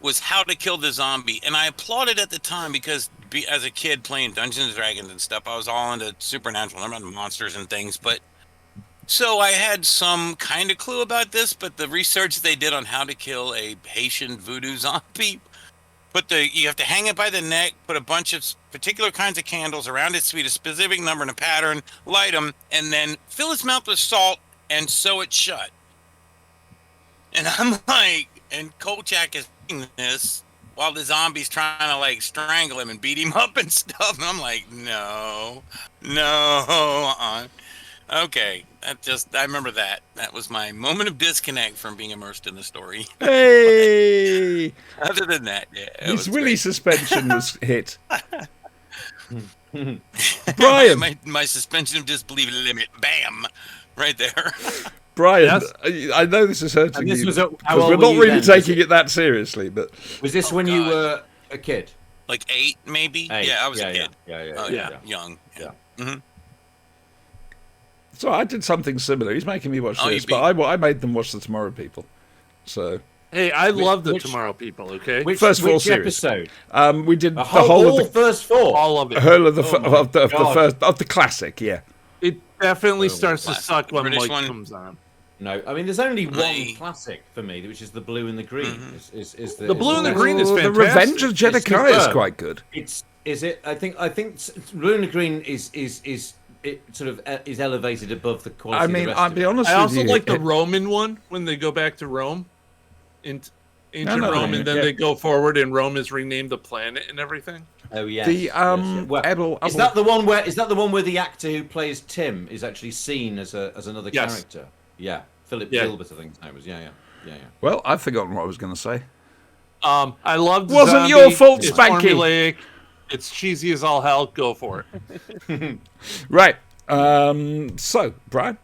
S5: Was how to kill the zombie, and I applauded at the time because as a kid playing Dungeons and Dragons and stuff, I was all into supernatural, I'm into monsters and things. But so I had some kind of clue about this, but the research they did on how to kill a Haitian voodoo zombie you have to hang it by the neck, put a bunch of particular kinds of candles around its feet, a specific number and a pattern, light them, and then fill its mouth with salt and sew it shut. And I'm like, and Kolchak is doing this while the zombie's trying to like strangle him and beat him up and stuff. And I'm like, no. Okay, I remember that. That was my moment of disconnect from being immersed in the story.
S3: Hey!
S5: Other than that, yeah.
S3: His willy suspension was hit. Brian!
S5: my suspension of disbelief limit, bam, right there.
S3: Brian, I know this is hurting
S1: And this
S3: you
S1: was at- how
S3: because
S1: old
S3: we're
S1: were
S3: not
S1: you
S3: really
S1: then?
S3: taking it that seriously, but
S1: Was this
S5: Oh,
S1: when you
S5: God.
S1: were a kid?
S5: Like 8, maybe?
S1: 8.
S5: Yeah, I was a kid.
S1: Yeah.
S5: Oh,
S4: Yeah.
S5: young.
S1: Yeah.
S5: Mm-hmm.
S3: so I did something similar. He's making me watch
S5: Oh, you
S3: this, but I made them watch the Tomorrow People. So
S4: Hey, I love the
S1: which-
S4: Tomorrow People. Okay,
S1: Which,
S3: First four
S1: which
S3: series.
S1: episode?
S3: we did
S1: The
S3: the
S1: whole,
S3: whole
S1: all
S3: of the
S1: first 4.
S4: all of it.
S3: whole of the
S1: Oh my
S3: of the
S1: God.
S3: first of the classic. Yeah.
S4: It definitely
S5: Oh,
S4: starts to
S5: classic.
S4: suck when
S5: British
S4: Mike
S5: one.
S4: comes on.
S1: No, I mean there's only one
S5: Right.
S1: classic for me, which is the blue and the green.
S5: Mm-hmm.
S1: Is
S4: The blue and the
S1: best.
S4: green is
S3: Oh, the
S4: fantastic.
S3: Revenge of Jedekiah is
S1: superb.
S3: quite good.
S1: Is it? I think blue and the green is it sort of is elevated above the quality.
S3: I
S1: of
S3: mean,
S1: the rest
S3: I'll
S1: of
S3: be
S1: it.
S3: honest
S4: I
S3: with
S4: also
S3: you.
S4: like the Roman one when they go back to Rome, in ancient
S3: no,
S4: Rome,
S3: no,
S4: and then
S3: yeah.
S4: they go forward, and Rome is renamed the planet and everything.
S1: Oh yes.
S3: The
S1: yes. Well,
S3: Edel-
S1: is that the one where the actor who plays Tim is actually seen as another
S4: Yes.
S1: character? Yeah, Philip
S4: Yeah.
S1: Gilbert, I think his name was. Yeah.
S3: Well, I've forgotten what I was going to say.
S4: I love.
S3: Wasn't your fault,
S4: It's
S3: Spanky.
S4: formulaic. It's cheesy as all hell. Go for it.
S3: Right. So, Brian,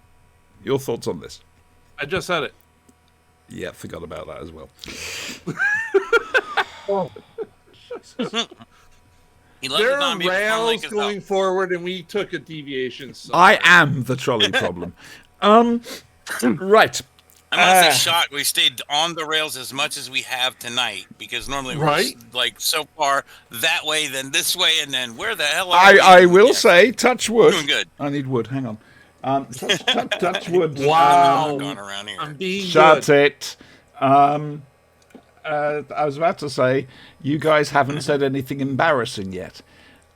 S3: your thoughts on this?
S4: I just said it.
S3: Yeah, forgot about that as well.
S5: He loves
S4: There
S5: the
S4: are
S5: zombie before
S4: rails
S5: like his
S4: going
S5: help.
S4: forward, and we took a deviation. So
S3: I am the trolley problem. Right.
S5: I'm honestly shocked we stayed on the rails as much as we have tonight, because normally we're
S4: Right?
S5: like so far that way, then this way, and then where the hell are we?
S3: I will
S5: Yeah.
S3: say, touch wood.
S5: Doing good.
S3: I need wood. Hang on. Touch wood.
S4: Wow.
S5: Going around here.
S4: I'm being
S3: Shut
S4: good.
S3: it. I was about to say, you guys haven't said anything embarrassing yet.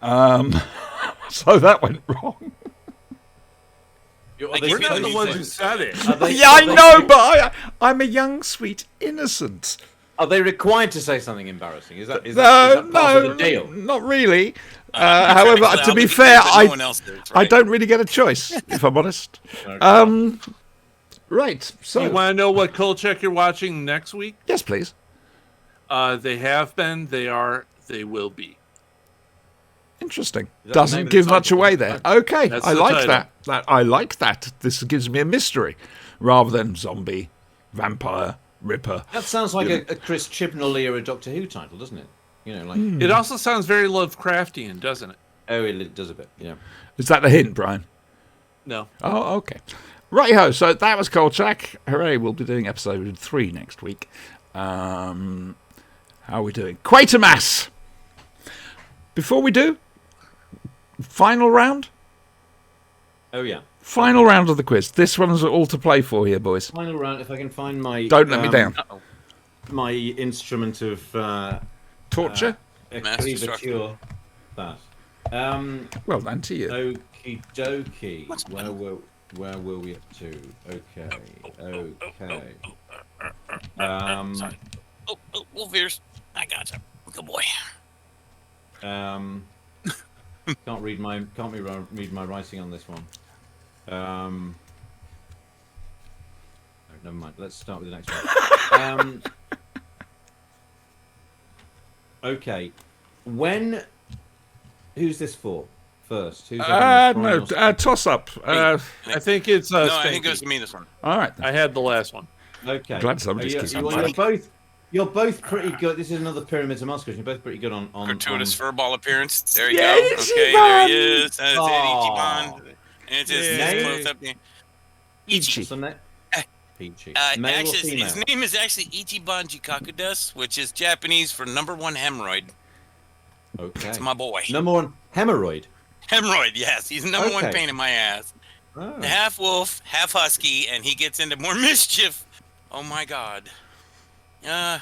S3: So that went wrong.
S1: Are they
S4: We're not the
S1: supposed
S4: ones
S1: to-
S4: who said it.
S1: Are they-
S3: Yeah,
S1: are
S3: I
S1: they-
S3: know, but I'm a young, sweet innocent.
S1: Are they required to say something embarrassing? Is that
S3: No,
S1: part
S3: no,
S1: of the deal?
S3: not really.
S5: Trying
S3: However,
S5: cloud
S3: to be
S5: the
S3: fair,
S5: kids, but no one else does,
S3: I
S5: right?
S3: don't really get a choice, if I'm honest. Right, so
S4: You want to know what Kolchak you're watching next week?
S3: yes, please.
S4: They have been. They are. They will be.
S3: Interesting.
S1: that the name
S3: Doesn't
S1: of the
S3: give much
S1: title?
S3: away there. Okay,
S4: That's
S3: I
S4: the
S3: like
S4: title.
S3: that. I like that. This gives me a mystery rather than zombie, vampire, ripper.
S1: That sounds like a Chris Chibnall era Doctor Who title, doesn't it? You know, like
S4: It also sounds very Lovecraftian, doesn't it?
S1: oh, it does a bit. Yeah.
S3: Is that the hint, Brian?
S4: No.
S3: Oh, okay. Righty-ho, so that was Kolchak. Hooray, we'll be doing episode 3 next week. How are we doing? Quatermass! Before we do, final round?
S1: Oh yeah.
S3: Final round of the quiz. This one's all to play for here, boys.
S1: Final round. If I can find my
S3: Don't let me down.
S1: my instrument of
S3: Torture?
S5: Mass destruction.
S1: cure. That.
S3: Well done to you.
S1: Okie dokie. Where were we up to? Okay.
S5: Sorry. Oh, Wolfears. I gotcha. Good boy.
S1: Can't read my writing on this one. No, never mind. Let's start with the next one. Okay. Who's this for? First. Who's
S3: Toss up.
S4: I think it's.
S5: No, I
S4: Spanky.
S5: think it goes to me this one.
S3: All right.
S4: I had the last one.
S1: Okay.
S3: Glad somebody's keeping
S1: You're both pretty good. This is another Pyramids of Moscow. You're both pretty good on
S5: Gratuitous furball appearance. There you
S3: Yeah,
S5: go.
S3: Ichiban!
S5: Okay, there he is. That's
S1: Aw.
S5: it, Ichiban. And it's just
S1: Yay.
S5: close up there.
S3: Ichi.
S1: What's the name? Peachy.
S5: Actually,
S1: Male or female?
S5: his name is actually Ichiban Jikakudas, which is Japanese for #1 hemorrhoid.
S1: Okay.
S5: It's my boy.
S1: Number one, hemorrhoid.
S5: Hemorrhoid, yes. He's #1
S1: Okay.
S5: pain in my ass.
S1: Oh.
S5: Half wolf, half husky, and he gets into more mischief. Oh my god. Yeah,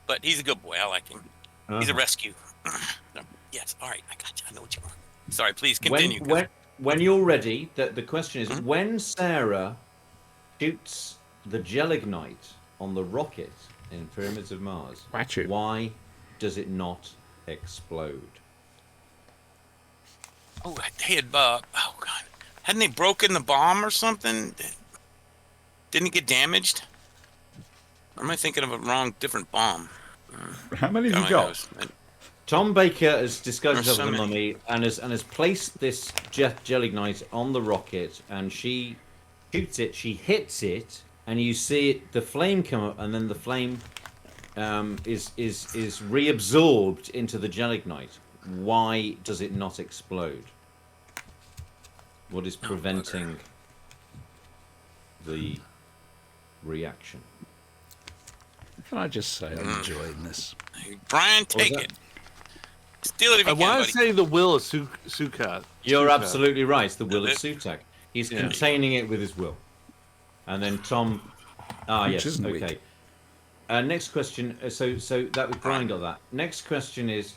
S5: but he's a good boy. I like him. He's a rescue. No, yes. All right. I got you. I know what you want. Sorry. Please
S1: When
S5: continue.
S1: when you're ready, the question is when Sarah shoots the Gelignite on the rocket in Pyramids of Mars,
S3: Watch it.
S1: why does it not explode?
S5: Oh, they had. Oh God. Hadn't they broken the bomb or something? Didn't it get damaged? Or am I thinking of a different bomb?
S3: How many have
S5: God
S3: you
S5: only
S3: got?
S5: knows.
S1: Tom Baker has disguised
S5: There's
S1: himself
S5: so
S1: as a
S5: many.
S1: mummy and has placed this Gelignite on the rocket, and she shoots it. She hits it, and you see it, the flame come up, and then the flame is reabsorbed into the Gelignite. Why does it not explode? What is preventing the reaction?
S3: Can I just say I'm enjoying this?
S5: Brian,
S1: What was
S5: take
S1: that?
S5: it. Steal it if
S4: I
S5: you can,
S4: want
S5: buddy.
S4: to say the will of Sukkot.
S1: You're
S4: Sukkot.
S1: absolutely right. It's the will of
S5: Is
S1: Sutak. He's
S4: Yeah.
S1: containing it with his will. And then Tom.
S3: Which
S1: Yes.
S3: isn't
S1: Okay.
S3: weak.
S1: Next question. So that was Brian got that. Next question is,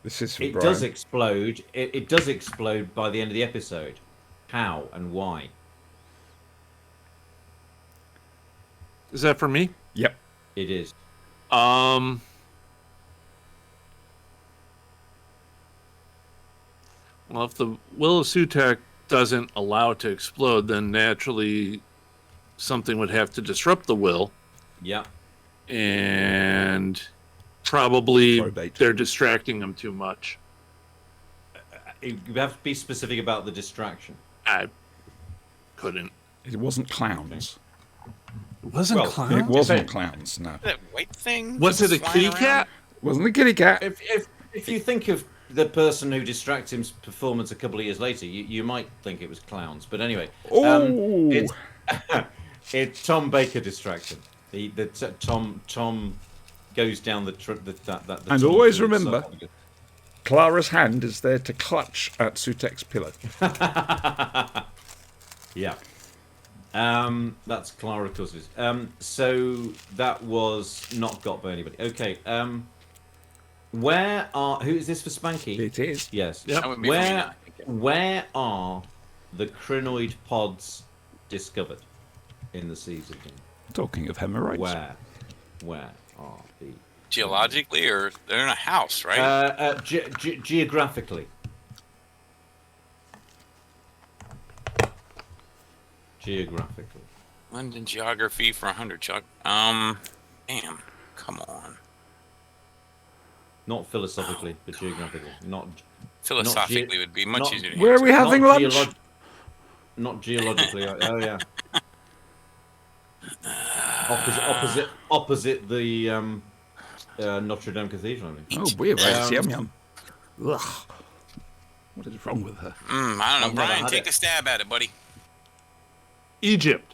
S3: This is for
S1: it
S3: Brian.
S1: does explode. It does explode by the end of the episode. How and why?
S4: Is that for me?
S3: Yep.
S1: It is.
S4: Well, if the will of Sutak doesn't allow it to explode, then naturally something would have to disrupt the will,
S1: Yeah.
S4: and probably
S3: Probate.
S4: they're distracting them too much.
S1: You have to be specific about the distraction.
S4: I couldn't.
S3: It wasn't clowns.
S4: It wasn't
S1: Well,
S4: clowns?
S3: It wasn't clowns, no.
S5: That white thing.
S4: Was it a
S5: flying
S4: kitty
S5: around?
S4: cat?
S3: Wasn't a kitty cat.
S1: If you think of the person who distracts him's performance a couple of years later, you might think it was clowns. But anyway,
S3: Oh,
S1: it's it's Tom Baker distraction. Tom goes down the
S3: And
S1: Tom
S3: always
S1: Ford
S3: remember-
S1: side.
S3: Clara's hand is there to clutch at Sutek's pillow.
S1: Yeah. That's Clara Cousins. So that was not got by anybody. Okay. Who is this for Spanky?
S3: It is.
S1: Yes.
S4: Yep.
S5: That would be for me now.
S1: Where are the crinoid pods discovered in the Seas of Doom?
S3: Talking of hemorrhoids.
S1: Where are the
S5: Geologically, or they're in a house, right?
S1: geographically? Geographically.
S5: London geography for 100, Chuck. Damn. Come on.
S1: Not philosophically, but geographically. Not
S5: Philosophically would be much
S1: not-
S5: easier to
S3: Where are we
S5: answer.
S3: having
S1: not
S3: lunch?
S1: Not geologically. Oh yeah. Opposite the Notre Dame Cathedral. I think.
S3: Oh, weird.
S1: Um,
S3: Yum yum. Ugh. What is wrong with her?
S5: I don't know.
S1: I've never
S5: Brian,
S1: had
S5: take
S1: it.
S5: a stab at it, buddy.
S4: Egypt.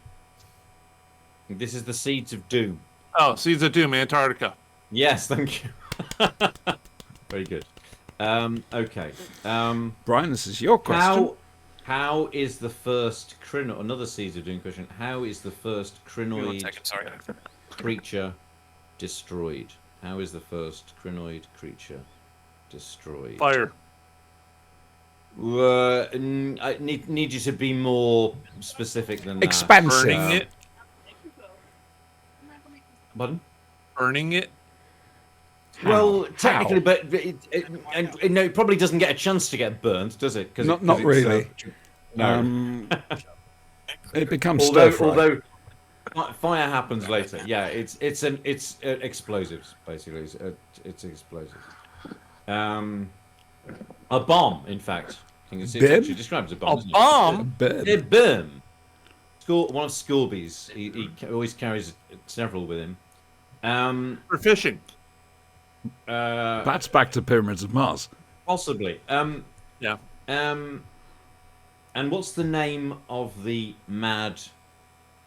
S1: This is the Seeds of Doom.
S4: Oh, Seeds of Doom, Antarctica.
S1: Yes, thank you. Very good. Okay.
S3: Brian, this is your question.
S1: How is the first crinoid? Another Seeds of Doom question. How is the first
S5: Give me 1
S1: crinoid
S5: second, sorry.
S1: creature destroyed? How is the first crinoid creature destroyed?
S4: Fire.
S1: I need you to be more specific than that.
S3: Expansive.
S4: Burning it.
S1: Pardon?
S4: Burning it.
S1: Well,
S3: How?
S1: technically, but it probably doesn't get a chance to get burnt, does it?
S3: Not really.
S1: No.
S3: It becomes stir fry.
S1: although fire happens later. Yeah, it's explosives basically. It's explosives. A bomb, in fact. I think it's
S3: Bim?
S1: actually described as a bomb.
S4: A
S1: isn't it?
S4: bomb?
S3: Burn.
S1: Yeah, Bim. One of Scorby's. He always carries several with him.
S4: For fishing.
S3: That's back to Pyramids of Mars.
S1: Possibly.
S4: Yeah.
S1: And what's the name of the mad,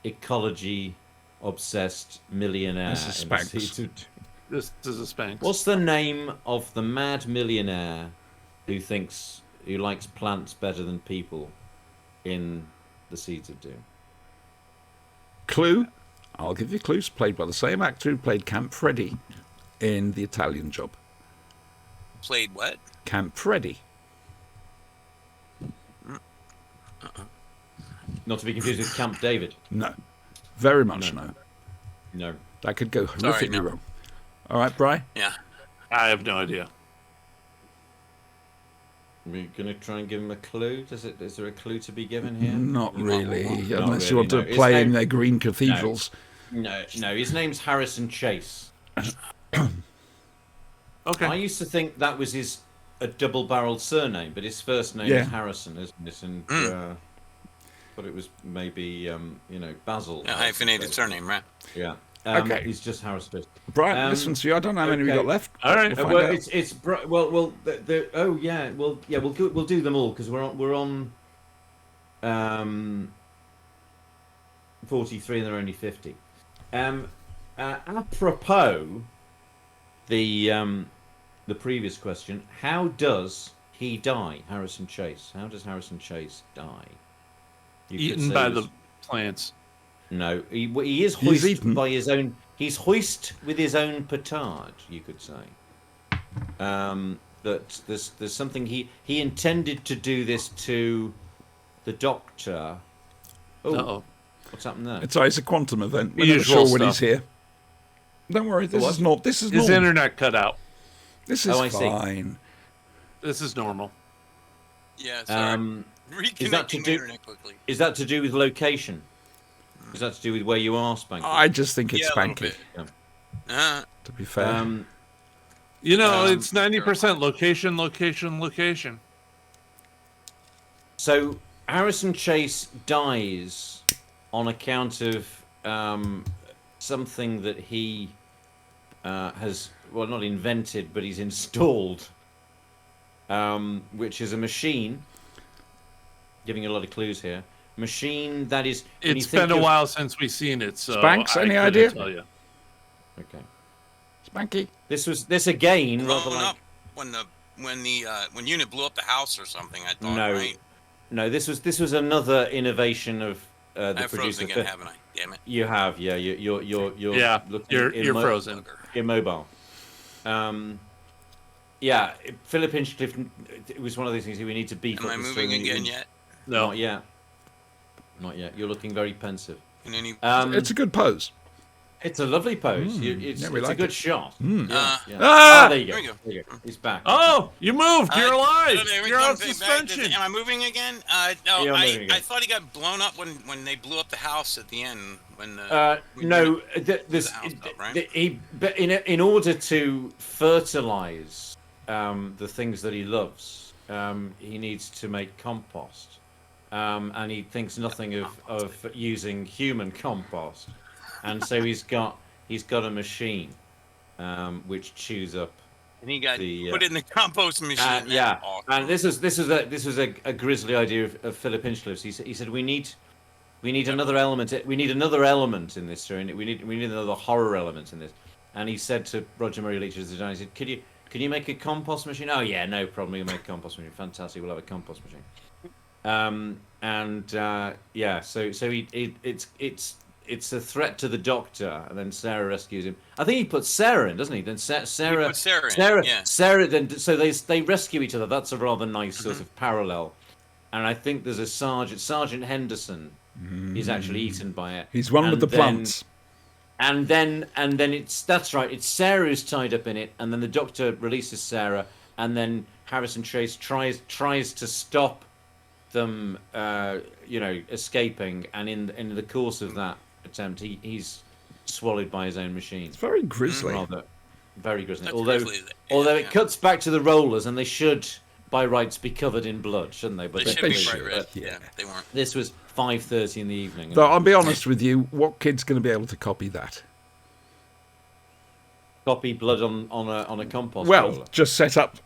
S1: ecology-obsessed millionaire?
S3: This is
S1: in the
S3: Spanx.
S1: Seeds of
S4: This is a Spanx.
S1: What's the name of the mad millionaire who likes plants better than people in the Seeds of Doom?
S3: Clue? I'll give you clues. Played by the same actor who played Camp Freddy in The Italian Job.
S5: Played what?
S3: Camp Freddy.
S1: Not to be confused with Camp David.
S3: No. Very much no.
S1: No.
S3: That could go horrifically
S5: no.
S3: wrong. All right, Bri?
S5: Yeah.
S4: I have no idea.
S1: We're going to try and give him a clue. Is there a clue to be given here?
S3: Not really,
S1: Not
S3: unless you
S1: really,
S3: want to
S1: no. His
S3: play in
S1: name-
S3: their green cathedrals.
S1: No. His name's Harrison Chase.
S4: Okay.
S1: I used to think that was a double-barreled surname, but his first name
S3: Yeah.
S1: is Harrison, isn't it? And but it was maybe Basil.
S5: A hyphenated surname, right?
S1: Yeah.
S3: Okay.
S1: He's just Harrison.
S3: Brian, this one's for you. I don't know how many we
S1: okay.
S3: got left.
S4: All right.
S3: We'll find
S1: Well,
S3: out.
S1: it's we'll do them all because we're on 43 and they're only 50. Apropos the previous question, how does he die, Harrison Chase? How does Harrison Chase die? You could
S4: Eaten
S1: say
S4: by
S1: it was-
S4: the plants.
S1: No, he is
S3: He's
S1: hoisted
S3: eaten.
S1: by his own. He's hoist with his own petard, you could say. That there's something he intended to do this to the Doctor. Oh,
S4: Uh-oh.
S1: what's happened there?
S3: It's a quantum event. We're not
S4: Usual
S3: sure when he's
S4: stuff.
S3: here. Don't worry, this
S1: what?
S3: is not. This is
S4: His
S3: normal.
S4: internet cut out.
S3: This is
S1: Oh, I see.
S3: fine.
S4: This is normal.
S5: Yeah. Sorry.
S1: is that to
S5: Reconnecting the
S1: do-
S5: internet quickly.
S1: Is that to do with location? Is that to do with where you are, Spanky?
S3: I just think it's
S5: Yeah, a little
S3: Spanky,
S5: bit.
S3: to be fair.
S4: You know,
S5: Um,
S4: it's 90% location, location, location.
S1: So Harrison Chase dies on account of something that he has, well, not invented, but he's installed, which is a machine. Giving a lot of clues here. Machine that is. when you
S4: It's
S1: think
S4: been a
S1: of-
S4: while since we've seen it, so
S3: Spanks,
S4: I
S3: any
S4: couldn't
S3: idea?
S4: Tell you.
S1: Okay.
S3: Spanky.
S1: This again rather
S5: Blowing
S1: like.
S5: up when unit blew up the house or something. I thought.
S1: No,
S5: Right?
S1: no. This was another innovation of the
S5: I've
S1: producer.
S5: frozen again, haven't I? Damn it.
S1: You have, yeah. You're
S4: Yeah,
S1: looking
S4: you're frozen.
S1: Immobile. Yeah, Philip Hinchcliffe. It was one of those things we need to beef
S5: Am
S1: up
S5: I
S1: the
S5: moving
S1: story.
S5: again yet?
S4: No.
S1: Not yet. Not yet. You're looking very pensive.
S5: In any?
S3: It's a good pose.
S1: It's a lovely pose. It's
S3: yeah, we
S1: it's a
S3: like
S1: good
S3: it.
S1: shot.
S5: Uh,
S1: Yeah.
S3: Ah!
S1: There you go.
S5: There we go.
S1: There you go. He's back.
S4: Oh, you moved. You're alive.
S5: Every
S4: You're
S5: time
S4: on
S5: they back-
S4: suspension.
S5: Am I moving again? No,
S1: Yeah, I'm
S5: I
S1: moving again.
S5: thought he got blown up when they blew up the house at the end. When the
S1: No, this,
S5: house up, right?
S1: but in order to fertilize the things that he loves, he needs to make compost, and he thinks nothing of using human compost, and so he's got a machine which chews up.
S5: and he got
S1: the,
S5: put in the compost machine. That's
S1: Yeah,
S5: awesome.
S1: and this was a grisly idea of Philip Hinchcliffe's. He said we need another element. We need another element in this story. We need another horror element in this. And he said to Roger Murray Leach as the designer, he said, "Can you make a compost machine?" "Oh yeah, no problem. We'll make a compost machine. Fantastic. We'll have a compost machine." So it's a threat to the Doctor, and then Sarah rescues him. I think he puts Sarah in, doesn't he? Then Sarah,
S5: He put Sarah in, yeah.
S1: Sarah. Then so they rescue each other. That's a rather nice sort of parallel. And I think there's a Sergeant Henderson. Is actually eaten by it.
S3: He's one
S1: And
S3: with the
S1: then-
S3: plants.
S1: And then that's right. It's Sarah who's tied up in it, and then the Doctor releases Sarah, and then Harrison Chase tries to stop them, escaping, and in the course of that attempt, he's swallowed by his own machine.
S3: It's very grisly.
S1: Rather, very grisly.
S5: That's
S1: Although
S5: grisly,
S1: although
S5: yeah.
S1: it cuts back to the rollers, and they should, by rights, be covered in blood, shouldn't they? But
S5: They should
S3: they
S5: be
S3: should,
S5: bright red.
S3: yeah.
S5: Yeah, they weren't.
S1: this was 5:30 in the evening.
S3: Though I'll be honest with you, what kid's going to be able to copy that?
S1: Copy blood on a compost
S3: Well,
S1: roller.
S3: just set up,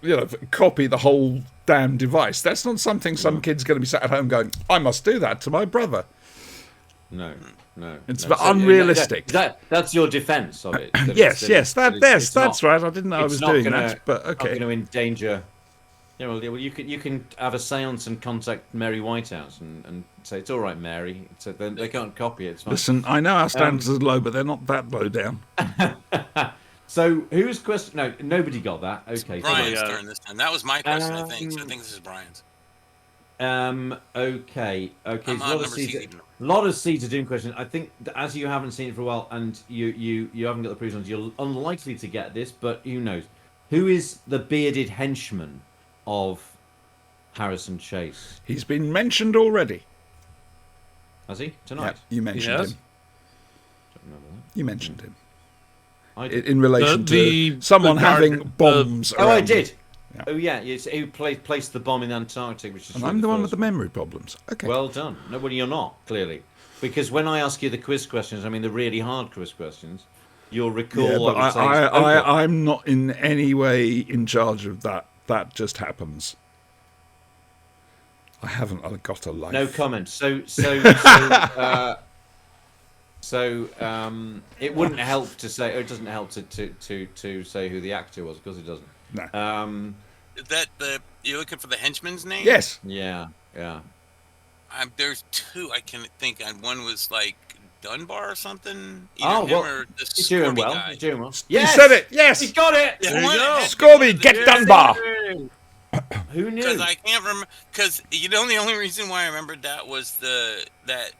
S3: copy the whole damn device. That's not something some kid's going to be sat at home going, I must do that to my brother.
S1: No.
S3: It's
S1: no.
S3: unrealistic.
S1: That's your defence of it.
S3: Yes, that's right. I didn't know I was doing that, but
S1: Not
S3: okay.
S1: going to endanger Yeah, well, you can have a séance and contact Mary Whitehouse and say it's all right, Mary. So then they can't copy it. It's fine.
S3: Listen, I know our standards are low, but they're not that low down.
S1: So whose question? No, nobody got that. Okay.
S5: Brian's
S4: yeah.
S5: turn this time. That was my question, I think. So I think this is Brian's.
S1: Okay.
S5: I'm
S1: So
S5: on number C.
S1: lot of Seeds of Doom questions. I think as you haven't seen it for a while and you haven't got the proofs on, you're unlikely to get this, but who knows? Who is the bearded henchman of Harrison Chase?
S3: He's been mentioned already.
S1: Has he
S3: Yeah,
S1: tonight?
S3: you mentioned
S4: Yes.
S3: him.
S1: Don't remember
S3: You mentioned him
S1: that. I did.
S3: in relation
S4: The-
S3: to someone
S4: the guard-
S3: having bombs.
S1: Oh, I
S3: around him.
S1: did.
S3: Yeah.
S1: Oh yeah, it's who placed the bomb in Antarctic, which is.
S3: And
S1: really
S3: I'm the one with
S1: first
S3: the memory problems. Okay.
S1: Well done. No, well, you're not, clearly. Because when I ask you the quiz questions, I mean the really hard quiz questions, you'll recall.
S3: yeah, but
S1: I would say,
S3: I'm not in any way in charge of that. That just happens. I haven't got a life.
S1: no comment. So it wouldn't help to say, or it doesn't help to say who the actor was, because it doesn't.
S3: No.
S5: Is that you're looking for the henchman's name?
S3: Yes.
S1: Yeah.
S5: There's two I can think of. One was like Dunbar or something.
S1: Oh,
S5: Either him
S1: well,
S5: or the
S1: He's doing
S5: Scorby
S1: well.
S5: guy.
S1: He's doing well.
S3: You said it. Yes.
S1: He got it.
S5: Yeah,
S4: There you go.
S3: Scorby, get Dunbar.
S1: Who knew?
S5: Because I can't remember. Because the only reason why I remembered that was that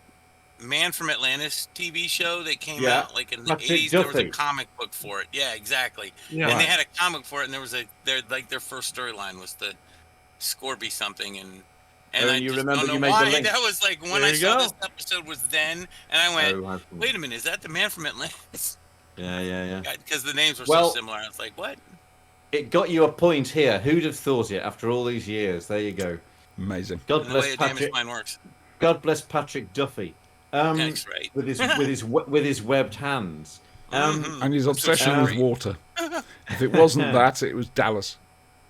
S5: Man from Atlantis TV show that came
S1: Yeah.
S5: out like in the
S1: Patrick
S5: 80s. There was a
S1: Duffy.
S5: comic book for it. Yeah, exactly.
S4: Yeah.
S5: And they had a comic for it, and there was their first storyline was the Scorby something, and
S1: Oh,
S5: I
S1: you
S5: just
S1: remember
S5: don't know
S1: you made the
S5: why
S1: link.
S5: that was like when
S4: There
S5: I
S4: you
S5: saw
S4: go.
S5: this episode was then, and I went,
S1: Oh, how cool.
S5: wait a minute, is that the Man from Atlantis?
S1: Yeah.
S5: Because the names were
S1: Well-
S5: so similar. I was like, what?
S1: It got you a point here. Who'd have thought it after all these years? There you go.
S3: Amazing.
S1: God
S5: The way
S1: bless
S5: a damaged
S1: Patrick.
S5: mind works.
S1: God bless Patrick Duffy.
S5: Thanks, right?
S1: With his webbed hands.
S5: Mhm.
S3: And his obsession
S1: Um,
S3: with water. If it wasn't that, it was Dallas.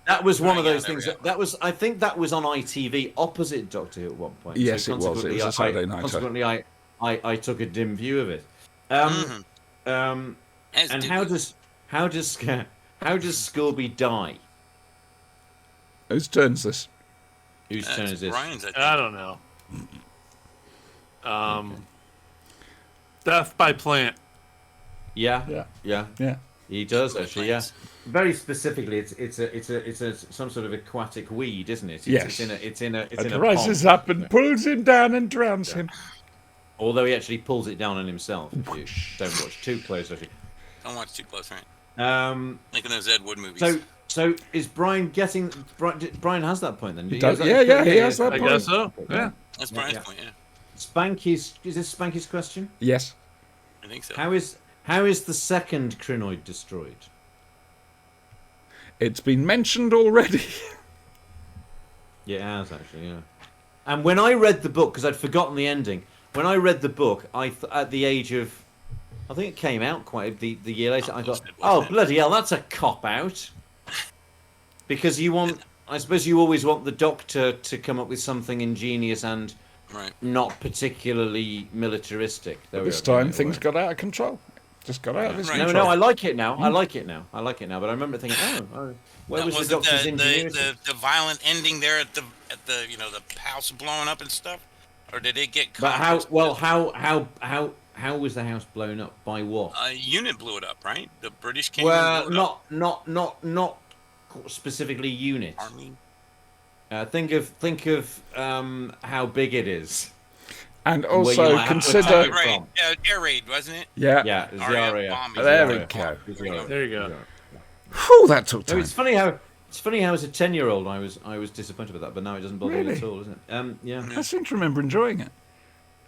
S1: That was one of
S5: Yeah,
S1: those
S5: there we
S1: things.
S5: go.
S1: That was, I think, that was on ITV opposite Doctor Who at one point.
S3: Yes, it was. It
S1: consequently,
S3: was a Saturday nighter.
S1: Consequently, I took a dim view of it.
S5: Mhm.
S1: And
S5: As did
S1: how
S5: we.
S1: does Scorby die?
S3: Whose turn is this?
S1: Whose turn is this?
S5: Brian's, I think.
S4: I don't know. Death by plant.
S1: Yeah.
S3: Yeah.
S1: He does actually. Yeah.
S5: Plants.
S1: Very specifically, it's a some sort of aquatic weed, isn't it? It's,
S3: Yes.
S1: It's in a
S3: And
S1: pond.
S3: rises up and pulls him down and drowns him.
S1: Although he actually pulls it down on himself. If you don't watch too close, actually.
S5: Don't watch too close, right? Like in those Ed Wood movies.
S1: So is Brian getting? Brian has that point then.
S3: He does, yeah, he has that
S4: I
S3: point.
S4: guess so. Yeah.
S5: That's Brian's
S1: yeah.
S5: point, yeah.
S1: Spanky's. Is this Spanky's question?
S3: Yes.
S5: I think so.
S1: How is the second Crinoid destroyed?
S3: It's been mentioned already.
S1: Yeah, it has actually. Yeah. And when I read the book, because I'd forgotten the ending, when I read the book, at the age of, I think it came out quite the year later. I thought,
S5: Wasn't
S1: oh
S5: it?
S1: bloody hell, that's a cop out. Because you want, I suppose you always want the Doctor to come up with something ingenious and
S5: Right.
S1: not particularly militaristic. There we
S3: This
S1: go,
S3: time
S1: right,
S3: things
S1: right.
S3: got out of control. Just got out of his
S5: Right.
S1: No,
S3: control.
S1: I like it now. I like it now. But I remember thinking, where
S5: That
S1: was the
S5: wasn't
S1: Doctor's ingenuity?
S5: the violent ending there at the the house blowing up and stuff, or did it get?
S1: But how?
S5: accomplished?
S1: Well, how was the house blown up? By what?
S5: A unit blew it up, right? The British came.
S1: Well,
S5: and blew it up.
S1: not specifically unit.
S5: Army.
S1: Think of how big it is.
S3: And
S1: Where you
S3: also
S1: might have to
S3: consider.
S1: attack it.
S5: Right, air raid, wasn't it?
S3: Yeah.
S1: Yeah, it's the
S5: RAF
S1: RAF.
S5: bombing.
S3: There we
S1: It's the
S3: go.
S1: RAF. It's the RAF.
S4: There you go.
S3: Whew, that took
S1: No,
S3: time.
S1: it's funny how as a 10-year-old I was disappointed with that, but now it doesn't bother me
S3: Really?
S1: at all, isn't it? Yeah.
S3: I seem to remember enjoying it.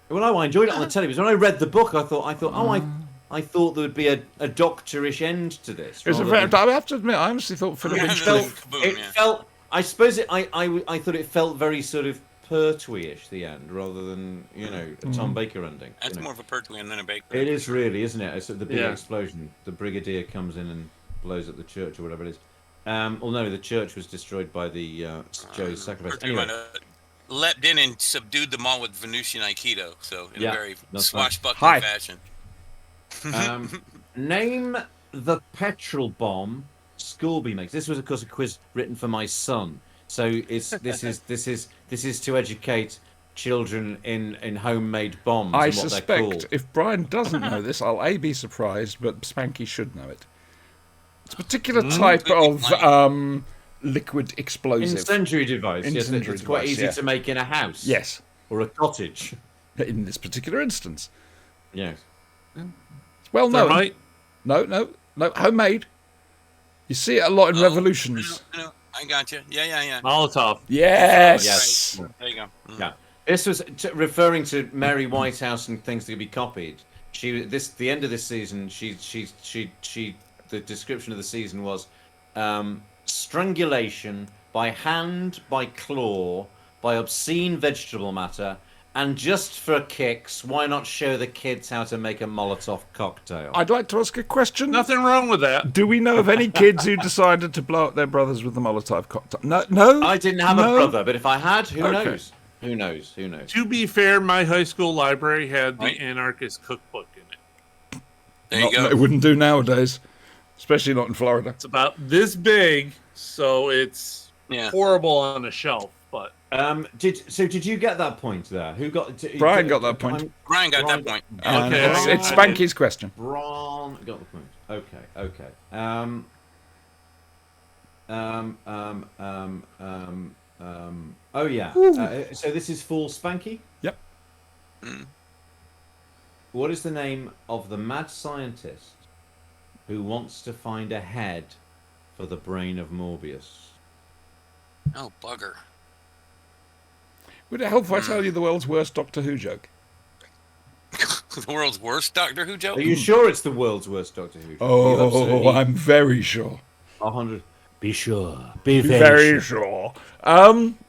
S1: Well, I enjoyed it on the television. When I read the book, I thought, I thought there would be a doctorish end to this.
S3: It was a
S1: rather
S3: very,
S1: than-
S3: I have to admit, I honestly thought Philip
S5: Yeah,
S3: Hinchcliffe.
S5: Kaboom,
S1: it
S5: yeah.
S1: felt. I suppose I thought it felt very sort of Pertwee-ish, the end, rather than a Tom Baker ending.
S5: That's
S1: you know.
S5: more of a Pertwee than a Baker.
S1: It is really, isn't it? It's at the big
S4: Yeah.
S1: explosion. The brigadier comes in and blows up the church or whatever it is. Well, no, the church was destroyed by the Joe's sacrifice.
S5: Pertwee
S1: Anyway,
S5: might have leapt in and subdued them all with Venusian Aikido, so in
S1: Yeah,
S5: a very
S1: that's right.
S5: swashbuckling
S3: Hi.
S5: fashion.
S1: name the petrol bomb Scorby makes. This was, of course, a quiz written for my son. So this is to educate children in homemade bombs.
S3: I
S1: and what they're
S3: suspect
S1: called.
S3: if Brian doesn't know this, I'll A, be surprised, but Spanky should know it. It's a particular type of liquid explosive.
S1: Incendiary device. Yes,
S3: Incendiary
S1: it's quite
S3: device,
S1: easy
S3: yeah.
S1: to make in a house.
S3: Yes,
S1: Or a cottage.
S3: in this particular instance.
S1: Yes.
S3: It's well known.
S4: Thermite?
S3: No, homemade. You see it a lot in revolutions.
S5: I got you. Yeah.
S4: Molotov.
S3: Yes.
S1: Yes.
S5: There you go. Mhm.
S1: Yeah. This was referring to Mary Whitehouse and things that could be copied. The end of this season, the description of the season was strangulation by hand, by claw, by obscene vegetable matter, and just for kicks, why not show the kids how to make a Molotov cocktail?
S3: I'd like to ask a question.
S4: Nothing wrong with that.
S3: Do we know of any kids who decided to blow up their brothers with the Molotov cocktail? No.
S1: I didn't have
S3: No?
S1: a brother, but if I had, who
S3: Okay.
S1: knows? Who knows? Who knows?
S4: To be fair, my high school library had the anarchist cookbook in it.
S5: There you go.
S3: It wouldn't do nowadays, especially not in Florida.
S4: It's about this big, so it's
S5: Yeah.
S4: horrible on a shelf. But
S1: Did you get that point there? Who got?
S3: Brian got that point.
S5: Brian got
S1: Brian
S5: that point.
S3: And
S4: Okay,
S3: it's
S4: I
S3: Spanky's question.
S1: Braun got the point. Okay. Oh yeah. So this is for Spanky.
S3: Yep.
S1: What is the name of the mad scientist who wants to find a head for the brain of Morbius?
S5: Oh, bugger.
S3: Would it help if I tell you the world's worst Doctor Who joke?
S5: The world's worst Doctor Who joke?
S1: Are you sure it's the world's worst Doctor Who?
S3: Oh, I'm very sure.
S1: 100.
S6: Be sure. Be
S3: Very sure.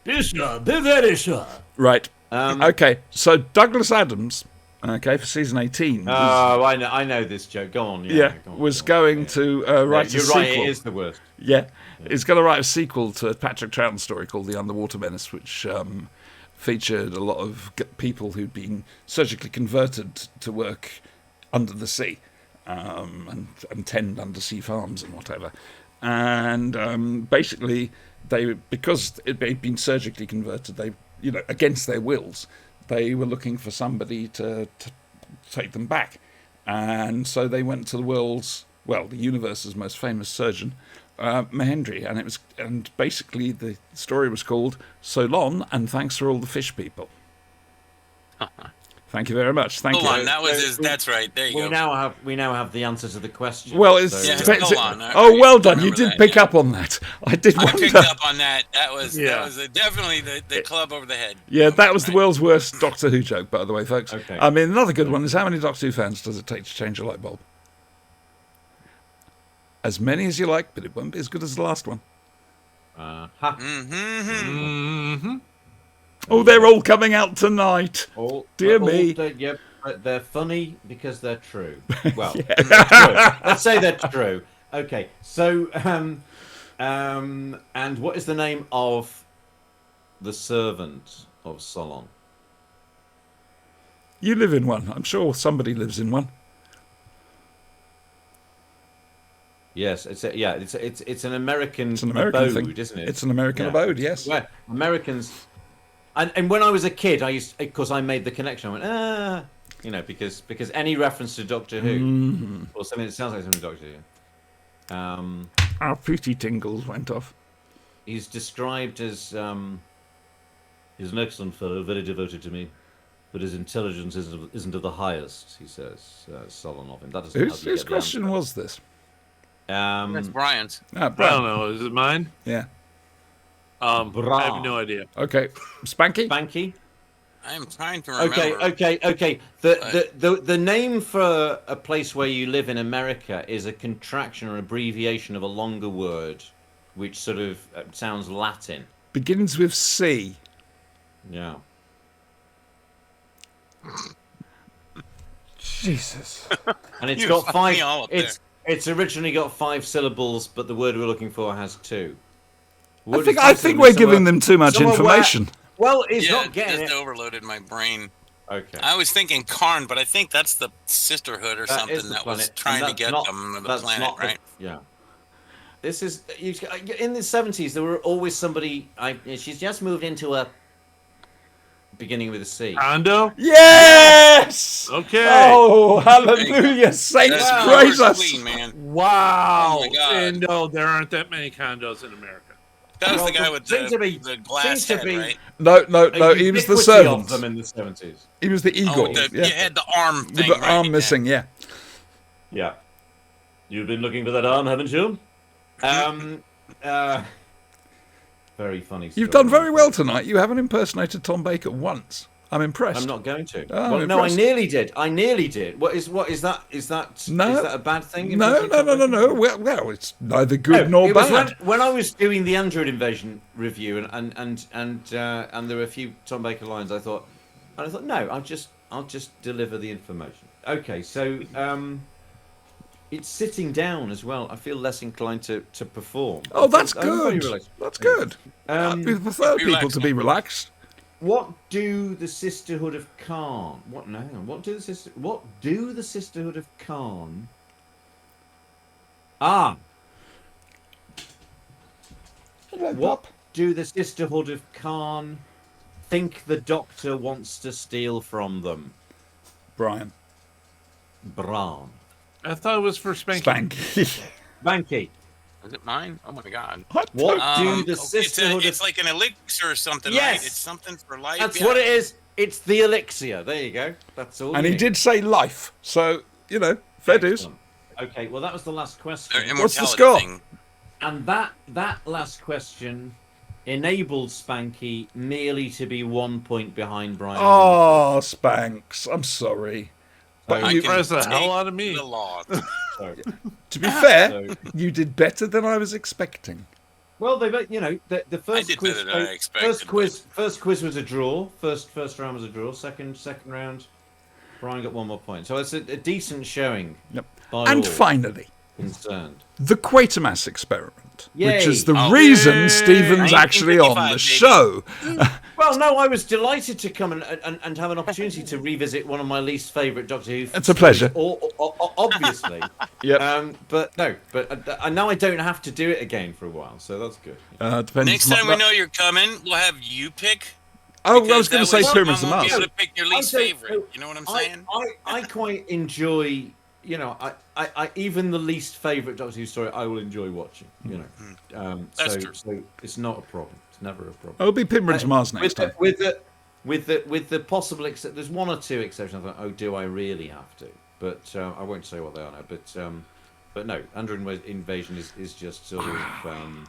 S6: Be sure. Be very sure.
S3: Right.
S1: Um,
S3: Okay. So Douglas Adams, okay, for season 18, was,
S1: Oh, I know this joke. Go on.
S3: was going to write a
S1: You're
S3: sequel.
S1: right. It is the worst.
S3: Yeah, he's going to write a sequel to a Patrick Troughton story called The Underwater Menace, which featured a lot of people who'd been surgically converted to work under the sea and tend undersea farms and whatever. And basically, because they'd been surgically converted, against their wills, they were looking for somebody to take them back. And so they went to the universe's most famous surgeon, Mahendri, and basically the story was called "So Long and Thanks for All the Fish People." Thank you very much. Thank
S5: Hold
S3: you.
S5: on, that was his. That's right. There you go.
S1: We now have the answer to the question.
S3: Well, it's
S1: So-
S5: Yeah,
S3: depends-
S5: go on.
S3: oh, well done. You
S5: Remember
S3: did
S5: that,
S3: pick
S5: yeah.
S3: up on that. I did
S5: I
S3: wonder.
S5: picked up on that. That was
S4: Yeah.
S5: definitely the club over the head.
S3: Yeah, that was the
S5: Right.
S3: world's worst Doctor Who joke, by the way, folks.
S1: Okay.
S3: I mean, another good one is how many Doctor Who fans does it take to change a light bulb? As many as you like, but it won't be as good as the last one.
S1: Ha.
S4: mm-hmm.
S3: Oh, they're all coming out tonight. Dear me.
S1: Yep, but they're funny because they're true. Well, they're true. Let's say they're true. Okay, so and what is the name of the servant of Solon?
S3: You live in one. I'm sure somebody lives in one.
S1: Yes, it's an American,
S3: It's an American
S1: abode,
S3: thing,
S1: isn't it?
S3: It's an American
S1: Yeah.
S3: abode, yes.
S1: Well, Americans, and when I was a kid, because I made the connection. I went because any reference to Doctor Who or something that sounds like something Doctor Who.
S3: Our pooty tingles went off.
S1: He's described as he's an excellent fellow, very devoted to me, but his intelligence isn't of the highest. He says Solon of him. That doesn't help you
S3: Whose
S1: get the
S3: question
S1: answer.
S3: was this?
S5: That's Brian's.
S3: Ah,
S4: I
S3: Brian.
S4: don't know. Is it mine?
S3: Yeah.
S4: I have
S1: Bra.
S4: no idea.
S3: Okay. Spanky?
S1: Banky.
S5: I'm trying to remember.
S1: Okay. The name for a place where you live in America is a contraction or abbreviation of a longer word, which sort of sounds Latin.
S3: Begins with C.
S1: Yeah.
S3: Jesus.
S1: And it's
S5: You
S1: got
S5: fucked
S1: five.
S5: me all up
S1: It's originally got 5 syllables, but the word we're looking for has 2.
S3: I think we're giving them too much information.
S1: Well, it's
S5: Yeah,
S1: not
S5: it
S1: getting
S5: just
S1: it.
S5: overloaded my brain.
S1: Okay.
S5: I was thinking Karn, but I think that's the sisterhood or
S1: That is
S5: something
S1: the
S5: that was
S1: planet,
S5: trying
S1: and
S5: to get
S1: that's
S5: them to the
S1: that's
S5: planet,
S1: not
S5: right?
S1: Yeah. This is in the 70s. There were always somebody. She's just moved into a beginning with a C.
S4: Kondo?
S3: Yes.
S4: Okay.
S3: Oh, hallelujah, saints
S5: That's
S3: praise
S5: Robert
S3: us.
S5: Queen, man.
S4: Wow.
S5: Oh my God.
S4: And no, there aren't that many condos in America.
S5: That was
S1: Well,
S5: the guy with
S1: seems to be-
S5: the glass
S1: seems to
S5: head,
S1: be-
S5: right?
S3: No, he was the
S1: Ubiquity
S3: servant.
S1: of them in the 70s.
S3: He was the
S5: Oh,
S3: eagle.
S5: with the,
S3: yeah.
S5: you had the arm
S3: With
S5: thing,
S3: the
S5: right?
S3: arm missing, yeah.
S6: Yeah. You've been looking for that arm, haven't you?
S1: Very funny.
S3: You've
S1: story.
S3: done very well tonight. You haven't impersonated Tom Baker once. I'm impressed.
S1: I'm not going to.
S3: Oh,
S1: Well, no, I
S3: impressed.
S1: nearly did. I nearly did. What is that? Is that
S3: No.
S1: is that a bad thing?
S3: No. Well, it's neither good nor
S1: it was
S3: bad.
S1: when I was doing the Android Invasion review, and there were a few Tom Baker lines. I thought no, I'll just deliver the information. Okay, so it's sitting down as well. I feel less inclined to perform.
S3: Oh, that's
S1: I'm very
S3: good.
S1: relaxed.
S3: That's good. We prefer
S5: Be
S3: people to be relaxed.
S1: What do the Sisterhood of Khan? What? No, hang on. What do the Sisterhood of Khan? What do the Sisterhood of Khan think the Doctor wants to steal from them?
S3: Brian.
S1: Bran.
S4: I thought it was for Spanky.
S3: Spanky.
S1: Banky.
S5: Is it mine? Oh my God.
S1: What do the Sisterhood
S5: it's
S1: of...
S5: like an elixir or something,
S1: Yes.
S5: right? It's something for life.
S1: That's
S5: yeah.
S1: what it is. It's the elixir. There you go. That's all.
S3: And
S1: you
S3: he
S1: need.
S3: did say life. So, fair dues.
S1: Excellent. Okay, well, that was the last question.
S5: Their
S3: What's the
S5: immortality
S3: score?
S5: thing.
S1: And that last question enabled Spanky merely to be 1 point behind Brian.
S3: Oh, Spanks. I'm sorry. But
S5: I
S3: you,
S5: can
S4: Surprised the hell
S5: take
S4: out of me.
S5: The law.
S1: So,
S3: to be fair,
S1: so-
S3: you did better than I was expecting.
S1: well, the first
S5: did
S1: quiz.
S5: better than I expected,
S1: First quiz was a draw. First round was a draw. Second round, Brian got 1 more point. So it's a decent showing.
S3: Yep.
S1: By
S3: And
S1: all
S3: finally,
S1: concerned.
S3: the Quatermass experiment,
S1: Yay.
S3: which is the
S5: Oh,
S3: reason
S5: yay.
S3: Stephen's actually on the
S5: 1955,
S3: show.
S1: Well, no, I was delighted to come and have an opportunity to revisit one of my least favourite Doctor Who.
S3: It's a pleasure.
S1: Obviously.
S3: Yep.
S1: But I know I don't have to do it again for a while, so that's good.
S3: Depends.
S5: Next time we know you're coming, we'll have you pick.
S3: Oh, I
S5: because
S3: was going to
S5: that way
S3: say Pyramids of
S5: someone won't
S3: Mars.
S5: be able to pick your least
S1: I don't-
S5: favorite. You know what I'm saying?
S1: I quite enjoy, I even the least favourite Doctor Who story I will enjoy watching.
S5: That's
S1: So
S5: true.
S1: so it's not a problem. It's never a problem.
S3: It'll be Pyramids of Mars next time.
S1: With the possible except there's one or two exceptions. I thought, oh, do I really have to? But I won't say what they are now. But no, Android Invasion is just sort of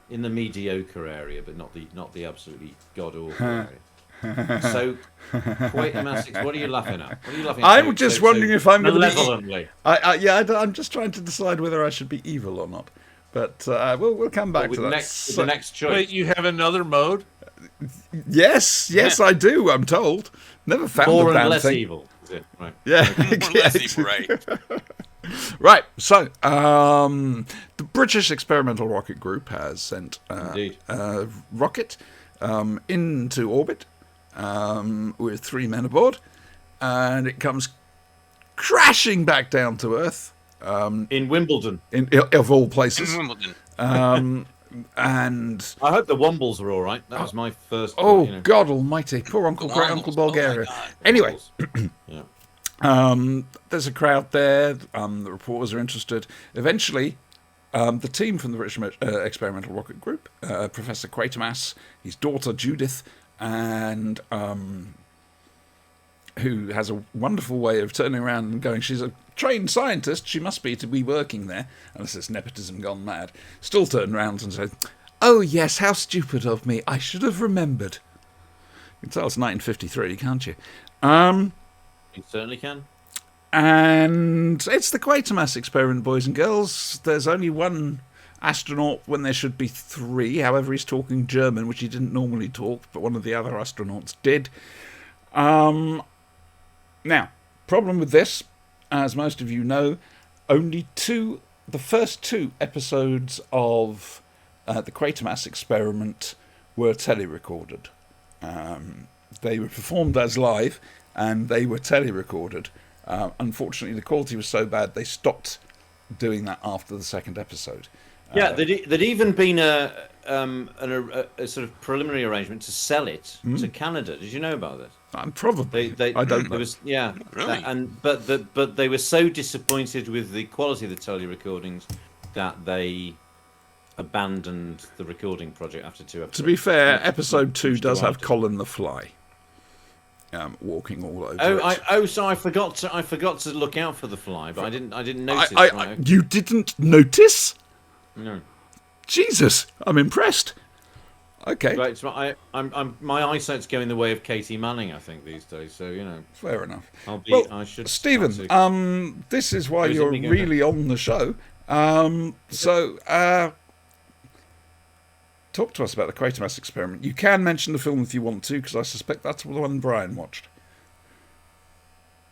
S1: in the mediocre area, but not the absolutely god awful area. So, Quatermass, what are you laughing at? What are you laughing at?
S3: I'm just wondering if I'm going to be.
S1: malevolently.
S3: I'm just trying to decide whether I should be evil or not. But we'll come back
S1: With
S3: to
S1: the
S3: that.
S1: next, with the next choice.
S4: Wait, you have another mode?
S3: Yes, I do. I'm told. Never found
S1: More
S3: the
S1: and
S3: damn
S1: less
S3: thing.
S1: evil. Is it? Right.
S3: Yeah.
S5: More or less evil, right?
S3: Right. So, the British Experimental Rocket Group has sent
S1: Indeed.
S3: a rocket into orbit with 3 men aboard, and it comes crashing back down to Earth.
S1: In Wimbledon.
S3: Of all
S5: In
S3: places.
S5: Wimbledon.
S3: And
S1: I hope the Wombles are all right. That was my first.
S3: oh God Almighty, poor Uncle Great
S5: Wombles.
S3: Uncle
S5: Oh, my
S3: Bulgaria.
S5: God.
S3: Anyway,
S1: Yeah.
S3: there's a crowd there. The reporters are interested. Eventually, the team from the British Experimental Rocket Group, Professor Quatermass, his daughter Judith, and who has a wonderful way of turning around and going, she's a trained scientist, she must be to be working there, unless it's nepotism gone mad, still turned around and said, oh yes, how stupid of me, I should have remembered. You can tell it's 1953, can't you?
S1: You certainly can.
S3: And it's the Quatermass experiment, boys and girls. There's only one astronaut when there should be 3. However, he's talking German, which he didn't normally talk, but one of the other astronauts did. Now, problem with this, as most of you know, only the first 2 episodes of the Quatermass experiment were telerecorded. They were performed as live, and they were telerecorded. Unfortunately, the quality was so bad they stopped doing that after the second episode.
S1: Yeah, there'd even been a sort of preliminary arrangement to sell it to Canada. Did you know about this?
S3: Probably. I don't know.
S1: There was, yeah,
S5: Really?
S1: but they were so disappointed with the quality of the tele recordings that they abandoned the recording project after 2 episodes.
S3: To be fair, episode 2
S1: Which
S3: does
S1: do
S3: have
S1: after.
S3: Colin the Fly walking all over it.
S1: So I forgot to look out for the fly, but I didn't notice.
S3: You didn't notice?
S1: No.
S3: Jesus, I'm impressed. Okay,
S1: Right, so my eyesight's going the way of Katie Manning, I think, these days. So
S3: fair enough.
S1: I should.
S3: Stephen,
S1: start to-
S3: this is why
S1: Who's it
S3: you're
S1: me going
S3: really on the show. Talk to us about the Quatermass experiment. You can mention the film if you want to, because I suspect that's the one Brian watched.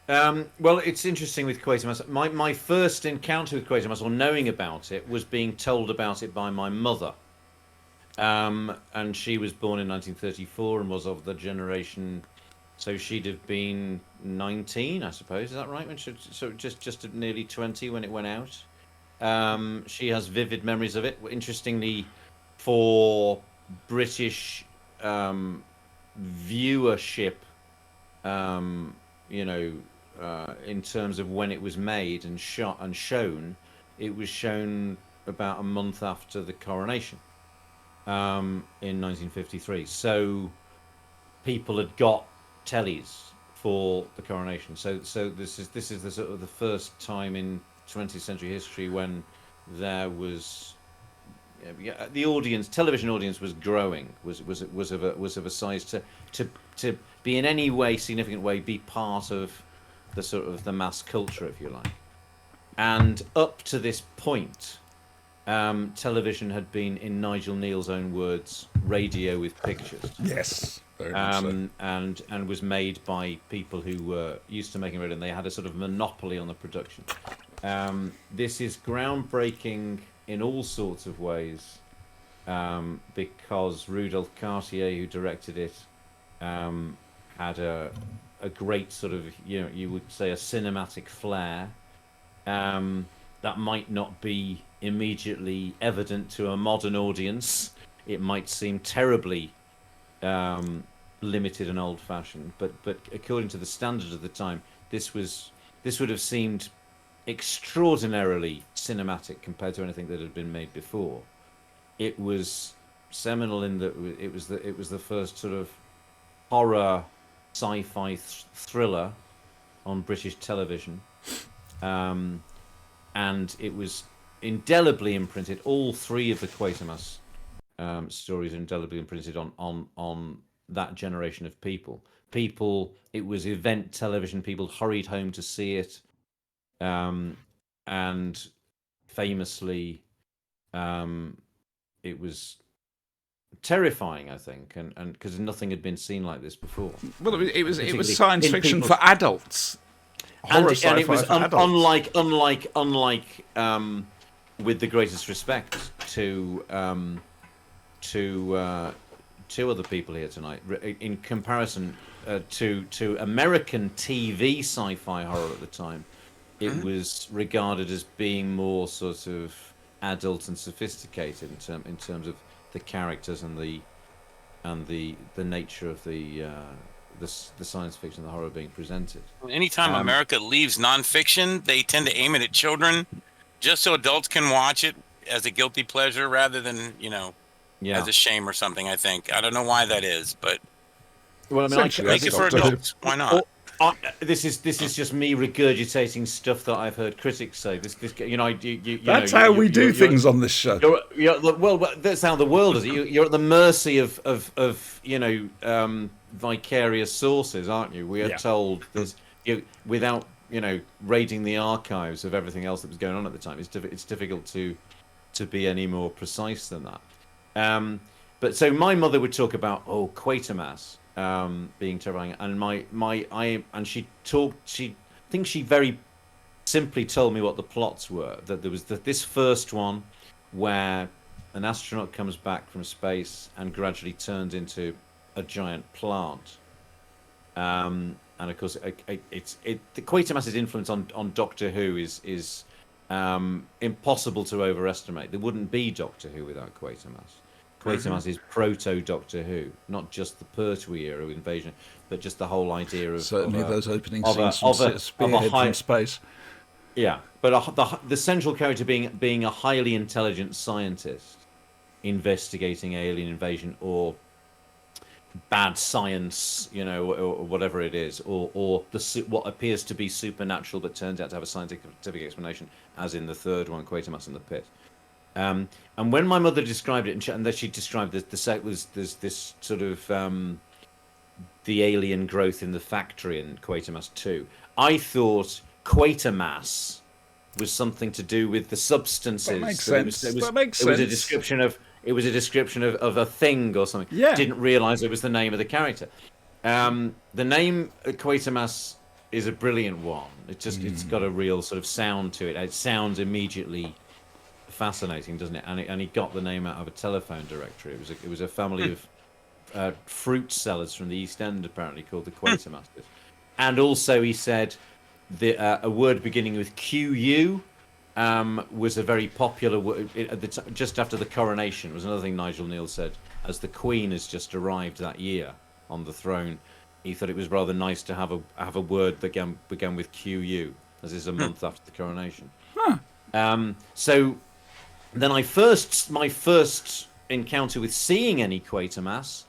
S1: Well, it's interesting with Quatermass. My first encounter with Quatermass, or knowing about it, was being told about it by my mother. And she was born in 1934 and was of the generation, so she'd have been 19, I suppose. Is that right? So just nearly 20 when it went out. She has vivid memories of it. Interestingly, for British viewership, in terms of when it was made and shot and shown, it was shown about a month after the coronation. In 1953, so people had got tellies for the coronation. So this is the sort of the first time in 20th century history when there was the television audience was growing, was of a size to be in any way significant way be part of the sort of the mass culture, if you like. And up to this point, television had been, in Nigel Neal's own words, radio with pictures.
S3: Yes, very much so.
S1: And was made by people who were used to making radio, and they had a sort of monopoly on the production. This is groundbreaking in all sorts of ways, because Rudolph Cartier, who directed it, had a great sort of, you would say, a cinematic flair that might not be immediately evident to a modern audience. It might seem terribly limited and old-fashioned, but according to the standard of the time, this would have seemed extraordinarily cinematic compared to anything that had been made before. It was seminal in that it was the first sort of horror sci-fi thriller on British television, and it was indelibly imprinted. All three of the Quatermass stories are indelibly imprinted on that generation of people. It was event television. People hurried home to see it, and famously, it was terrifying, I think, and because nothing had been seen like this before.
S3: Well, it was
S1: Particularly
S3: science
S1: in
S3: fiction
S1: people's-
S3: for adults.
S1: And
S3: Horror
S1: it
S3: sci-fi
S1: was
S3: for adults.
S1: unlike with the greatest respect to two other people here tonight, in comparison to American TV sci-fi horror at the time, it was regarded as being more sort of adult and sophisticated in terms of the characters and the nature of the science fiction, the horror being presented.
S5: Anytime America leaves nonfiction, they tend to aim it at children, just so adults can watch it as a guilty pleasure rather than as a shame or something. I think I don't know why that is, but
S1: well, I mean,
S3: Essentially,
S5: make it for
S3: Doctor Who.
S5: adults. Why not?
S1: This is just me regurgitating stuff that I've heard critics say.
S3: That's how we do things on this show.
S1: Well, that's how the world is. You're at the mercy of vicarious sources, aren't you? We are told there's without raiding the archives of everything else that was going on at the time. It's difficult to be any more precise than that. But so my mother would talk about Quatermass being terrifying, and she very simply told me what the plots were. That there was this first one where an astronaut comes back from space and gradually turns into a giant plant, and of course the Quatermass's influence on Doctor Who is impossible to overestimate. There wouldn't be Doctor Who without Quatermass. Quatermass is proto Doctor Who, not just the Pertwee era invasion, but just the whole idea of
S3: Certainly
S1: of a-
S3: those opening
S1: of a-
S3: scenes from
S1: of a-
S3: Spearhead
S1: of a high-
S3: from space.
S1: Yeah, but the central character being a highly intelligent scientist investigating alien invasion or bad science, or whatever it is, or what appears to be supernatural but turns out to have a scientific explanation, as in the third one, Quatermass and the Pit. And when my mother described it, and that she described the set was there's this sort of the alien growth in the factory in Quatermass 2, I thought Quatermass was something to do with the substances.
S3: That makes
S1: So
S3: sense. That makes
S1: it was a
S3: sense.
S1: description of a thing or something.
S3: Yeah.
S1: Didn't realise it was the name of the character. The name Quatermass is a brilliant one. It's got a real sort of sound to it. It sounds immediately fascinating, doesn't it? And he got the name out of a telephone directory. It was a family of fruit sellers from the East End, apparently, called the Quatermasters. And also, he said a word beginning with QU was a very popular word just after the coronation. Was another thing Nigel Neal said, as the Queen has just arrived that year on the throne. He thought it was rather nice to have a word that began with QU, as is a month after the coronation. So then my first encounter with seeing any Quatermass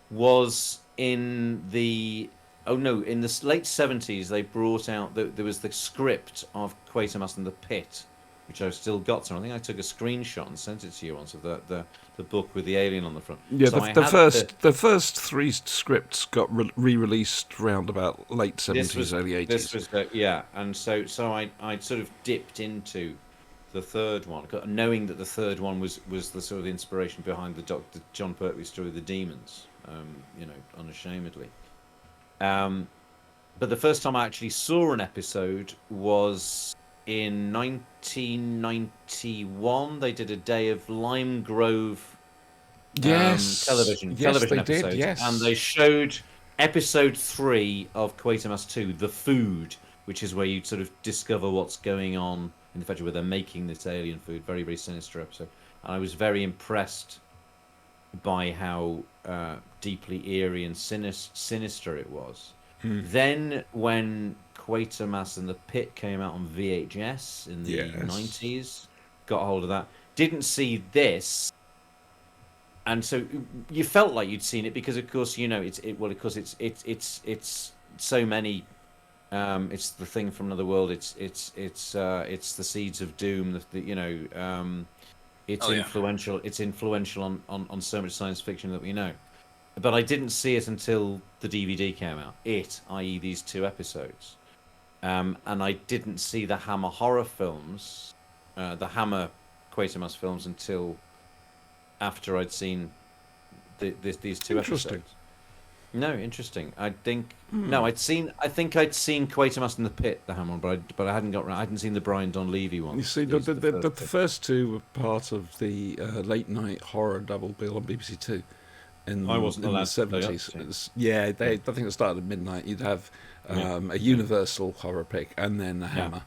S1: was in the late 70s. They brought out there was the script of Quatermass and the Pit, which I've still got. So I think I took a screenshot and sent it to you once of the book with the alien on the front.
S3: Yeah,
S1: So
S3: the first three scripts got re-released around about late 70s, early 80s.
S1: This was and so I sort of dipped into the third one, knowing that the third one was the sort of inspiration behind the John Pertwee story, The Demons, unashamedly. But the first time I actually saw an episode was in 1991. They did a day of Lime Grove television
S3: they
S1: episodes,
S3: did, yes.
S1: and they showed episode 3 of Quatermass 2, The Food, which is where you sort of discover what's going on in the factory where they're making this alien food. Very, very sinister episode. And I was very impressed by how deeply eerie and sinister it was. Then when Quatermass and the Pit came out on VHS in the 90s, got a hold of that, didn't see this, and so you felt like you'd seen it because, of course, it's so many. It's the thing from another world. It's the Seeds of Doom. It's influential. It's influential on so much science fiction that we know. But I didn't see it until the DVD came out. I.e., these 2 episodes, and I didn't see the Hammer horror films, the Hammer Quatermass films, until after I'd seen these 2 episodes. No, interesting. I think I think I'd seen Quatermass in the Pit, the Hammer, but I hadn't got around. I hadn't seen the Brian Donlevy one.
S3: You see, the first 2 were part of the late night horror double bill on BBC Two.
S1: I wasn't
S3: in
S1: allowed
S3: the
S1: to stay up
S3: 70s.
S1: to.
S3: I think it started at midnight. You'd have a Universal horror pick and then the Hammer.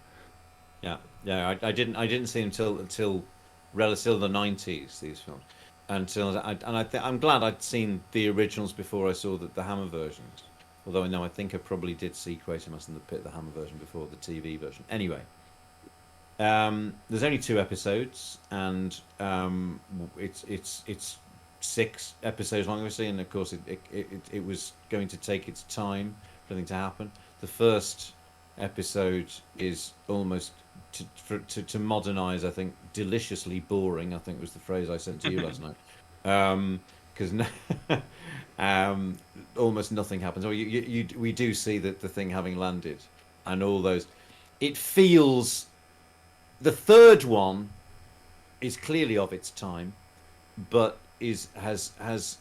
S1: Yeah. I didn't see them until the 90s. These films, I'm glad I'd seen the originals before I saw the Hammer versions. Although I think I probably did see Quatermass and the Pit, the Hammer version, before the TV version. Anyway, there's only 2 episodes, and it's 6 episodes long, obviously, and of course it was going to take its time for everything to happen. The first episode is almost to modernise, I think, deliciously boring, I think was the phrase I sent to you last night. Because almost nothing happens. Or we do see that the thing having landed and all those. It feels. The third one is clearly of its time, but has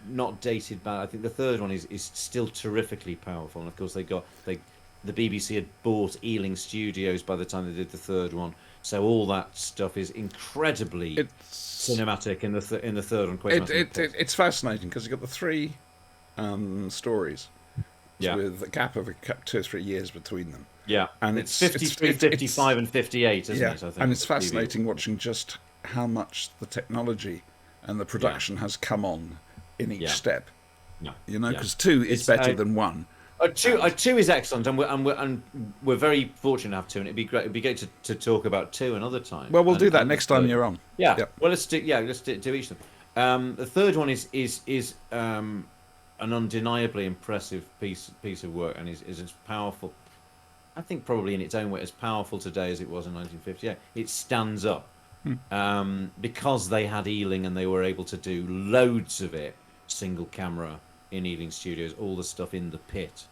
S1: not dated back. I think the third one is still terrifically powerful, and of course the BBC had bought Ealing Studios by the time they did the third one, so all that stuff is incredibly cinematic in the third one.
S3: It's fascinating because you've got the 3 stories,
S1: Yeah.
S3: with a gap of 2 or 3 years between them.
S1: Yeah,
S3: And
S1: it's
S3: it's-
S1: 53,
S3: it's-
S1: 55, and 58, isn't
S3: Yeah,
S1: it? I think
S3: and it's
S1: the preview.
S3: fascinating watching just how much the technology and the production has come on in each
S1: Yeah.
S3: step.
S1: Yeah.
S3: You know,
S1: Yeah.
S3: because 2 is
S1: It's,
S3: better than 1.
S1: Two is excellent, and we're very fortunate to have 2, and it'd be great to talk about 2 another time.
S3: Well, we'll
S1: And-
S3: do that
S1: and
S3: next
S1: the
S3: time
S1: third.
S3: you're on.
S1: Yeah.
S3: Yep.
S1: Well, let's do each of them. The third one is an undeniably impressive piece of work, and is as powerful. I think probably in its own way as powerful today as it was in 1958. It stands up because they had Ealing and they were able to do loads of it, single camera in Ealing Studios, all the stuff in the pit,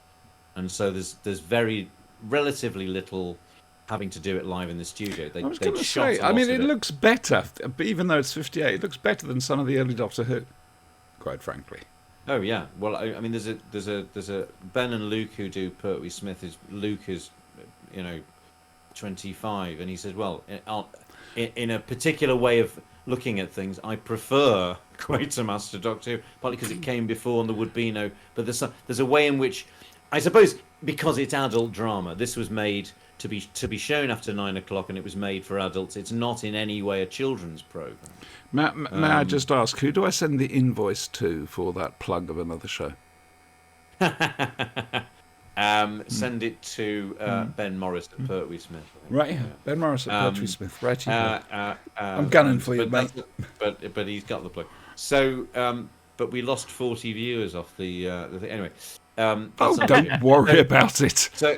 S1: and so there's very relatively little having to do it live in the studio.
S3: I was
S1: They
S3: going to
S1: shot
S3: say,
S1: a
S3: I
S1: lot
S3: mean,
S1: of
S3: it looks better, even though it's 58. It looks better than some of the early Doctor Who, quite frankly.
S1: Oh yeah, well I mean there's a Ben and Luke who do Pertwee Smith. Luke is 25, and he says, well, in a particular way of looking at things, I prefer Quatermass Doctor Who, partly because it came before and there would be no. But there's a way in which, I suppose, because it's adult drama, this was made to be shown after 9 o'clock, and it was made for adults. It's not in any way a children's program.
S3: May I just ask, who do I send the invoice to for that plug of another show?
S1: Send it to Ben Morris at Pertwee Smith. I think.
S3: Right, yeah. Ben Morris at Pertwee Smith. Right, you go.
S1: I'm
S3: gunning for you, mate.
S1: But he's got the plug. So, but we lost 40 viewers off the thing. Anyway.
S3: Oh,
S1: that's not
S3: don't
S1: good.
S3: worry about it.
S1: So,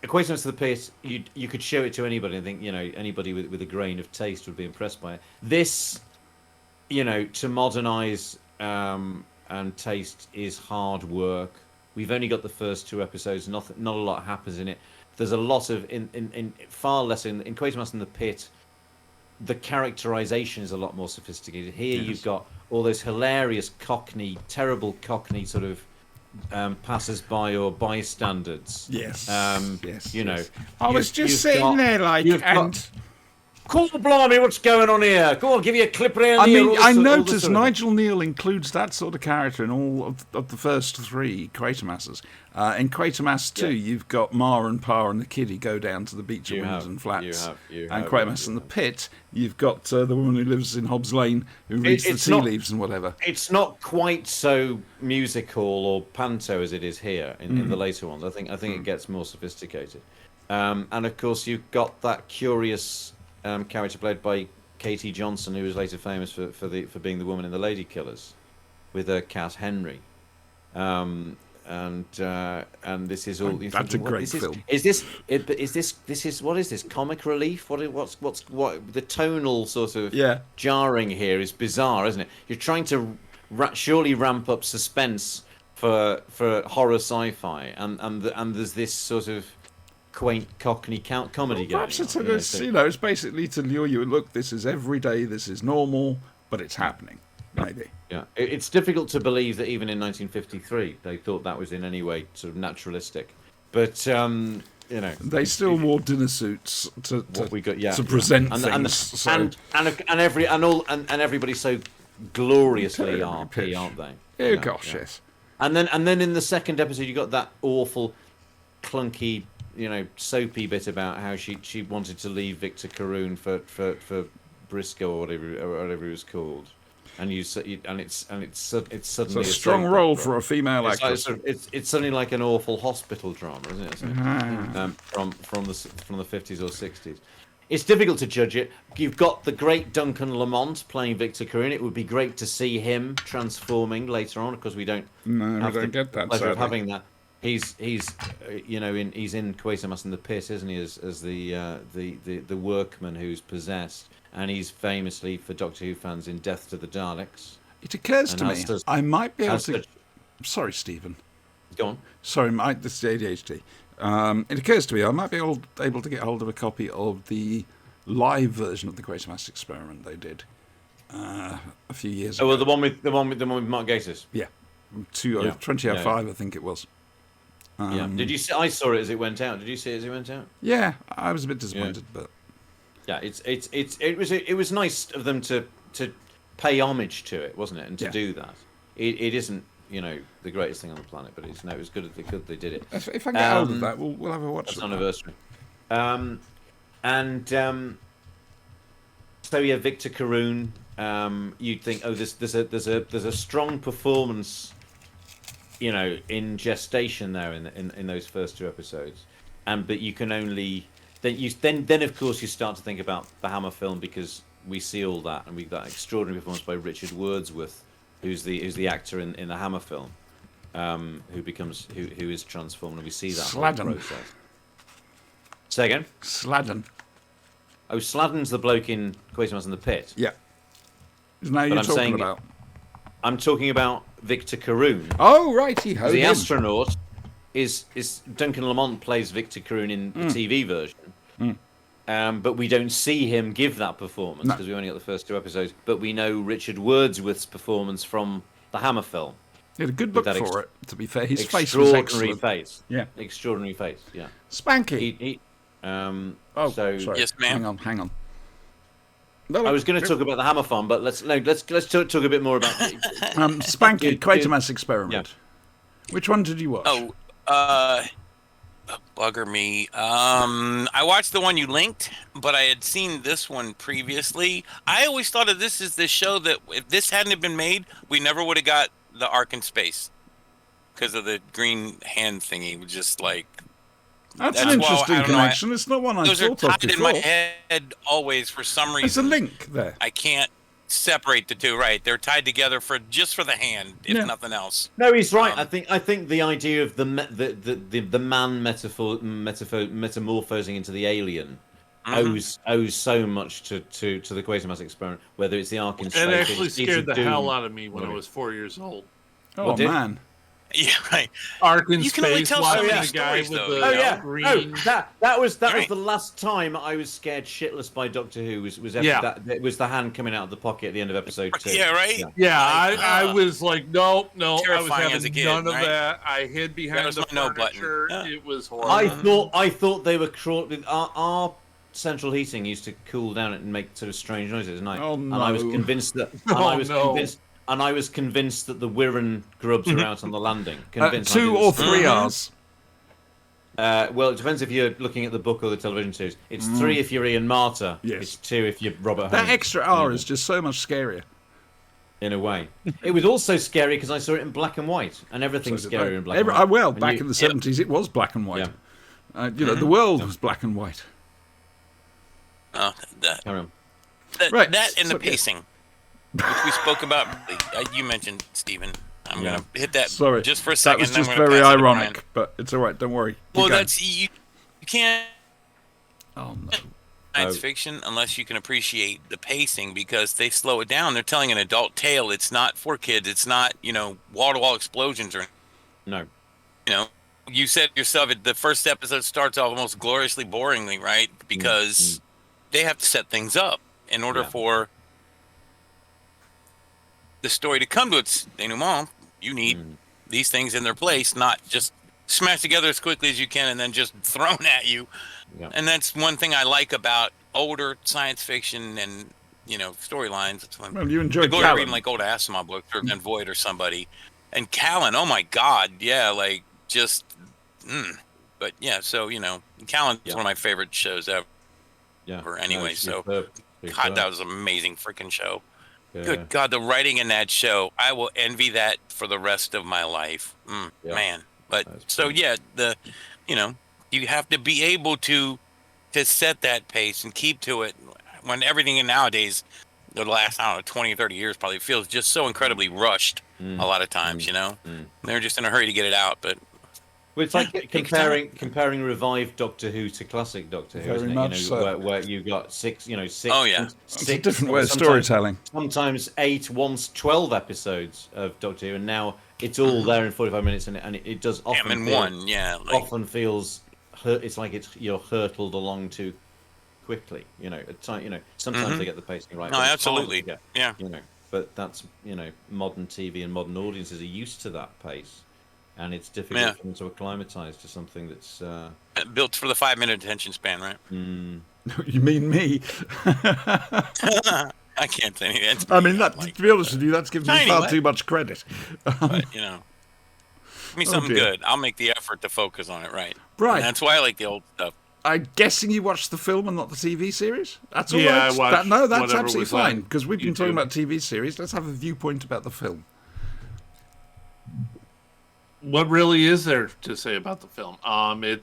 S1: Quatermass to the Pit, you could show it to anybody and think, anybody with a grain of taste would be impressed by it. This, to modernise and taste is hard work. We've only got the first 2 episodes. Not a lot happens in it. There's a lot of in far less in Quatermass in the Pit. The characterization is a lot more sophisticated. Here you've got all those hilarious terrible Cockney sort of passers-by or bystanders.
S3: Yes.
S1: Yes.
S3: I was just sitting there
S1: Cool, blimey, what's going on here? Go on, give you a clip around
S3: I
S1: here.
S3: mean,
S1: all
S3: I
S1: this sort of-
S3: noticed Nigel Neal includes that sort of character in all of the first 3 Quatermasses. In Quatermass 2, you've got Ma and Pa and the kiddie go down to the beach
S1: You
S3: of
S1: have,
S3: Windsor Flats.
S1: you
S3: And
S1: have,
S3: Quatermass
S1: you
S3: in the
S1: have.
S3: Pit, you've got the woman who lives in Hobbs Lane who reads the
S1: it's
S3: tea
S1: not-
S3: leaves and whatever.
S1: It's not quite so musical or panto as it is here in the later ones. I think it gets more sophisticated. And of course, you've got that curious character played by Katie Johnson, who was later famous for being the woman in The Lady Killers, with her cat Henry. And this is all.
S3: That's a great film.
S1: Is this what is this comic relief? What the tonal sort of jarring here is bizarre, isn't it? You're trying to surely ramp up suspense for horror sci-fi, and there's this sort of quaint Cockney comedy going
S3: Perhaps it's,
S1: on,
S3: it's basically to lure you. Look, this is everyday, this is normal, but it's happening. Maybe.
S1: Yeah, it's difficult to believe that even in 1953 they thought that was in any way sort of naturalistic, but
S3: They still wore dinner suits to present things.
S1: and everybody's so gloriously RP, aren't they?
S3: Oh gosh, yes.
S1: And then in the second episode you got that awful, clunky, soapy bit about how she wanted to leave Victor Caroon for Briscoe or whatever he was called. And it's suddenly
S3: It's a strong role for a female actress.
S1: It's suddenly like an awful hospital drama, isn't it? From the 50s or 60s. It's difficult to judge it. You've got the great Duncan Lamont playing Victor Caroon. It would be great to see him transforming later on, because we don't
S3: get that.
S1: pleasure of having that. He's in Quatermass in the Pit, isn't he? As the workman who's possessed. And he's famously, for Doctor Who fans, in Death to the Daleks.
S3: It occurs to me, I might be able to... Sorry, Stephen.
S1: Go on.
S3: Sorry, this is ADHD. It occurs to me, I might be able to get hold of a copy of the live version of the Quatermass Experiment they did a few years ago.
S1: Oh, well, the one with Mark Gatiss.
S3: Yeah, 2005, I think it was.
S1: Yeah. Did you see? I saw it as it went out. Did you see it as it went out?
S3: Yeah, I was a bit disappointed, but.
S1: Yeah, it was nice of them to pay homage to it, wasn't it, and to do that. it isn't, the greatest thing on the planet, but it was good. Good they did it.
S3: If I get hold of that, we'll have a watch.
S1: That's
S3: of that.
S1: anniversary. So yeah, Victor Karoon. You'd think, there's a strong performance, in gestation there in those first 2 episodes, but you can only then of course you start to think about the Hammer film, because we see all that, and we've got extraordinary performance by Richard Wordsworth, who's the actor in the Hammer film, who is transformed, and we see that whole
S3: Sladen.
S1: process. Say again?
S3: Sladen.
S1: Oh, Sladen's the bloke in Quatermass in the Pit.
S3: Yeah. Isn't that you're
S1: I'm
S3: talking
S1: saying-
S3: about?
S1: I'm talking about Victor Karoon.
S3: Oh, righty ho.
S1: The
S3: him.
S1: astronaut is Duncan Lamont plays Victor Karoon in the TV version. But we don't see him give that performance,
S3: No.
S1: because we only got the first 2 episodes. But we know Richard Wordsworth's performance from the Hammer film.
S3: He had a good look
S1: that
S3: for it, to be fair. His face was
S1: Extraordinary
S3: excellent.
S1: face.
S3: Yeah.
S1: Extraordinary face. Yeah.
S3: Spanky.
S1: So
S3: Sorry.
S5: Yes, ma'am.
S3: Hang on. No,
S1: I was going to talk about the Hammer farm, but let's talk a bit more about.
S3: Spanky,
S1: Dude,
S3: Quatermass Experiment. Which one did you watch?
S5: Bugger me. I watched the one you linked, but I had seen this one previously. I always thought of this as the show that if this hadn't have been made, we never would have got the Ark in Space, because of the green hand thingy. It was just like.
S3: That's
S5: That's
S3: an
S5: why-
S3: interesting
S5: I don't know,
S3: connection. It's not one I
S5: Those are
S3: thought of
S5: tied in
S3: before.
S5: my head always for some reason.
S3: There's a link there.
S5: I can't separate the two. Right, they're tied together just for the hand, if
S3: Yeah.
S5: nothing else.
S1: No, he's right. I think the idea of the man metamorphosing into the alien owes so much to the Quatermass Experiment. Whether it's the Ark in Space,
S4: It
S1: or
S4: actually
S1: the Seeds
S4: scared
S1: of
S4: the hell
S1: Doom.
S4: out of me when I was 4 years old.
S3: Oh,
S1: did?
S3: man.
S5: Yeah, right.
S4: Ark in
S5: You can only
S4: Space,
S5: tell so
S4: watching
S5: many
S4: the guy
S5: stories,
S4: with
S5: though.
S4: the
S1: Oh yeah,
S4: green.
S1: that was
S5: Right.
S1: the last time I was scared shitless by Doctor Who.
S4: Yeah.
S1: That it was the hand coming out of the pocket at the end of episode 2.
S5: Yeah, right.
S4: Yeah,
S5: Like,
S4: I was like, no, I was
S5: Terrifying
S4: having
S5: as a kid,
S4: none of
S5: right?
S4: that. I hid behind
S5: was
S4: the
S5: my no button.
S4: furniture.
S5: Yeah.
S4: It was horrible.
S1: I thought they were crawling. Our central heating used to cool down and make sort of strange noises at night.
S3: Oh,
S1: And I was
S3: no.
S1: convinced that.
S4: Oh,
S1: I was convinced that the Wirren grubs are out on the landing. Convinced.
S3: 2 or 3 hours.
S1: Well, it depends if you're looking at the book or the television series. It's 3 if you're Ian Marter.
S3: Yes.
S1: It's 2 if you're Robert
S3: That
S1: Holmes.
S3: extra hour is just so much scarier.
S1: In a way, it was also scary because I saw it in black and white, and everything's
S3: So did
S1: scarier
S3: I.
S1: in black and white.
S3: Well,
S1: And
S3: back
S1: you-
S3: in the 70s, it was black and white.
S1: Yeah.
S3: The world was black and white.
S5: Oh, that
S1: Carry on.
S3: Right,
S5: that and the
S3: so, yeah.
S5: pacing, which we spoke about. You mentioned, Stephen. I'm
S1: Yeah.
S5: gonna hit that
S3: Sorry.
S5: just for a
S3: That
S5: second.
S3: was
S5: and then
S3: just
S5: I'm gonna
S3: very
S5: pass it to
S3: ironic,
S5: Brian.
S3: but it's all right. Don't worry. Keep
S5: Well,
S3: going.
S5: that's you can't
S3: Oh, no.
S5: science fiction unless you can appreciate the pacing, because they slow it down. They're telling an adult tale. It's not for kids. It's not wall-to-wall explosions or
S1: No.
S5: You said yourself the first episode starts off almost gloriously boringly, right? Because they have to set things up in order
S1: Yeah.
S5: for the story to come to its denouement. You need these things in their place, not just smashed together as quickly as you can and then just thrown at you.
S1: Yeah.
S5: And that's one thing I like about older science fiction and storylines. It's when
S3: Well, you
S5: I
S3: enjoyed
S5: go to
S3: Callan.
S5: reading like old Asimov books or Van Voigt or somebody. And Callan, oh my God, yeah, like just, but yeah. So Callan is one of my favorite shows ever.
S1: Yeah.
S5: Anyway,
S1: it's
S5: so
S1: superb.
S5: God, that was an amazing freaking show.
S1: Yeah.
S5: Good God, the writing in that show, I will envy that for the rest of my life.
S1: Yeah.
S5: Man, but
S1: That's
S5: so
S1: cool.
S5: yeah, you have to be able to set that pace and keep to it when everything in nowadays, the last, 20 or 30 years probably feels just so incredibly rushed a lot of times, They're just in a hurry to get it out, but
S1: Well, it's like comparing revived Doctor Who to classic Doctor Who,
S3: Very
S1: isn't it?
S3: much so.
S1: Where you got six.
S5: Oh, yeah.
S3: It's a different way of
S1: sometimes-
S3: storytelling.
S1: Sometimes 8, once 12 episodes of Doctor Who, and now it's all there in 45 minutes, and it does often
S5: in
S1: feel,
S5: one, yeah.
S1: often feels it's like you're hurtled along too quickly. At time, sometimes they get the pacing right.
S5: No,
S1: but it's hard to
S5: absolutely.
S1: get,
S5: Yeah.
S1: But that's modern TV and modern audiences are used to that pace, and it's difficult for them to acclimatise to something that's.
S5: Built for the 5-minute attention span, right?
S3: You mean me?
S5: I can't say anything. That's
S3: I mean,
S5: pretty
S3: to be honest with you, that's giving me
S5: Tiny
S3: far
S5: what?
S3: too much credit.
S5: but you know, give me something
S3: dear.
S5: good. I'll make the effort to focus on it. Right.
S3: Right.
S5: And that's why I like the old stuff.
S3: I'm guessing you watched the film and not the TV series? That's all
S4: Yeah,
S3: right.
S4: I watched
S3: No, that's
S4: whatever
S3: absolutely
S4: was on
S3: fine, because we've been talking
S4: YouTube.
S3: about TV series. Let's have a viewpoint about the film.
S4: What really is there to say about the film? It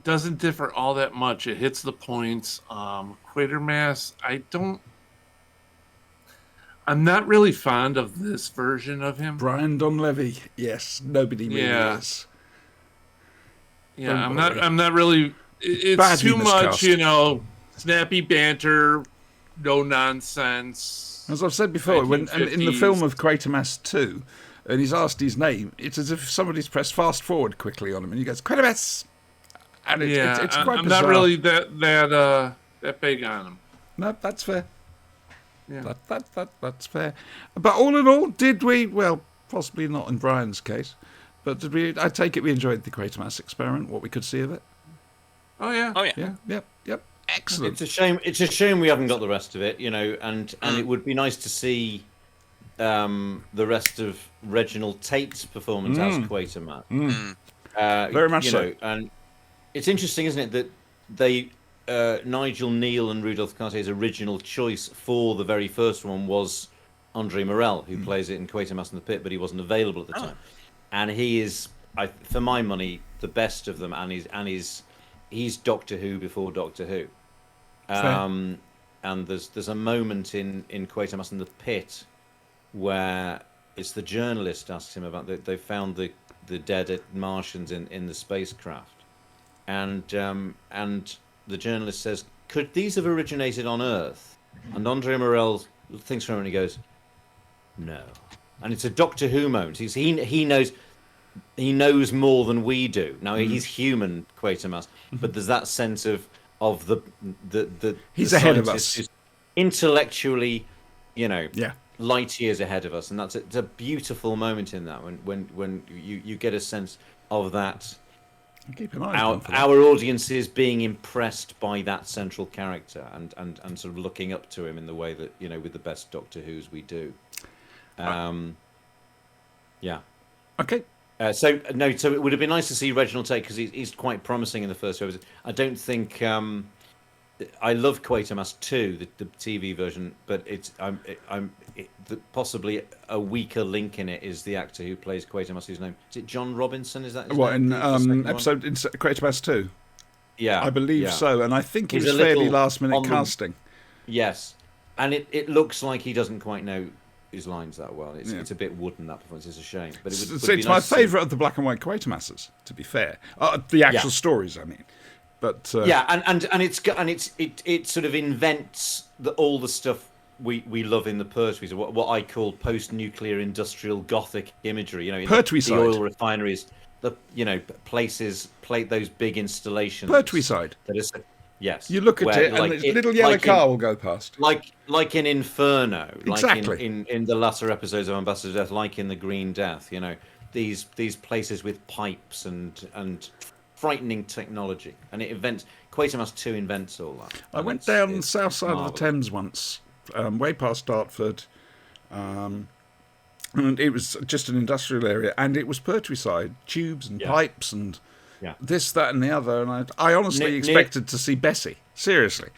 S4: doesn't differ all that much. It hits the points. Quatermass, I'm not really fond of this version of him.
S3: Brian Donlevy. Yes, nobody really
S4: Yeah.
S3: is.
S4: Yeah,
S3: Don't worry.
S4: I'm not really. It's
S3: Badly
S4: too much,
S3: miscast.
S4: snappy banter, no nonsense.
S3: As I've said before, in the
S4: 1950s.
S3: film of Quatermass 2, and he's asked his name, it's as if somebody's pressed fast forward quickly on him, and he goes, Quatermass! And it's quite
S4: I'm
S3: bizarre.
S4: not really that big on him.
S3: No, that's fair.
S4: Yeah.
S3: That's fair. But all in all, did we? Well, possibly not in Brian's case, but did we? I take it we enjoyed the Quatermass experiment. What we could see of it.
S4: Oh yeah.
S5: Oh yeah.
S3: Yep. Excellent.
S1: It's a shame. It's a shame we haven't got the rest of it, and it would be nice to see the rest of Reginald Tate's performance as Quatermass.
S3: Very much so.
S1: And it's interesting, isn't it, that they Nigel Neal and Rudolph Cartier's original choice for the very first one was Andre Morel, who plays it in Quatermass in the Pit, but he wasn't available at the time. And he is, for my money, the best of them, and he's Doctor Who before Doctor Who. And there's a moment in Quatermass in the Pit where it's the journalist asks him about they found the dead Martians in the spacecraft, and the journalist says, could these have originated on Earth? And Andre Morel thinks for a moment and he goes, no. And it's a Doctor Who moment. He knows more than we do. Now he's human, Quatermass, but there's that sense of the
S3: He's
S1: the
S3: ahead of
S1: scientist
S3: us.
S1: who's intellectually,
S3: Yeah.
S1: light years ahead of us, and it's a beautiful moment in that when you get a sense of that.
S3: Keep an eye on that.
S1: Our audiences being impressed by that central character and sort of looking up to him in the way that with the best Doctor Who's we do. Yeah.
S3: Okay.
S1: So it would have been nice to see Reginald Tate because he's quite promising in the first episode. I don't think I love Quatermass 2, the TV version, but possibly a weaker link in it is the actor who plays Quatermass, whose name is it John Robinson? Is that his
S3: What
S1: name?
S3: in
S1: The second one?
S3: episode in Quatermass 2?
S1: Yeah,
S3: I believe
S1: yeah.
S3: so, and I think he
S1: He's
S3: was
S1: a little
S3: fairly last minute
S1: on the-
S3: casting.
S1: Yes, and it looks like he doesn't quite know his lines that well. It's a bit wooden, that performance. It's a shame, but it would
S3: So
S1: be
S3: it's my
S1: nice to see-
S3: favourite of the black and white Quatermasses, to be fair. The actual
S1: Yeah.
S3: stories, I mean. But
S1: Yeah, and it sort of invents all the stuff we love in the Pertwees, what I call post-nuclear industrial Gothic imagery. In the
S3: Pertweeside.
S1: oil refineries, those big installations.
S3: Pertweeside.
S1: That is, yes.
S3: You look at
S1: where,
S3: it, and
S1: like,
S3: a little yellow
S1: like
S3: car will go past.
S1: like in Inferno,
S3: Exactly.
S1: like in the latter episodes of Ambassador Death, like in the Green Death. These places with pipes and frightening technology, and Quatermass 2 invents all that.
S3: I
S1: And
S3: went
S1: it's-
S3: down the
S1: it's
S3: south side of the
S1: marvellous.
S3: Thames once, way past Dartford, and it was just an industrial area, and it was Pertweeside, tubes and
S1: Yeah.
S3: pipes and
S1: Yeah.
S3: this, that, and the other, and I honestly
S1: Near-
S3: expected to see Bessie. Seriously.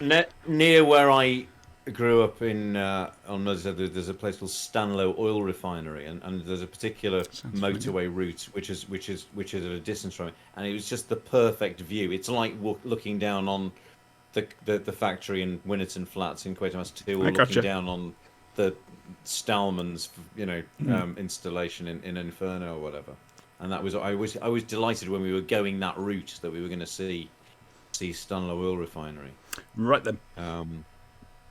S1: Near where I grew up on Merseyside, there's a place called Stanlow Oil Refinery, and there's a particular motorway route which is at a distance from it, and it was just the perfect view. It's like looking down on the factory in Winnerton Flats in Quatermass 2, or
S3: I gotcha.
S1: looking down on the Stallman's installation in Inferno or whatever. And that was I was delighted when we were going that route that we were going to see Stanlow Oil Refinery.
S3: Right then.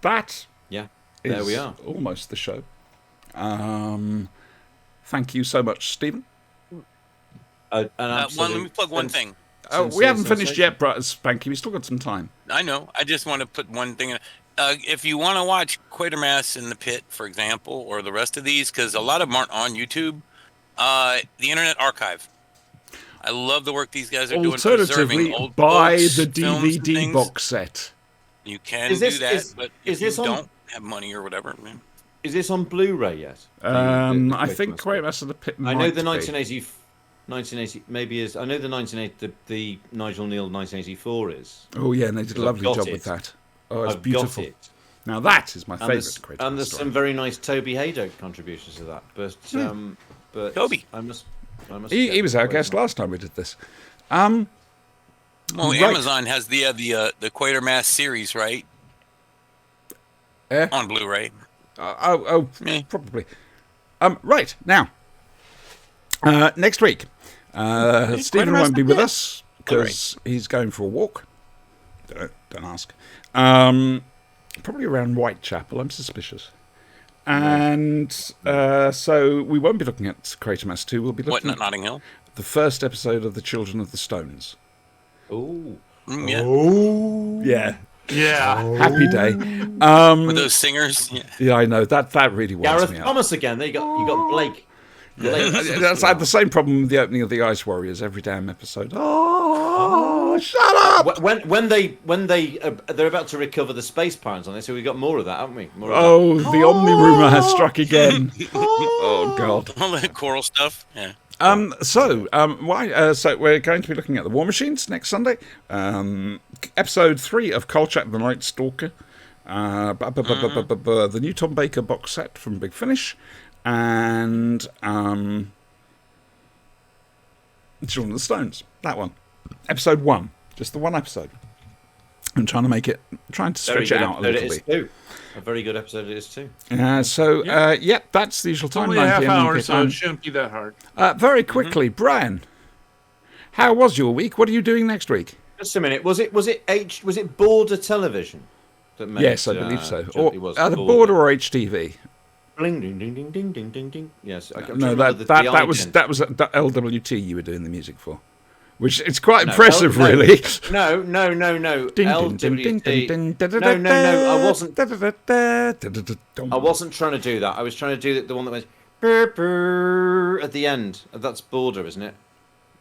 S3: That
S1: Yeah,
S3: is
S1: there we are.
S3: almost the show. Thank you so much, Stephen.
S1: An
S5: Let me plug one thing.
S3: We haven't finished yet, Spanky. We've still got some time.
S5: I know. I just want to put one thing in. If you want to watch Quatermass in the Pit, for example, or the rest of these, because a lot of them aren't on YouTube, the Internet Archive. I love the work these guys are doing.
S3: Alternatively,
S5: preserving old
S3: buy
S5: books,
S3: the
S5: films, and
S3: DVD
S5: things.
S3: box set.
S5: You can
S1: Is this-
S5: do that,
S1: is-
S5: but
S1: is
S5: if you
S1: this on-
S5: don't have money or whatever, man.
S1: Is this on Blu-ray yet?
S3: I think Quaymaster the Pit.
S1: I know
S3: might
S1: the
S3: be.
S1: 1980 maybe is. I know the 1980 the Nigel Neal 1984 is.
S3: Oh yeah, and they did a
S1: I've
S3: lovely
S1: got
S3: job
S1: it.
S3: with that. Oh, it's
S1: I've
S3: beautiful.
S1: got it.
S3: Now that is my
S1: And
S3: favourite
S1: there's,
S3: Quaymaster
S1: and there's
S3: story.
S1: some very nice Toby Haydock contributions to that. But
S5: Toby.
S1: I must.
S3: He
S1: get
S3: was our
S1: Quaymaster.
S3: guest last time we did this.
S5: Well,
S3: Right.
S5: Amazon has the Quatermass series, right?
S3: Eh?
S5: On Blu-ray. Eh.
S3: Probably. Right now, next week, Stephen won't be with us because he's going for a walk. Don't ask. Probably around Whitechapel. I'm suspicious. And so we won't be looking at Quatermass 2. We'll be
S5: What,
S3: looking at
S5: Notting Hill?
S3: the first episode of The Children of the Stones.
S1: Ooh.
S5: Yeah.
S3: Oh, yeah.
S4: Yeah.
S3: Happy day.
S5: With those singers? Yeah.
S3: Yeah, I know that really winds
S1: Gareth
S3: me up.
S1: Thomas again. There you got Blake.
S3: That's I had the same problem with the opening of the Ice Warriors every damn episode. Oh, shut up!
S1: When they're about to recover the space pirates on this, so we got more of that, haven't we? More of
S3: Oh, the Omni rumor has struck again. Oh God.
S5: All that choral stuff? Yeah.
S3: So we're going to be looking at the War Machines next Sunday. Episode 3 of Kolchak the Night Stalker. The new Tom Baker box set from Big Finish. And Children of the Stones. That one. Episode 1. Just the one episode. I'm trying to stretch it out a little bit.
S1: Too. A very good episode it is too.
S3: That's the usual time.
S4: Only a
S3: 9
S4: half
S3: PM
S4: hour,
S3: UK
S4: so
S3: time.
S4: it shouldn't be that hard.
S3: Very quickly, Brian, how was your week? What are you doing next week?
S1: Just a minute. Was it Border Television that made?
S3: Yes, I believe so.
S1: It was
S3: The Border or HTV?
S1: Bling, ding, ding, ding, ding, ding, ding, ding. Yes. I can't
S3: No,
S1: remember
S3: that was
S1: ident.
S3: the LWT you were doing the music for, which it's quite
S1: No,
S3: impressive,
S1: no,
S3: really.
S1: No.
S3: Ding, ding, ding, ding, ding, ding, da, da, da,
S1: No. I wasn't.
S3: da, da, da, da, da, da, da, dum.
S1: I wasn't trying to do that. I was trying to do the one that went brr, brr, at the end. That's Border, isn't it?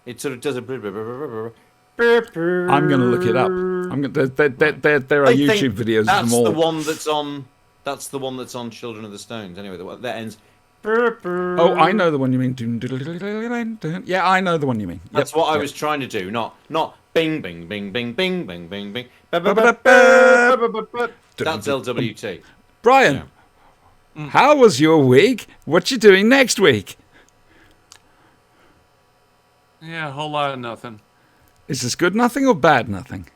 S1: It sort of does a brr, brr, brr, brr, brr, brr, brr.
S3: I'm going to look it up. There are
S1: I think
S3: YouTube videos of
S1: that's
S3: them all.
S1: the one that's on. That's the one that's on Children of the Stones. Anyway, the one that ends. Brr, brr.
S3: Oh, I know the one you mean. Yeah, I know the one you mean. Yep.
S1: That's what I was trying to do. Not bing, bing, bing, bing, bing, bing, bing, bing. That's LWT.
S3: Brian, how was your week? What you doing next week?
S4: Yeah, a whole lot of nothing.
S3: Is this good nothing or bad nothing?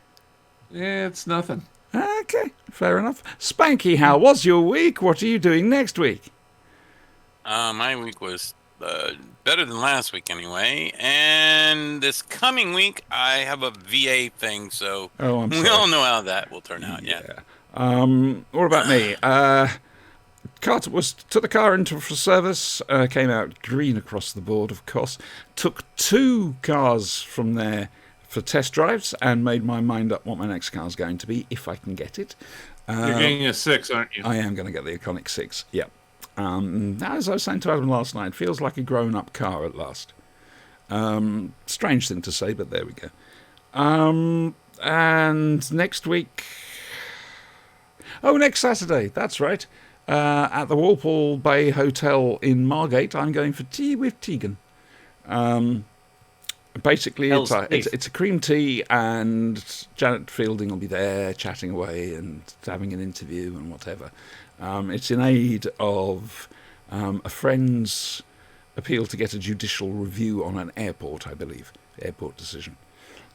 S4: Yeah, it's nothing.
S3: Okay, fair enough. Spanky, how was your week? What are you doing next week?
S5: My week was better than last week anyway. And this coming week, I have a VA thing, so
S3: I'm
S5: we
S3: sorry.
S5: all know how that will turn out. Yeah.
S3: What about me? Car took the car into for service, came out green across the board, of course. Took 2 cars from there for test drives and made my mind up what my next car is going to be, if I can get it.
S4: You're getting a 6, aren't you?
S3: I am going to get the Iconic 6, yeah. As I was saying to Adam last night, feels like a grown-up car at last. Strange thing to say, but there we go. And next week... Oh, next Saturday, that's right. At the Walpole Bay Hotel in Margate, I'm going for tea with Tegan. Basically, it's a cream tea, and Janet Fielding will be there chatting away and having an interview and whatever. It's in aid of a friend's appeal to get a judicial review on an airport, I believe, airport decision.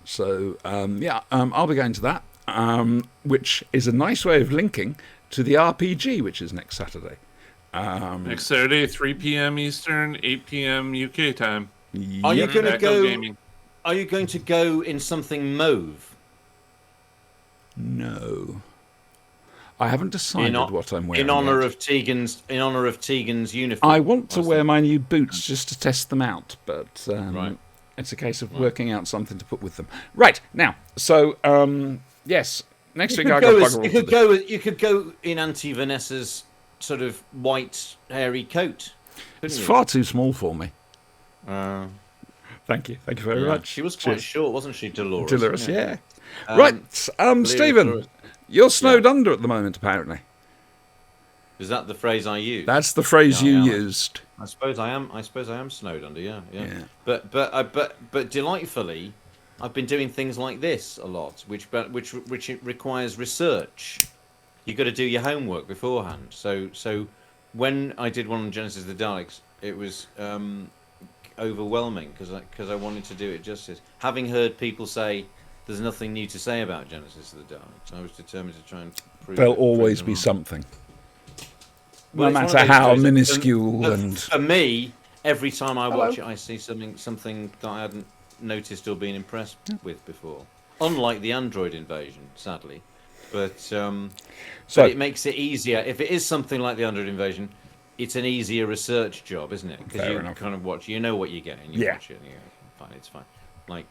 S3: So, I'll be going to that, which is a nice way of linking to the RPG, which is next Saturday.
S4: Next Saturday, 3 p.m. Eastern, 8 p.m. UK time.
S1: Are you going to
S4: Echo
S1: go?
S4: Gaming.
S1: Are you going to go in something mauve?
S3: No. I haven't decided what I'm wearing.
S1: In honor
S3: yet.
S1: of Tegan's uniform.
S3: I want to wear my new boots just to test them out, but
S1: Right.
S3: it's a case of working out something to put with them. Right now, so yes, next week I got bugger all to do.
S1: You could go in Auntie Vanessa's sort of white hairy coat.
S3: It's far too small for me.
S1: Uh,
S3: Thank you very much.
S1: She was quite
S3: Cheers.
S1: short, wasn't she, Dolores?
S3: Dolores, yeah. Right,
S1: believe
S3: Stephen,
S1: it or-
S3: you're snowed under at the moment, apparently.
S1: Is that the phrase I use?
S3: That's the phrase
S1: Yeah,
S3: you
S1: I am.
S3: used.
S1: I suppose I am. I suppose I am snowed under. Yeah.
S3: Yeah.
S1: But delightfully, I've been doing things like this a lot, which it requires research. You've got to do your homework beforehand. So when I did one on Genesis of the Daleks, it was overwhelming because I wanted to do it justice. Having heard people say there's nothing new to say about Genesis of the Daleks, I was determined to try and prove.
S3: There'll
S1: it,
S3: always
S1: prove
S3: be
S1: them wrong.
S3: something.
S1: Well,
S3: No
S1: it's one
S3: matter
S1: of those
S3: how
S1: shows that-
S3: minuscule
S1: for,
S3: and...
S1: for me, every time I watch
S3: Hello.
S1: it, I see something that I hadn't noticed or been impressed with before. Unlike the Android invasion, sadly, but
S3: So-
S1: it makes it easier. If it is something like the Android invasion, it's an easier research job, isn't it? Because
S3: Fair
S1: you
S3: enough.
S1: kind of watch, you know what you're getting. You
S3: Yeah.
S1: watch it and you go, fine, it's fine. Like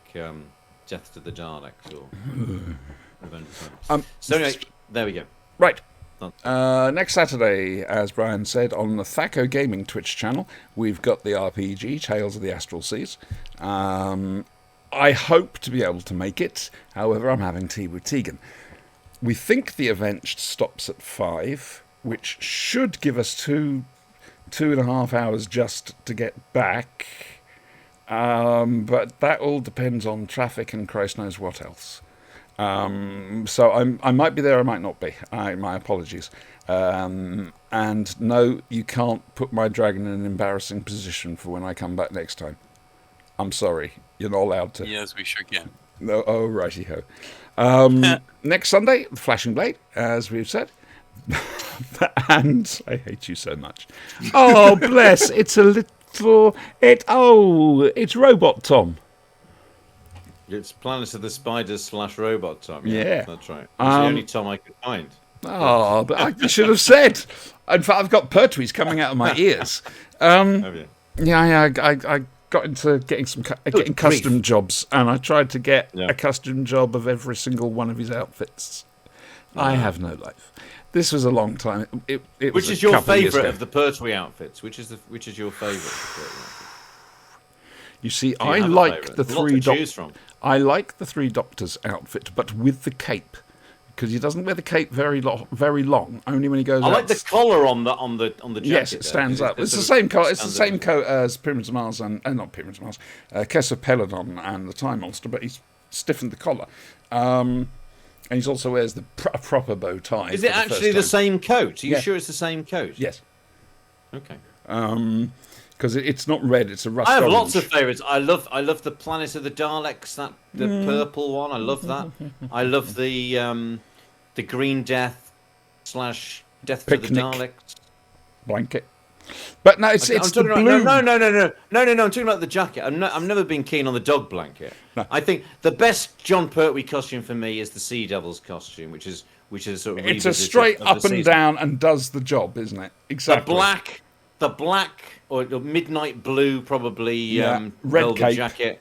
S1: Death to the Daleks or Revenge of the Daleks. So anyway, there we go.
S3: Right.
S1: Done.
S3: Next Saturday, as Brian said, on the Thaco Gaming Twitch channel, we've got the RPG, Tales of the Astral Seas. I hope to be able to make it. However, I'm having tea with Tegan. We think the event stops at 5, which should give us two and a half hours just to get back. But that all depends on traffic and Christ knows what else. So I might be there, I might not be. My apologies. And no, you can't put my dragon in an embarrassing position for when I come back next time. I'm sorry, you're not allowed to.
S5: Yes, we sure can.
S3: No, oh, righty ho. Next Sunday, the Flashing Blade, as we've said. And I hate you so much. Oh, bless! It's a little. It's Robot Tom.
S1: It's Planet of the Spiders / Robot Tom.
S3: Yeah.
S1: That's right. It's the only Tom I could find.
S3: Oh, but I should have said. In fact, I've got Pertwees coming out of my ears.
S1: Have you?
S3: Yeah, I got into getting getting custom
S1: grief.
S3: jobs, and I tried to get
S1: Yeah.
S3: a custom job of every single one of his outfits. I have no life. This was a long time. It was
S1: Which
S3: a
S1: is your
S3: couple of years
S1: favourite
S3: ago.
S1: of the Pertwee outfits? Which is your favourite? of the Pertwee outfits?
S3: You see,
S1: Do you
S3: I
S1: have a
S3: like
S1: favourite?
S3: the
S1: There's a lot
S3: three
S1: to choose from.
S3: I like the Three Doctors outfit, but with the cape, because he doesn't wear the cape very long. Only when he goes.
S1: I
S3: out.
S1: like the collar on the jacket.
S3: Yes, it
S1: there,
S3: stands
S1: 'cause
S3: up. It's the
S1: sort of
S3: same color. It's the
S1: stands
S3: same
S1: up.
S3: coat as Pyramids of Mars and not Pyramids of Mars, Kessa Peladon and the Time Monster, but he's stiffened the collar, and he also wears the proper bow tie.
S1: Is
S3: for
S1: it
S3: the first
S1: actually the
S3: time.
S1: same coat? Are you
S3: Yeah.
S1: sure it's the same coat?
S3: Yes,
S1: Okay.
S3: because it's not red; it's a rust
S1: I have
S3: orange.
S1: lots of favourites. I love the Planet of the Daleks. The purple one. I love that. I love the Green Death / Death to the
S3: Picnic.
S1: Daleks.
S3: blanket. But no, it's
S1: I'm
S3: the
S1: talking
S3: blue.
S1: about, no. I'm talking about the jacket. I've never been keen on the dog blanket.
S3: No.
S1: I think the best John Pertwee costume for me is the Sea Devils costume, which is sort of
S3: It's a
S1: revisit
S3: straight
S1: of
S3: up
S1: the
S3: and
S1: season.
S3: down and does the job, isn't it? Exactly.
S1: The black or the midnight blue, probably
S3: Yeah, red
S1: velvet
S3: cape.
S1: jacket.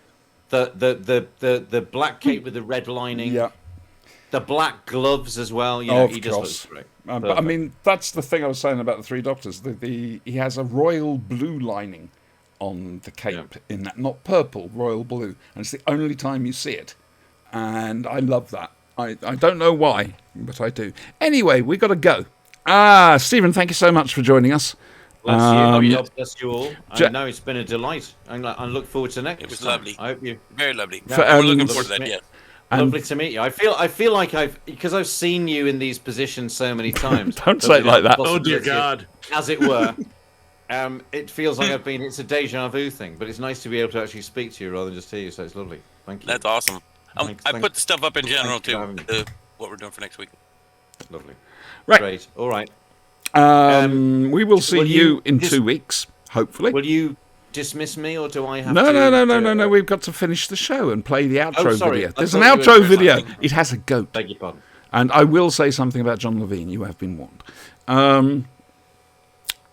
S1: The black cape with the red lining.
S3: Yeah.
S1: The black gloves as well. You
S3: Oh,
S1: know,
S3: of
S1: he just
S3: course.
S1: looks great.
S3: But I
S1: Perfect.
S3: mean, that's the thing I was saying about the Three Doctors. He has a royal blue lining on the cape in that, not purple, royal blue, and it's the only time you see it. And I love that. I don't know why, but I do. Anyway, we got to go. Stephen, thank you so much for joining us.
S1: Bless you. God bless you all.
S3: Ja-
S1: I know it's been a delight. I look forward to next.
S5: It was
S1: time.
S5: lovely.
S1: I hope you.
S5: Very lovely.
S3: For,
S5: We're looking forward to that.
S1: and-
S5: Yes.
S1: Lovely to meet you. I feel like because I've seen you in these positions so many times.
S3: Don't say it like that.
S4: Oh dear
S1: possibility,
S4: God.
S1: As it were. It feels like it's a deja vu thing, but it's nice to be able to actually speak to you rather than just hear you. So it's lovely. Thank you.
S5: That's awesome.
S1: Thanks,
S5: I
S1: thanks.
S5: put the stuff up in general
S1: Thanks for
S5: too.
S1: having me.
S5: What we're doing for next week.
S1: Lovely.
S3: Right.
S1: Great. All right.
S3: We will see
S1: will
S3: you
S1: you
S3: in
S1: dis-
S3: 2 weeks, hopefully.
S1: Will you dismiss me, or do I have
S3: No,
S1: to?
S3: no. We've got to finish the show and play the outro
S1: sorry.
S3: video.
S1: I
S3: There's an
S1: thought you were
S3: outro
S1: saying
S3: video.
S1: something.
S3: It has a goat.
S1: Beg your pardon.
S3: And I will say something about John Levine. You have been warned.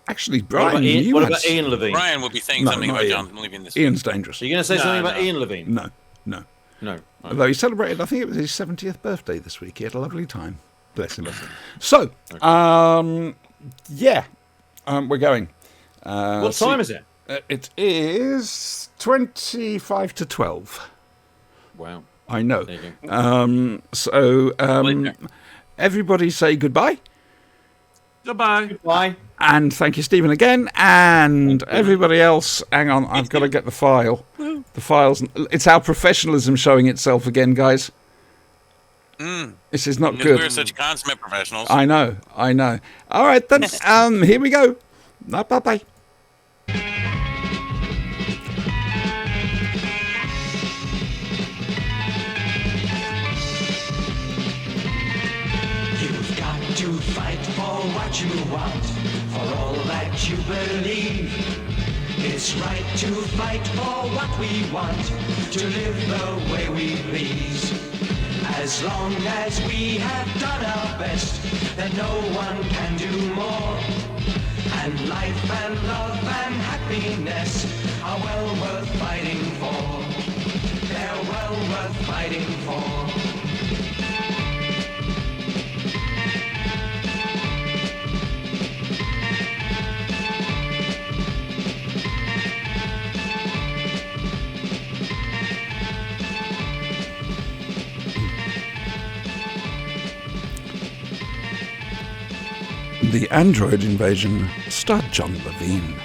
S3: Actually,
S1: What
S3: Brian,
S1: about Ian,
S3: you
S1: what
S3: had...
S1: about Ian Levine?
S5: Brian will be saying
S3: No,
S5: something
S3: not
S5: about
S3: Ian.
S5: John leaving this week.
S3: Ian's dangerous.
S1: Are you going to say something about
S5: no.
S1: Ian Levine?
S3: No.
S1: No. Right.
S3: Although he celebrated, I think it was his 70th birthday this week. He had a lovely time. Bless him. So, we're going.
S1: What time is it?
S3: It is 25 to 12.
S1: Wow.
S3: I know.
S1: There you go.
S3: So
S5: Later.
S3: everybody say goodbye.
S4: Goodbye.
S1: Bye.
S3: And thank you, Stephen, again. And everybody else, hang on, I've got to get the file. The files. It's our professionalism showing itself again, guys. This is not
S5: Because
S3: good.
S5: we're such consummate professionals.
S3: I know. All right, then. Here we go. Bye-bye.
S2: You've got to fight for what you want, for all that you believe. It's right to fight for what we want, to live the way we please. As long as we have done our best, then no one can do more. And life and love and happiness are well worth fighting for. They're well worth fighting for.
S3: The Android Invasion starred John Levine.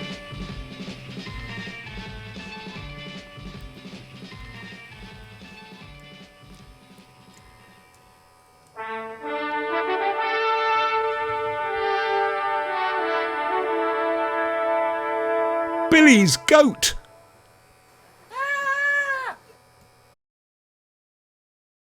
S3: Billy's Goat.